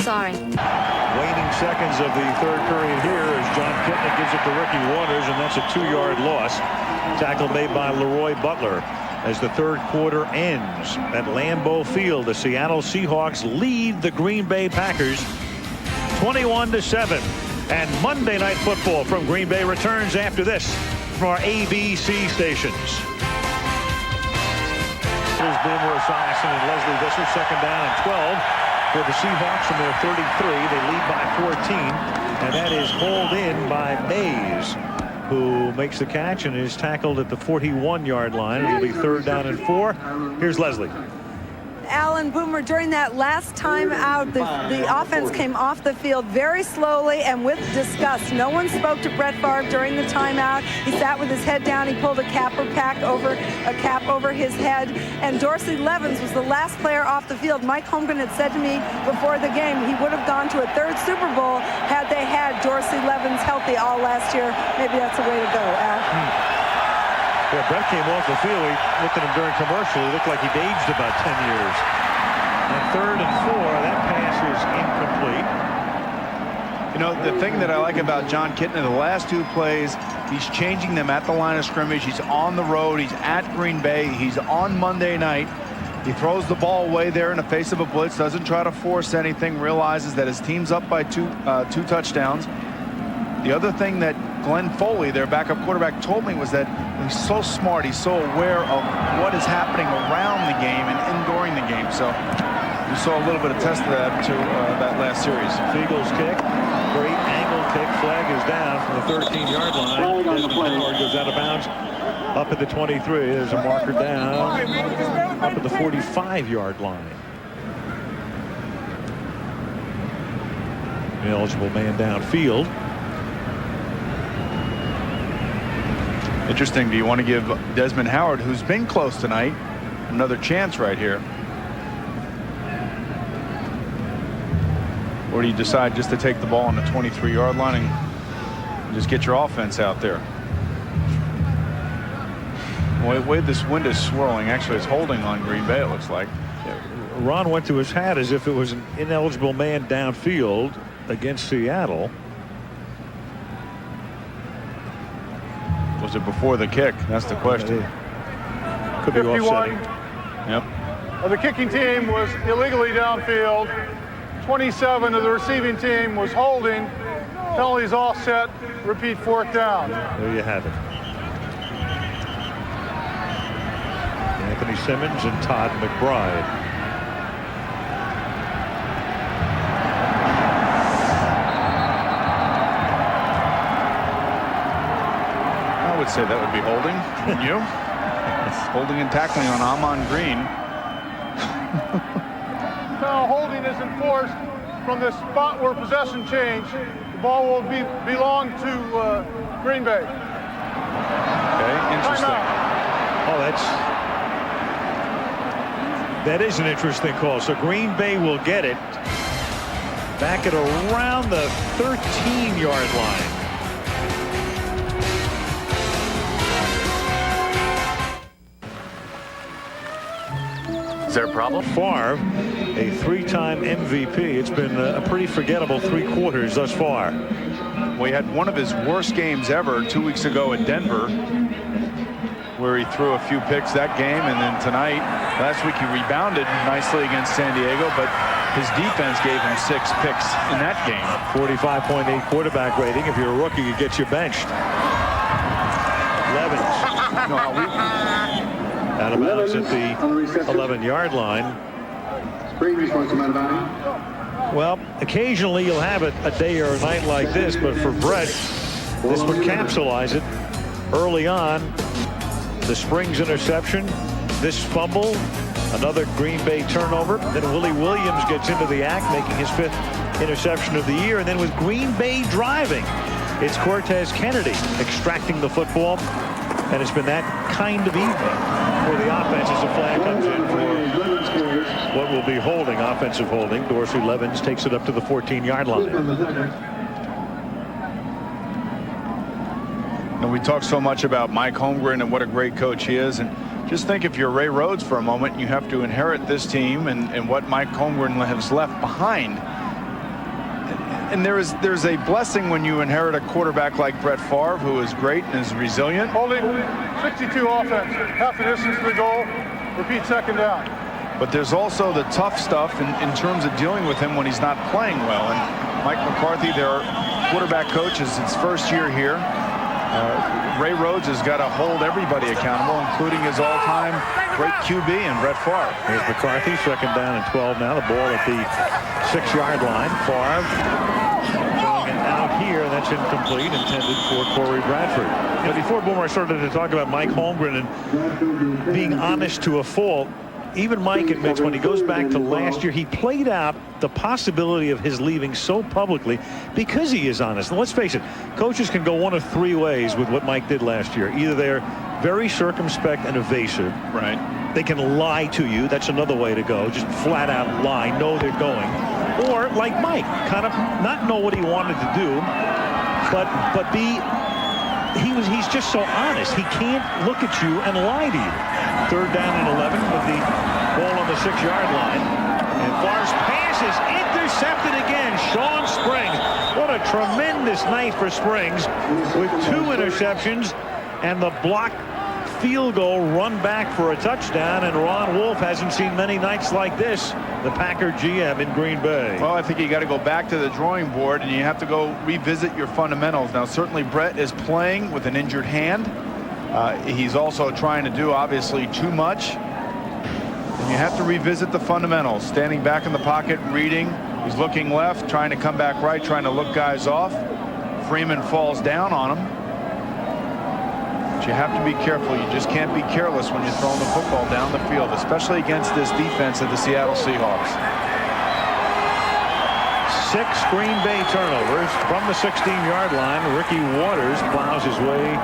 Sorry. Waning seconds of the third period here as John Kitna gives it to Ricky Waters, and that's a 2-yard loss. Tackle made by Leroy Butler. As the third quarter ends at Lambeau Field, the Seattle Seahawks lead the Green Bay Packers 21-7. And Monday Night Football from Green Bay returns after this from our ABC stations. Here's Boomer Esiason and Leslie Visser, second down and 12 for the Seahawks from their 33. They lead by 14, and that is hauled in by Mays, who makes the catch and is tackled at the 41-yard line. It'll be third down and 4. Here's Leslie. Alan Boomer, during that last time out, the offense came off the field very slowly and with disgust. No one spoke to Brett Favre during the timeout. He sat with his head down. He pulled a cap over his head. And Dorsey Levens was the last player off the field. Mike Holmgren had said to me before the game he would have gone to a third Super Bowl had they had Dorsey Levens healthy all last year. Maybe that's the way to go, Al. Yeah, Brett came off the field. We looked at him during commercial. He looked like he'd aged about 10 years. And third and 4, that pass is incomplete. You know, the thing that I like about John Kitna, the last 2 plays, he's changing them at the line of scrimmage. He's on the road. He's at Green Bay. He's on Monday night. He throws the ball away there in the face of a blitz, doesn't try to force anything, realizes that his team's up by two touchdowns. The other thing that Glenn Foley, their backup quarterback, told me was that he's so smart, he's so aware of what is happening around the game and during the game. So we saw a little bit of test of that to that last series. Eagles kick, great angle kick, flag is down from the 13-yard line. Howard goes out of bounds up at the 23. There's a marker down up at the 45-yard line. An eligible man downfield. Interesting. Do you want to give Desmond Howard, who's been close tonight, another chance right here? Or do you decide just to take the ball on the 23-yard line and just get your offense out there? The way this wind is swirling, actually it's holding on Green Bay, it looks like. Ron went to his hat as if it was an ineligible man downfield against Seattle. Was it before the kick? That's the question. Could be 51. offsetting. Yep. The kicking team was illegally downfield. 27 of the receiving team was holding. Penalties all set. Repeat, fourth down. There you have it. Anthony Simmons and Todd McBride. I would say that would be holding, wouldn't you? Holding and tackling on Amon Green. Now holding is enforced from the spot where possession changed. The ball will belong to Green Bay. Okay, interesting. Oh, that is an interesting call. So Green Bay will get it back at around the 13-yard line. Is there a problem? Favre, a 3-time MVP. It's been a pretty forgettable 3 quarters thus far. We had one of his worst games ever 2 weeks ago in Denver, where he threw a few picks that game, and then tonight, last week he rebounded nicely against San Diego, but his defense gave him 6 picks in that game. 45.8 quarterback rating. If you're a rookie, you get you benched. Levens. Out of bounds at the 11-yard line. Well, occasionally you'll have it a day or a night like this, but for Brett, this would capsulize it early on. The Springs interception, this fumble, another Green Bay turnover. Then Willie Williams gets into the act, making his 5th interception of the year. And then with Green Bay driving, it's Cortez Kennedy extracting the football. And it's been that kind of evening for the offense as a flag comes in for what will be holding, offensive holding. Dorsey Levens takes it up to the 14-yard line. And we talk so much about Mike Holmgren and what a great coach he is. And just think, if you're Ray Rhodes for a moment, you have to inherit this team and what Mike Holmgren has left behind. And there's a blessing when you inherit a quarterback like Brett Favre, who is great and is resilient. Holding 62 offense, half the distance to the goal, repeat second down. But there's also the tough stuff in terms of dealing with him when he's not playing well. And Mike McCarthy, their quarterback coach, is his first year here. Ray Rhodes has got to hold everybody accountable, including his all-time great QB and Brett Favre. Here's McCarthy, 2nd down and 12 now. The ball at the 6-yard line. Favre throwing it out here. That's incomplete, intended for Corey Bradford. But before Boomer started to talk about Mike Holmgren and being honest to a fault, even Mike admits when he goes back to last year, he played out the possibility of his leaving so publicly because he is honest. And let's face it, coaches can go one of 3 ways with what Mike did last year. Either they're very circumspect and evasive. Right. They can lie to you. That's another way to go. Just flat out lie, know they're going. Or like Mike, kind of not know what he wanted to do, but he's just so honest. He can't look at you and lie to you. 3rd down and 11 with the ball on the 6-yard line. And Favre's pass is intercepted again. Sean Springs. What a tremendous night for Springs with 2 interceptions and the blocked field goal run back for a touchdown. And Ron Wolf hasn't seen many nights like this, the Packer GM in Green Bay. Well, I think you got to go back to the drawing board and you have to go revisit your fundamentals. Now, certainly Brett is playing with an injured hand. He's also trying to do, obviously, too much. And you have to revisit the fundamentals. Standing back in the pocket, reading. He's looking left, trying to come back right, trying to look guys off. Freeman falls down on him. But you have to be careful. You just can't be careless when you're throwing the football down the field, especially against this defense of the Seattle Seahawks. 6 Green Bay turnovers from the 16-yard line. Ricky Waters plows his way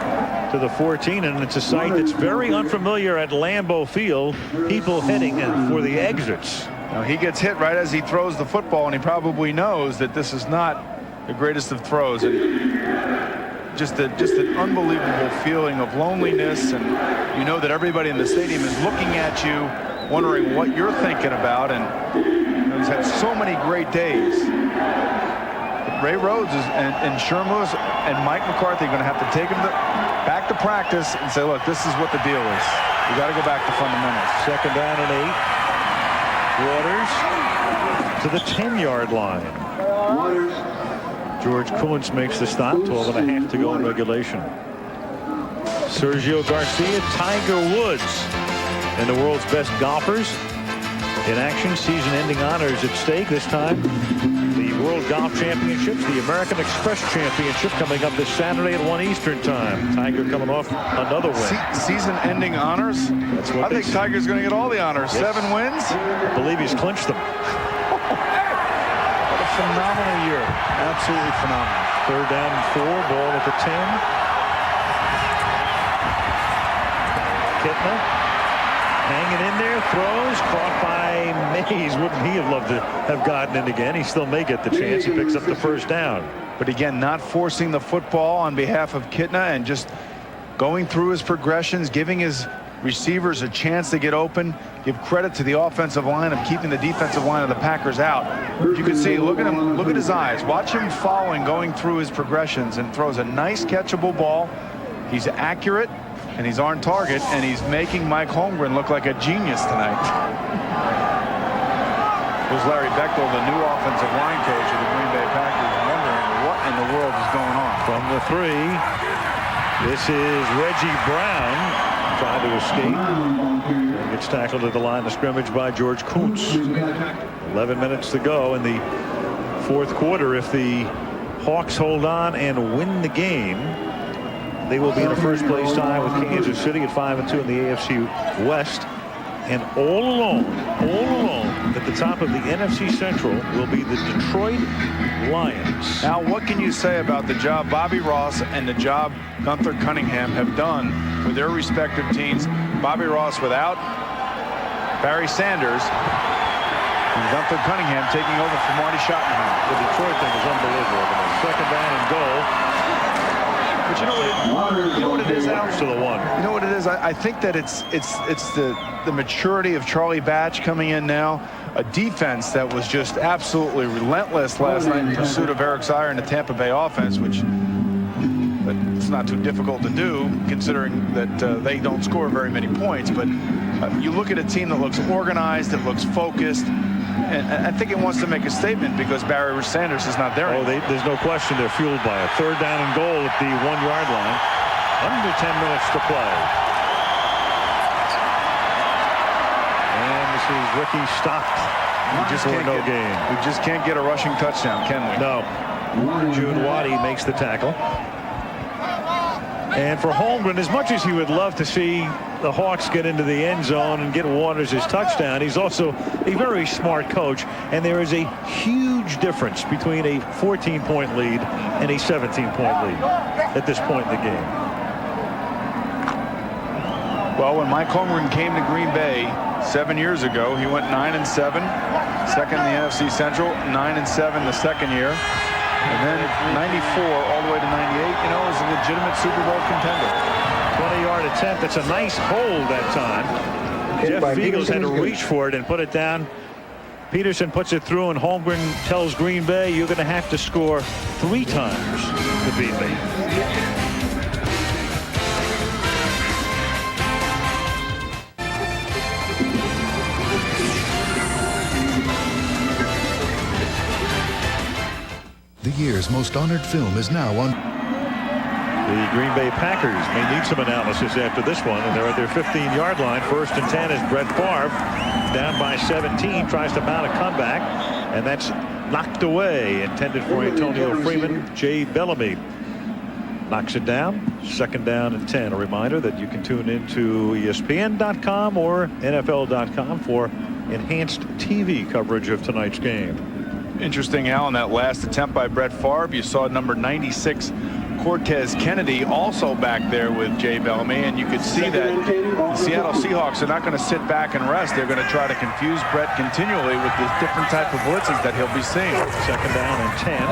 to the 14, and it's a sight that's very unfamiliar at Lambeau Field. People heading for the exits. Now, he gets hit right as he throws the football, and he probably knows that this is not the greatest of throws. And just an unbelievable feeling of loneliness, and you know that everybody in the stadium is looking at you, wondering what you're thinking about, and he's had so many great days. But Ray Rhodes and Sherm Lewis and Mike McCarthy are going to have to take him back to practice and say, look, this is what the deal is. We got to go back to fundamentals. 2nd down and 8. Waters to the 10-yard line. George Kuntz makes the stop. 12.5 to go in regulation. Sergio Garcia, Tiger Woods, and the world's best golfers in action. Season-ending honors at stake. This time, the World Golf Championships, the American Express Championship coming up this Saturday at 1 Eastern time. Tiger coming off another win. Season-ending honors? That's what I think Tiger's going to get all the honors. Yes. 7 wins? I believe he's clinched them. What a phenomenal year. Absolutely phenomenal. 3rd down and 4. Ball at the 10. Kitna hanging in there, throws, caught by Mays. Wouldn't he have loved to have gotten it again? He still may get the chance. He picks up the 1st down. But again, not forcing the football on behalf of Kitna and just going through his progressions, giving his receivers a chance to get open. Give credit to the offensive line of keeping the defensive line of the Packers out. You can see, look at him, look at his eyes. Watch him following, going through his progressions, and throws a nice catchable ball. He's accurate, and he's on target, and he's making Mike Holmgren look like a genius tonight. Here's Larry Bechtel, the new offensive line coach of the Green Bay Packers, wondering what in the world is going on. From the 3, this is Reggie Brown trying to escape. Gets tackled at the line of scrimmage by George Kuntz. 11 minutes to go in the 4th quarter. If the Hawks hold on and win the game, they will be in a first-place tie with Kansas City at 5-2 in the AFC West. And all alone at the top of the NFC Central will be the Detroit Lions. Now, what can you say about the job Bobby Ross and the job Gunther Cunningham have done with their respective teams? Bobby Ross without Barry Sanders, and Gunther Cunningham taking over for Marty Schottenheimer. The Detroit thing is unbelievable. Second down and goal. But you know what it is, Al? To the 1. You know what it is? I think that it's the maturity of Charlie Batch coming in now. A defense that was just absolutely relentless last night in pursuit of Eric Sire and the Tampa Bay offense, which it's not too difficult to do considering that they don't score very many points. But you look at a team that looks organized, that looks focused, and I think it wants to make a statement because Barry Sanders is not there anymore. There's no question they're fueled by it. 3rd down and goal at the 1-yard line. Under 10 minutes to play. And this is Ricky stopped. We just can't get a rushing touchdown, can we? No. June Waddy makes the tackle. And for Holmgren, as much as he would love to see the Hawks get into the end zone and get Waters his touchdown, he's also a very smart coach, and there is a huge difference between a 14-point lead and a 17-point lead at this point in the game. Well, when Mike Holmgren came to Green Bay 7 years ago, he went 9-7, second in the NFC Central, 9-7 the second year. And then 94 all the way to 98, you know, is a legitimate Super Bowl contender. 20-yard attempt. It's a nice hold that time. Jeff Fiegels had to reach for it and put it down. Peterson puts it through, and Holmgren tells Green Bay, you're going to have to score 3 times to beat me. The year's most honored film is now on. The Green Bay Packers may need some analysis after this one, and they're at their 15-yard line. 1st and 10 as Brett Favre, down by 17, tries to mount a comeback, and that's knocked away. Intended for Antonio Freeman. Jay Bellamy knocks it down. 2nd down and 10. A reminder that you can tune into ESPN.com or NFL.com for enhanced TV coverage of tonight's game. Interesting, Al, in that last attempt by Brett Favre, you saw number 96 Cortez Kennedy also back there with Jay Bellamy, and you could see that the Seattle Seahawks are not going to sit back and rest. They're going to try to confuse Brett continually with the different type of blitzes that he'll be seeing. 2nd down and 10.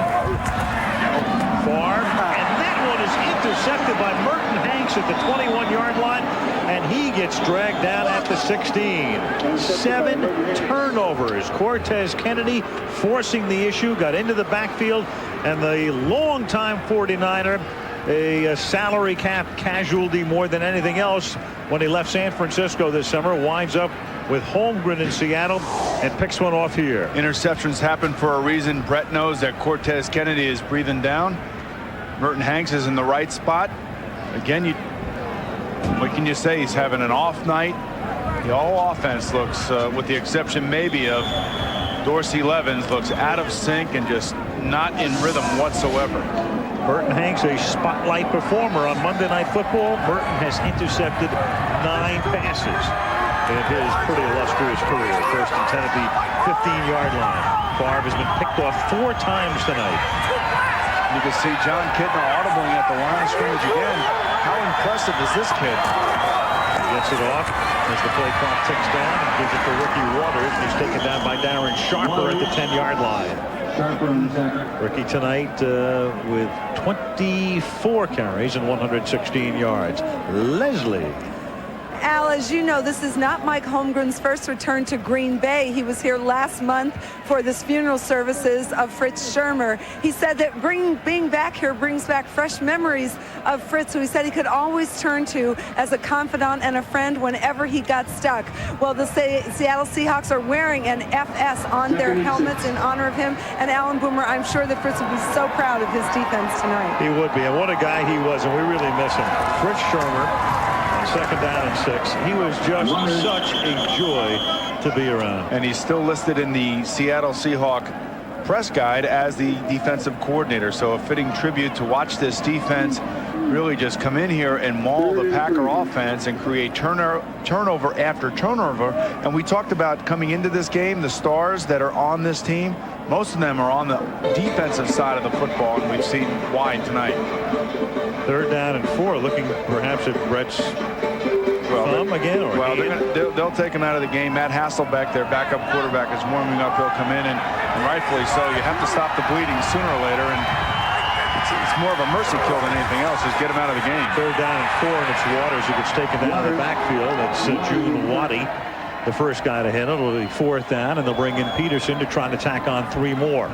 Favre, and that one is intercepted by Merton Hanks at the 21-yard line, and he gets dragged down at the 16. 7 turnovers. Cortez Kennedy forcing the issue, got into the backfield, and the longtime 49er, a salary cap casualty more than anything else when he left San Francisco this summer, winds up with Holmgren in Seattle and picks one off here. Interceptions happen for a reason. Brett knows that Cortez Kennedy is breathing down. Merton Hanks is in the right spot. Again, what can you say? He's having an off night. The whole offense looks, with the exception maybe of Dorsey Levens, looks out of sync and just not in rhythm whatsoever. Merton Hanks, a spotlight performer on Monday Night Football. Merton has intercepted 9 passes in his pretty illustrious career. 1st and 10 at the 15-yard line. Favre has been picked off 4 times tonight. You can see John Kitna audibling at the line of scrimmage again. How impressive is this kid? He gets it off as the play clock ticks down and gives it to Ricky Waters. He's taken down by Darren Sharper at the 10-yard line. Ricky tonight with 24 carries and 116 yards. Leslie. Al, as you know, this is not Mike Holmgren's first return to Green Bay. He was here last month for this funeral services of Fritz Schirmer. He said that being back here brings back fresh memories of Fritz, who he said he could always turn to as a confidant and a friend whenever he got stuck. Well, the Seattle Seahawks are wearing an FS on their helmets in honor of him. And Alan Boomer, I'm sure that Fritz would be so proud of his defense tonight. He would be, and what a guy he was, and we really miss him. Fritz Schirmer, on 2nd down and 6. He was just such a joy to be around. And he's still listed in the Seattle Seahawks press guide as the defensive coordinator. So a fitting tribute to watch this defense really just come in here and maul the Packer offense and create turnover after turnover. And we talked about coming into this game, the stars that are on this team, most of them are on the defensive side of the football, and we've seen why tonight. 3rd down and 4, looking perhaps at Brett's thumb again. Or well, they'll take him out of the game. Matt Hasselbeck, their backup quarterback, is warming up. He'll come in, and rightfully so. You have to stop the bleeding sooner or later, and it's more of a mercy kill than anything else. Just get him out of the game. 3rd down and 4, and it's Waters who gets taken down in the backfield. That's June Waddy, the first guy to hit it. It'll be 4th down, and they'll bring in Peterson to try to tack on 3 more.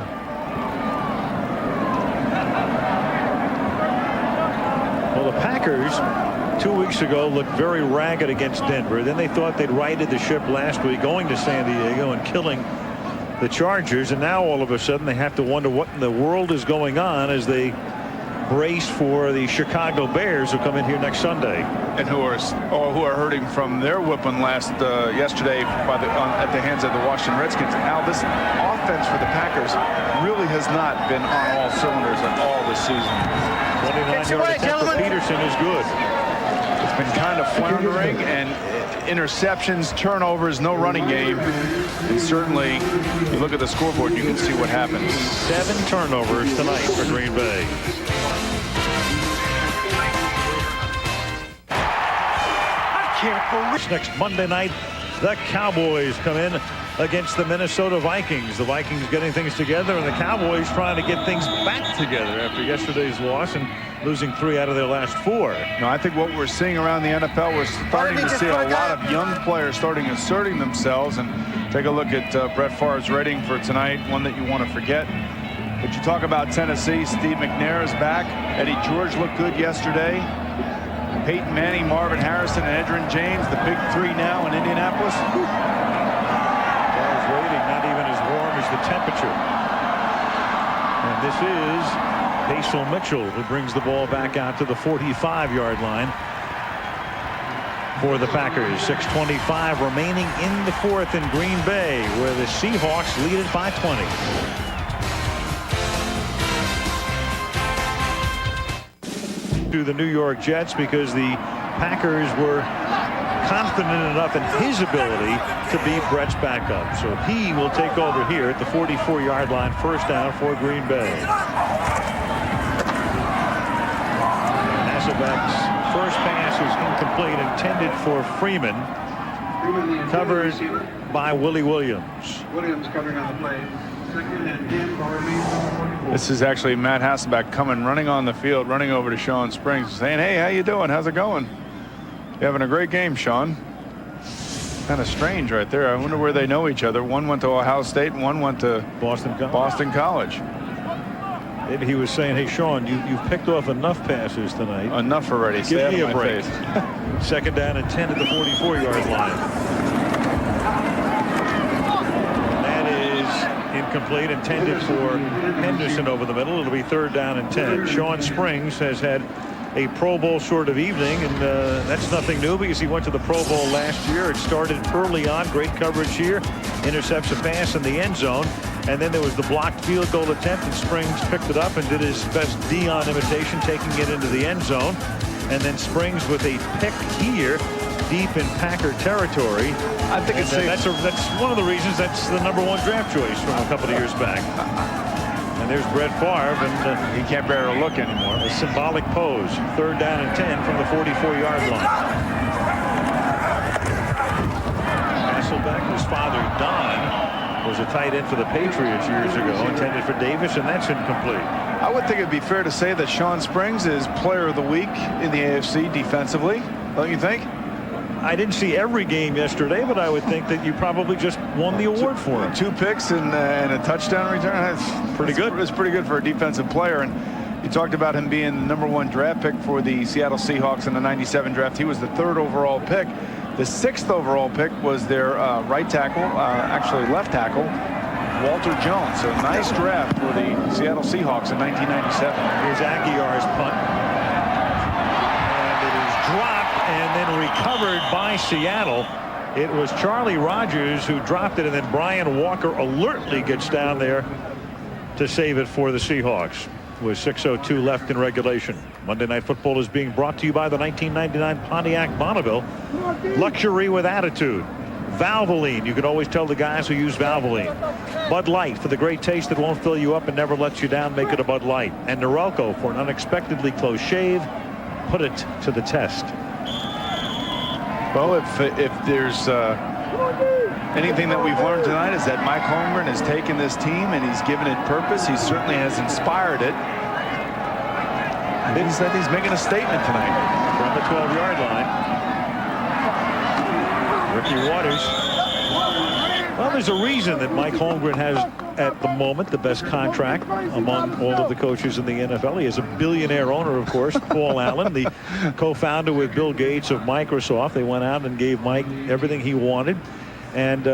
Well, the Packers 2 weeks ago looked very ragged against Denver. Then they thought they'd righted the ship last week, going to San Diego and killing the Chargers. And now all of a sudden they have to wonder what in the world is going on as they brace for the Chicago Bears, who come in here next Sunday. And who are hurting from their whipping yesterday at the hands of the Washington Redskins. Now this offense for the Packers really has not been on all cylinders at all this season. 29-yard attempt for Peterson is good. It's been kind of floundering, and interceptions, turnovers, no running game. And certainly, you look at the scoreboard, you can see what happens. 7 turnovers tonight for Green Bay. Next Monday night, the Cowboys come in against the Minnesota Vikings. The Vikings getting things together, and the Cowboys trying to get things back together after yesterday's loss and losing 3 out of their last 4. No, I think what we're seeing around the NFL, we're starting to see a lot of young players asserting themselves. And take a look at Brett Favre's rating for tonight, one that you want to forget. But you talk about Tennessee, Steve McNair is back. Eddie George looked good yesterday. Peyton Manning, Marvin Harrison, and Edgerrin James, the big 3 now in Indianapolis. Ball's rating not even as warm as the temperature. And this is Hazel Mitchell, who brings the ball back out to the 45-yard line for the Packers. 6:25 remaining in the 4th in Green Bay, where the Seahawks lead it by 20. To the New York Jets, because the Packers were confident enough in his ability to beat Brett's backup. So he will take over here at the 44-yard line, 1st down for Green Bay. Hasselbeck's first pass is incomplete, intended for Freeman, covered by Willie Williams. Williams covering on the play. 2nd and 10 for This is actually Matt Hasselbeck running on the field, running over to Sean Springs, saying, "Hey, how you doing? How's it going? You're having a great game, Sean." Kind of strange right there. I wonder where they know each other. One went to Ohio State and one went to Boston College. Maybe he was saying, "Hey, Sean, you've picked off enough passes tonight. Enough already. Give me a break." 2nd down and 10 at the 44-yard line. Incomplete, intended for Henderson over the middle. It'll be 3rd down and 10. Sean Springs has had a Pro Bowl sort of evening, and that's nothing new because he went to the Pro Bowl last year. It started early on, great coverage here, intercepts a pass in the end zone, and then there was the blocked field goal attempt, and Springs picked it up and did his best Dion imitation, taking it into the end zone. And then Springs with a pick here, deep in Packer territory. I think it's safe. That's one of the reasons that's the #1 draft choice from a couple of years back. And there's Brett Favre, and he can't bear to look anymore. A symbolic pose. 3rd down and 10 from the 44-yard line. Hasselbeck, his father Don, was a tight end for the Patriots years ago, intended for Davis, and that's incomplete. I would think it'd be fair to say that Sean Springs is player of the week in the AFC defensively, don't you think? I didn't see every game yesterday, but I would think that you probably just won the award for him. 2 picks and a touchdown return. That's pretty good. It's pretty good for a defensive player. And you talked about him being the #1 draft pick for the Seattle Seahawks in the '97 draft. He was the 3rd overall pick. The 6th overall pick was their right tackle, actually left tackle, Walter Jones. So nice draft for the Seattle Seahawks in 1997. Here's Aguiar's punt. And it is dropped and then recovered by Seattle. It was Charlie Rogers who dropped it, and then Brian Walker alertly gets down there to save it for the Seahawks. With 6:02 left in regulation. Monday Night Football is being brought to you by the 1999 Pontiac Bonneville. Luxury with attitude. Valvoline. You can always tell the guys who use Valvoline. Bud Light, for the great taste that won't fill you up and never lets you down, make it a Bud Light. And Norelco, for an unexpectedly close shave, put it to the test. Well, if there's anything that we've learned tonight, is that Mike Holmgren has taken this team and he's given it purpose. He certainly has inspired it. And he said he's making a statement tonight. From the 12-yard line. Ricky Waters. Well, there's a reason that Mike Holmgren has, at the moment, the best contract among all of the coaches in the NFL. He has a billionaire owner, of course, Paul Allen, the co-founder with Bill Gates of Microsoft. They went out and gave Mike everything he wanted. And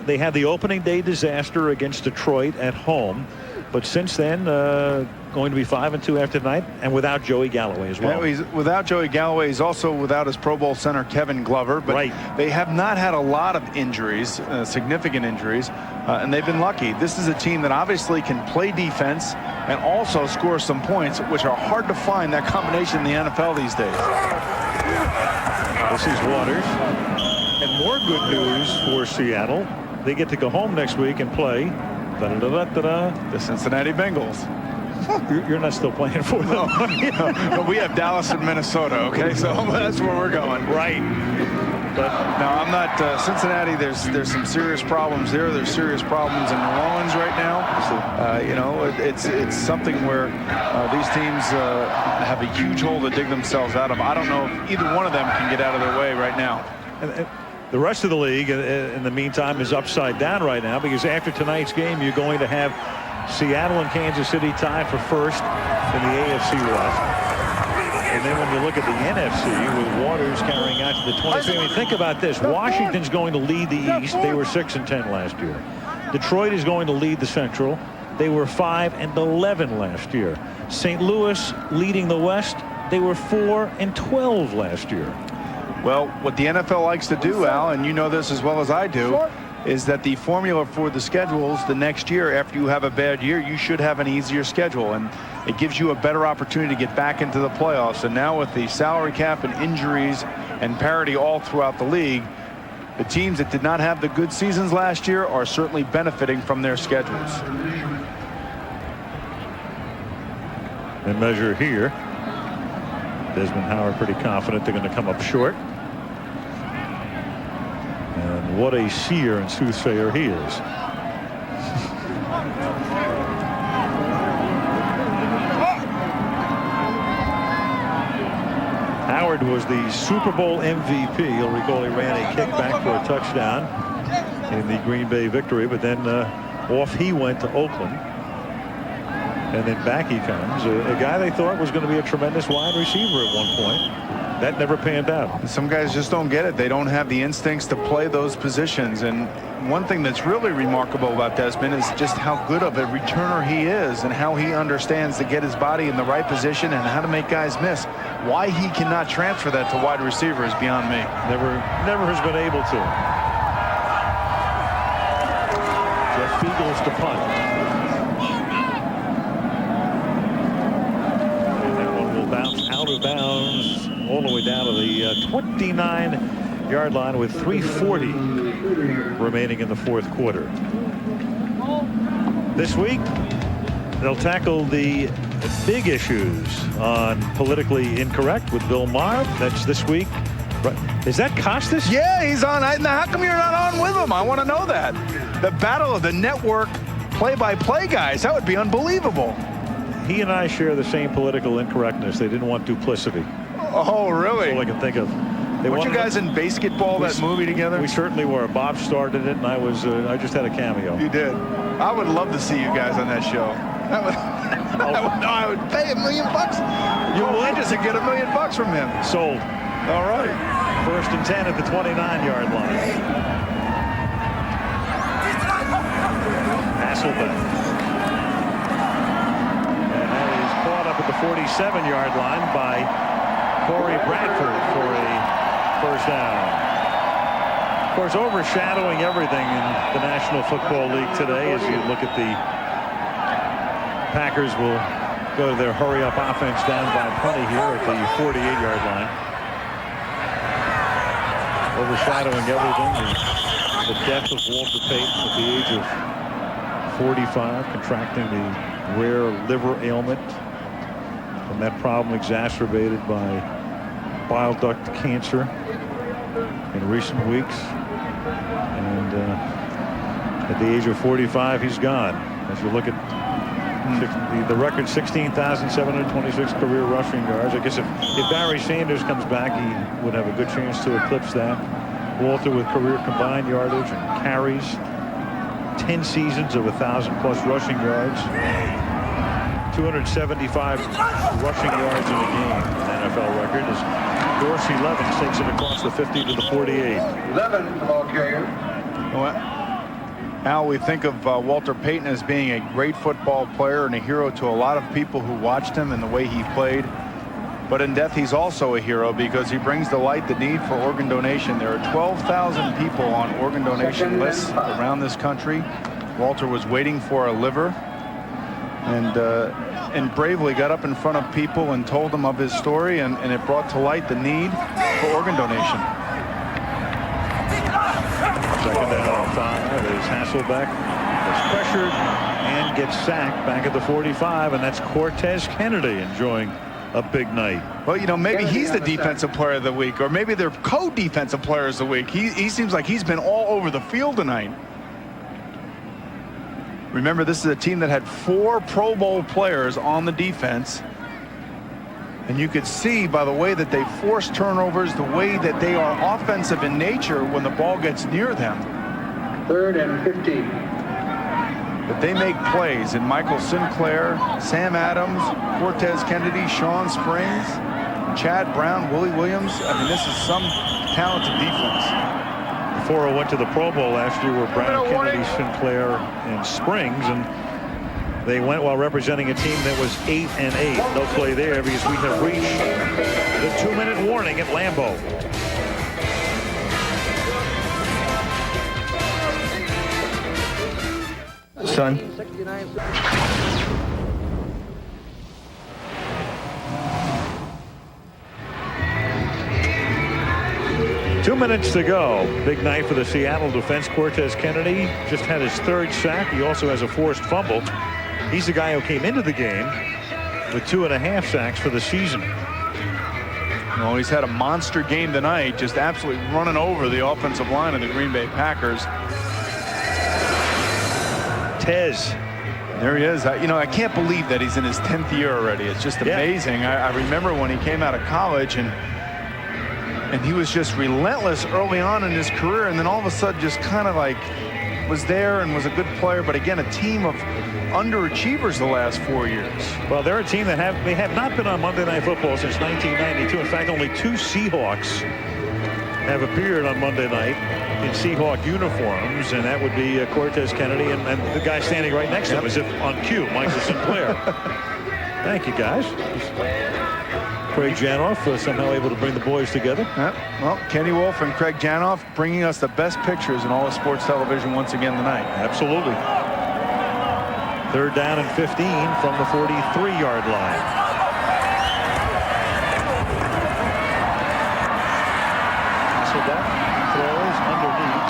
they had the opening day disaster against Detroit at home. But since then, going to be 5-2 after tonight, and without Joey Galloway as well. Yeah, he's without Joey Galloway. He's also without his Pro Bowl center, Kevin Glover. But they have not had a lot of injuries, significant injuries, and they've been lucky. This is a team that obviously can play defense and also score some points, which are hard to find, that combination in the NFL these days. This is Waters. And more good news for Seattle. They get to go home next week and play the Cincinnati Bengals. You're not still playing for them. No, we have Dallas and Minnesota, okay? So that's where we're going. Right. But no, I'm not. Cincinnati, there's some serious problems there. There's serious problems in New Orleans right now. You know, it's something where these teams have a huge hole to dig themselves out of. I don't know if either one of them can get out of their way right now. And the rest of the league, in the meantime, is upside down right now, because after tonight's game, you're going to have Seattle and Kansas City tied for first in the AFC West. And then when you look at the NFC, with Waters carrying out to the 23, I mean, think about this. Washington's going to lead the East. They were 6-10 last year. Detroit is going to lead the Central. They were 5-11 last year. St. Louis leading the West. They were 4-12 last year. Well, what the NFL likes to do, Al, and you know this as well as I do, is that the formula for the schedules the next year, after you have a bad year, you should have an easier schedule, and it gives you a better opportunity to get back into the playoffs. And now with the salary cap and injuries and parity all throughout the league, the teams that did not have the good seasons last year are certainly benefiting from their schedules. And measure here. Desmond Howard pretty confident they're going to come up short. And what a seer and soothsayer he is. Howard was the Super Bowl MVP. You'll recall he ran a kickback for a touchdown in the Green Bay victory, but then off he went to Oakland. And then back he comes, a guy they thought was going to be a tremendous wide receiver at one point. That never panned out. Some guys just don't get it. They don't have the instincts to play those positions. And one thing that's really remarkable about Desmond is just how good of a returner he is and how he understands to get his body in the right position and how to make guys miss. Why he cannot transfer that to wide receiver is beyond me. Never has been able to. Jeff Fiegels to punt. Out of bounds all the way down to the 29-yard line with 3:40 remaining in the fourth quarter. This week, they'll tackle the big issues on Politically Incorrect with Bill Maher. That's this week. Is that Costas? Yeah, he's on. How come you're not on with him? I want to know that. The battle of the network play-by-play guys. That would be unbelievable. He and I share the same political incorrectness. They didn't want duplicity. Oh, really? That's all I can think of. Weren't you guys in Basketball, that movie together? We certainly were. Bob started it, and I just had a cameo. You did. I would love to see you guys on that show. That would, I would pay $1 million. You would just to get $1 million from him. Sold. All right. 1st and 10 at the 29-yard line. Hasselbeck. And that is caught up at the 47-yard line by Corey Bradford for a first down. Of course, overshadowing everything in the National Football League today as you look at the Packers will go to their hurry-up offense down by plenty here at the 48-yard line. Overshadowing everything, the death of Walter Payton at the age of 45, contracting the rare liver ailment, and that problem exacerbated by bile duct cancer in recent weeks. And at the age of 45, he's gone. As you look at the record, 16,726 career rushing yards. I guess if Barry Sanders comes back, he would have a good chance to eclipse that. Walter with career combined yardage and carries, 10 seasons of 1,000+ rushing yards, 275 rushing yards in a game. An NFL record as Dorsey Levens takes it across the 50 to the 48. Levens, the ball carrier. Al, we think of Walter Payton as being a great football player and a hero to a lot of people who watched him and the way he played. But in death, he's also a hero because he brings to light the need for organ donation. There are 12,000 people on organ donation lists around this country. Walter was waiting for a liver and bravely got up in front of people and told them of his story, and it brought to light the need for organ donation. Second down and 5 is Hasselbeck. Gets pressured and gets sacked back at the 45, and that's Cortez Kennedy enjoying a big night. Well, you know, maybe he's the defensive player of the week, or maybe they're co-defensive players of the week. He seems like he's been all over the field tonight. Remember, this is a team that had 4 Pro Bowl players on the defense. And you could see by the way that they force turnovers, the way that they are offensive in nature when the ball gets near them. 3rd and 15. But they make plays in Michael Sinclair, Sam Adams, Cortez Kennedy, Sean Springs, Chad Brown, Willie Williams. I mean, this is some talented defense. The 4 went to the Pro Bowl last year were Brown, Kennedy, Sinclair, and Springs, and they went while representing a team that was 8-8. No play there because we have reached the 2-minute warning at Lambeau. Son. 2 minutes to go. Big night for the Seattle defense. Cortez Kennedy just had his 3rd sack. He also has a forced fumble. He's the guy who came into the game with 2.5 sacks for the season. Well, he's had a monster game tonight, just absolutely running over the offensive line of the Green Bay Packers. Tez. There he is. You know, I can't believe that he's in his 10th year already. It's just amazing. I remember when he came out of college and he was just relentless early on in his career, and then all of a sudden just kind of like was there and was a good player. But again, a team of underachievers the last 4 years. Well, they're a team that have not been on Monday Night Football since 1992. In fact, only 2 Seahawks have appeared on Monday night in Seahawk uniforms, and that would be Cortez Kennedy and the guy standing right next to him, as if on cue, Michael Sinclair. Thank you, guys. Craig Janoff somehow able to bring the boys together. Well, Kenny Wolf and Craig Janoff bringing us the best pictures in all of sports television once again tonight. Absolutely. 3rd down and 15 from the 43-yard line. Hasselbeck throws underneath.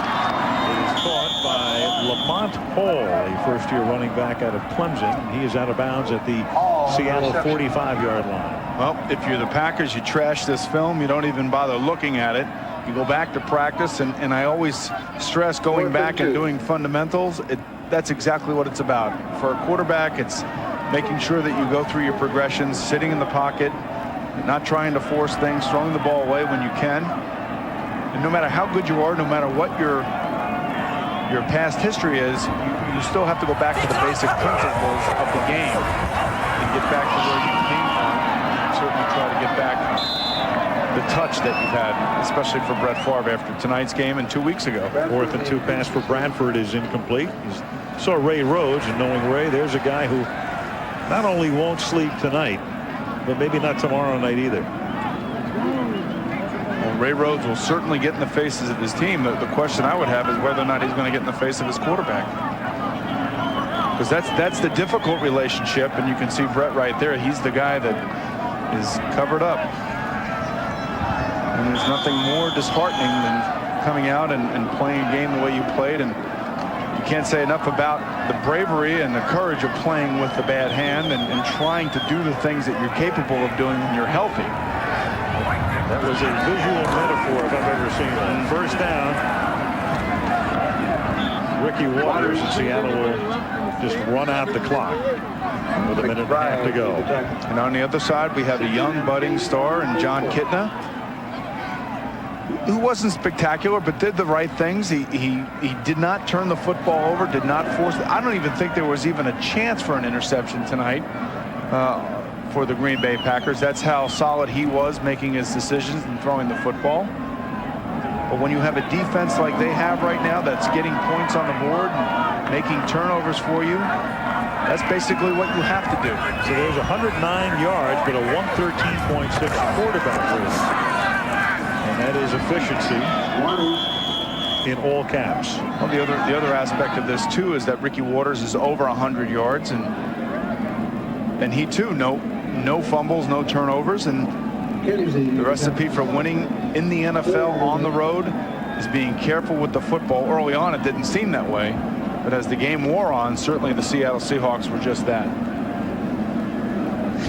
It is caught by Lamont Hall, a first-year running back out of Clemson. He is out of bounds at the Seattle 45-yard line. Well, if you're the Packers, you trash this film. You don't even bother looking at it. You go back to practice, and I always stress going back and doing fundamentals. That's exactly what it's about. For a quarterback, it's making sure that you go through your progressions, sitting in the pocket, not trying to force things, throwing the ball away when you can. And no matter how good you are, no matter what your past history is, you still have to go back to the basic principles of the game and get back to where you came from. And certainly try to get back the touch that you've had, especially for Brett Favre after tonight's game and 2 weeks ago. 4th and 2 pass for Bradford is incomplete. He saw Ray Rhodes, and knowing Ray, there's a guy who not only won't sleep tonight, but maybe not tomorrow night either. Well, Ray Rhodes will certainly get in the faces of his team. The question I would have is whether or not he's going to get in the face of his quarterback. Because that's the difficult relationship, and you can see Brett right there. He's the guy that is covered up. And there's nothing more disheartening than coming out and playing a game the way you played. And you can't say enough about the bravery and the courage of playing with the bad hand and trying to do the things that you're capable of doing when you're healthy. That was a visual metaphor if I've ever seen one. First down. Ricky Waters in Seattle will just run out the clock with a minute and a half to go. And on the other side, we have a young budding star in John Kitna, who wasn't spectacular but did the right things. He did not turn the football over, did not force it. I don't even think there was even a chance for an interception tonight for the Green Bay Packers. That's how solid he was making his decisions and throwing the football. But when you have a defense like they have right now that's getting points on the board and making turnovers for you, that's basically what you have to do. So there's 109 yards but a 113.6 quarterback rating. And that is efficiency in all caps. Well, the other aspect of this too is that Ricky Waters is over 100 yards, and he too no fumbles, no turnovers, and the recipe for winning in the NFL on the road is being careful with the football. Early on it didn't seem that way, but as the game wore on, certainly the Seattle Seahawks were just that.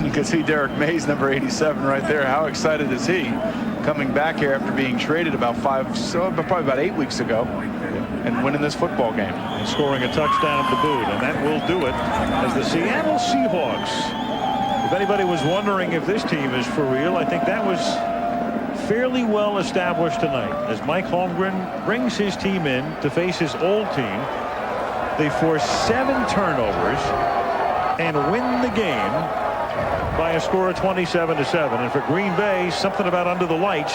You can see Derek Mays, number 87 right there. How excited is he coming back here after being traded probably about 8 weeks ago and winning this football game and scoring a touchdown to boot. And that will do it as the Seattle Seahawks. If anybody was wondering if this team is for real, I think that was fairly well established tonight as Mike Holmgren brings his team in to face his old team. They force 7 turnovers and win the game by a score of 27-7. And for Green Bay, something about under the lights.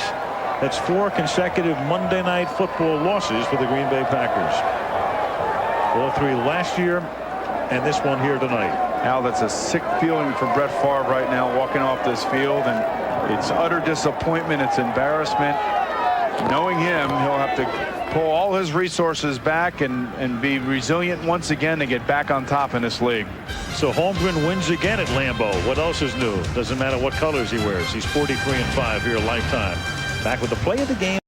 That's 4 consecutive Monday Night Football losses for the Green Bay Packers. All 3 last year and this one here tonight. Al, that's a sick feeling for Brett Favre right now, walking off this field, and it's utter disappointment. It's embarrassment. Knowing him, he'll have to pull all his resources back and be resilient once again to get back on top in this league. So Holmgren wins again at Lambeau. What else is new? Doesn't matter what colors he wears. He's 43-5 here lifetime. Back with the play of the game.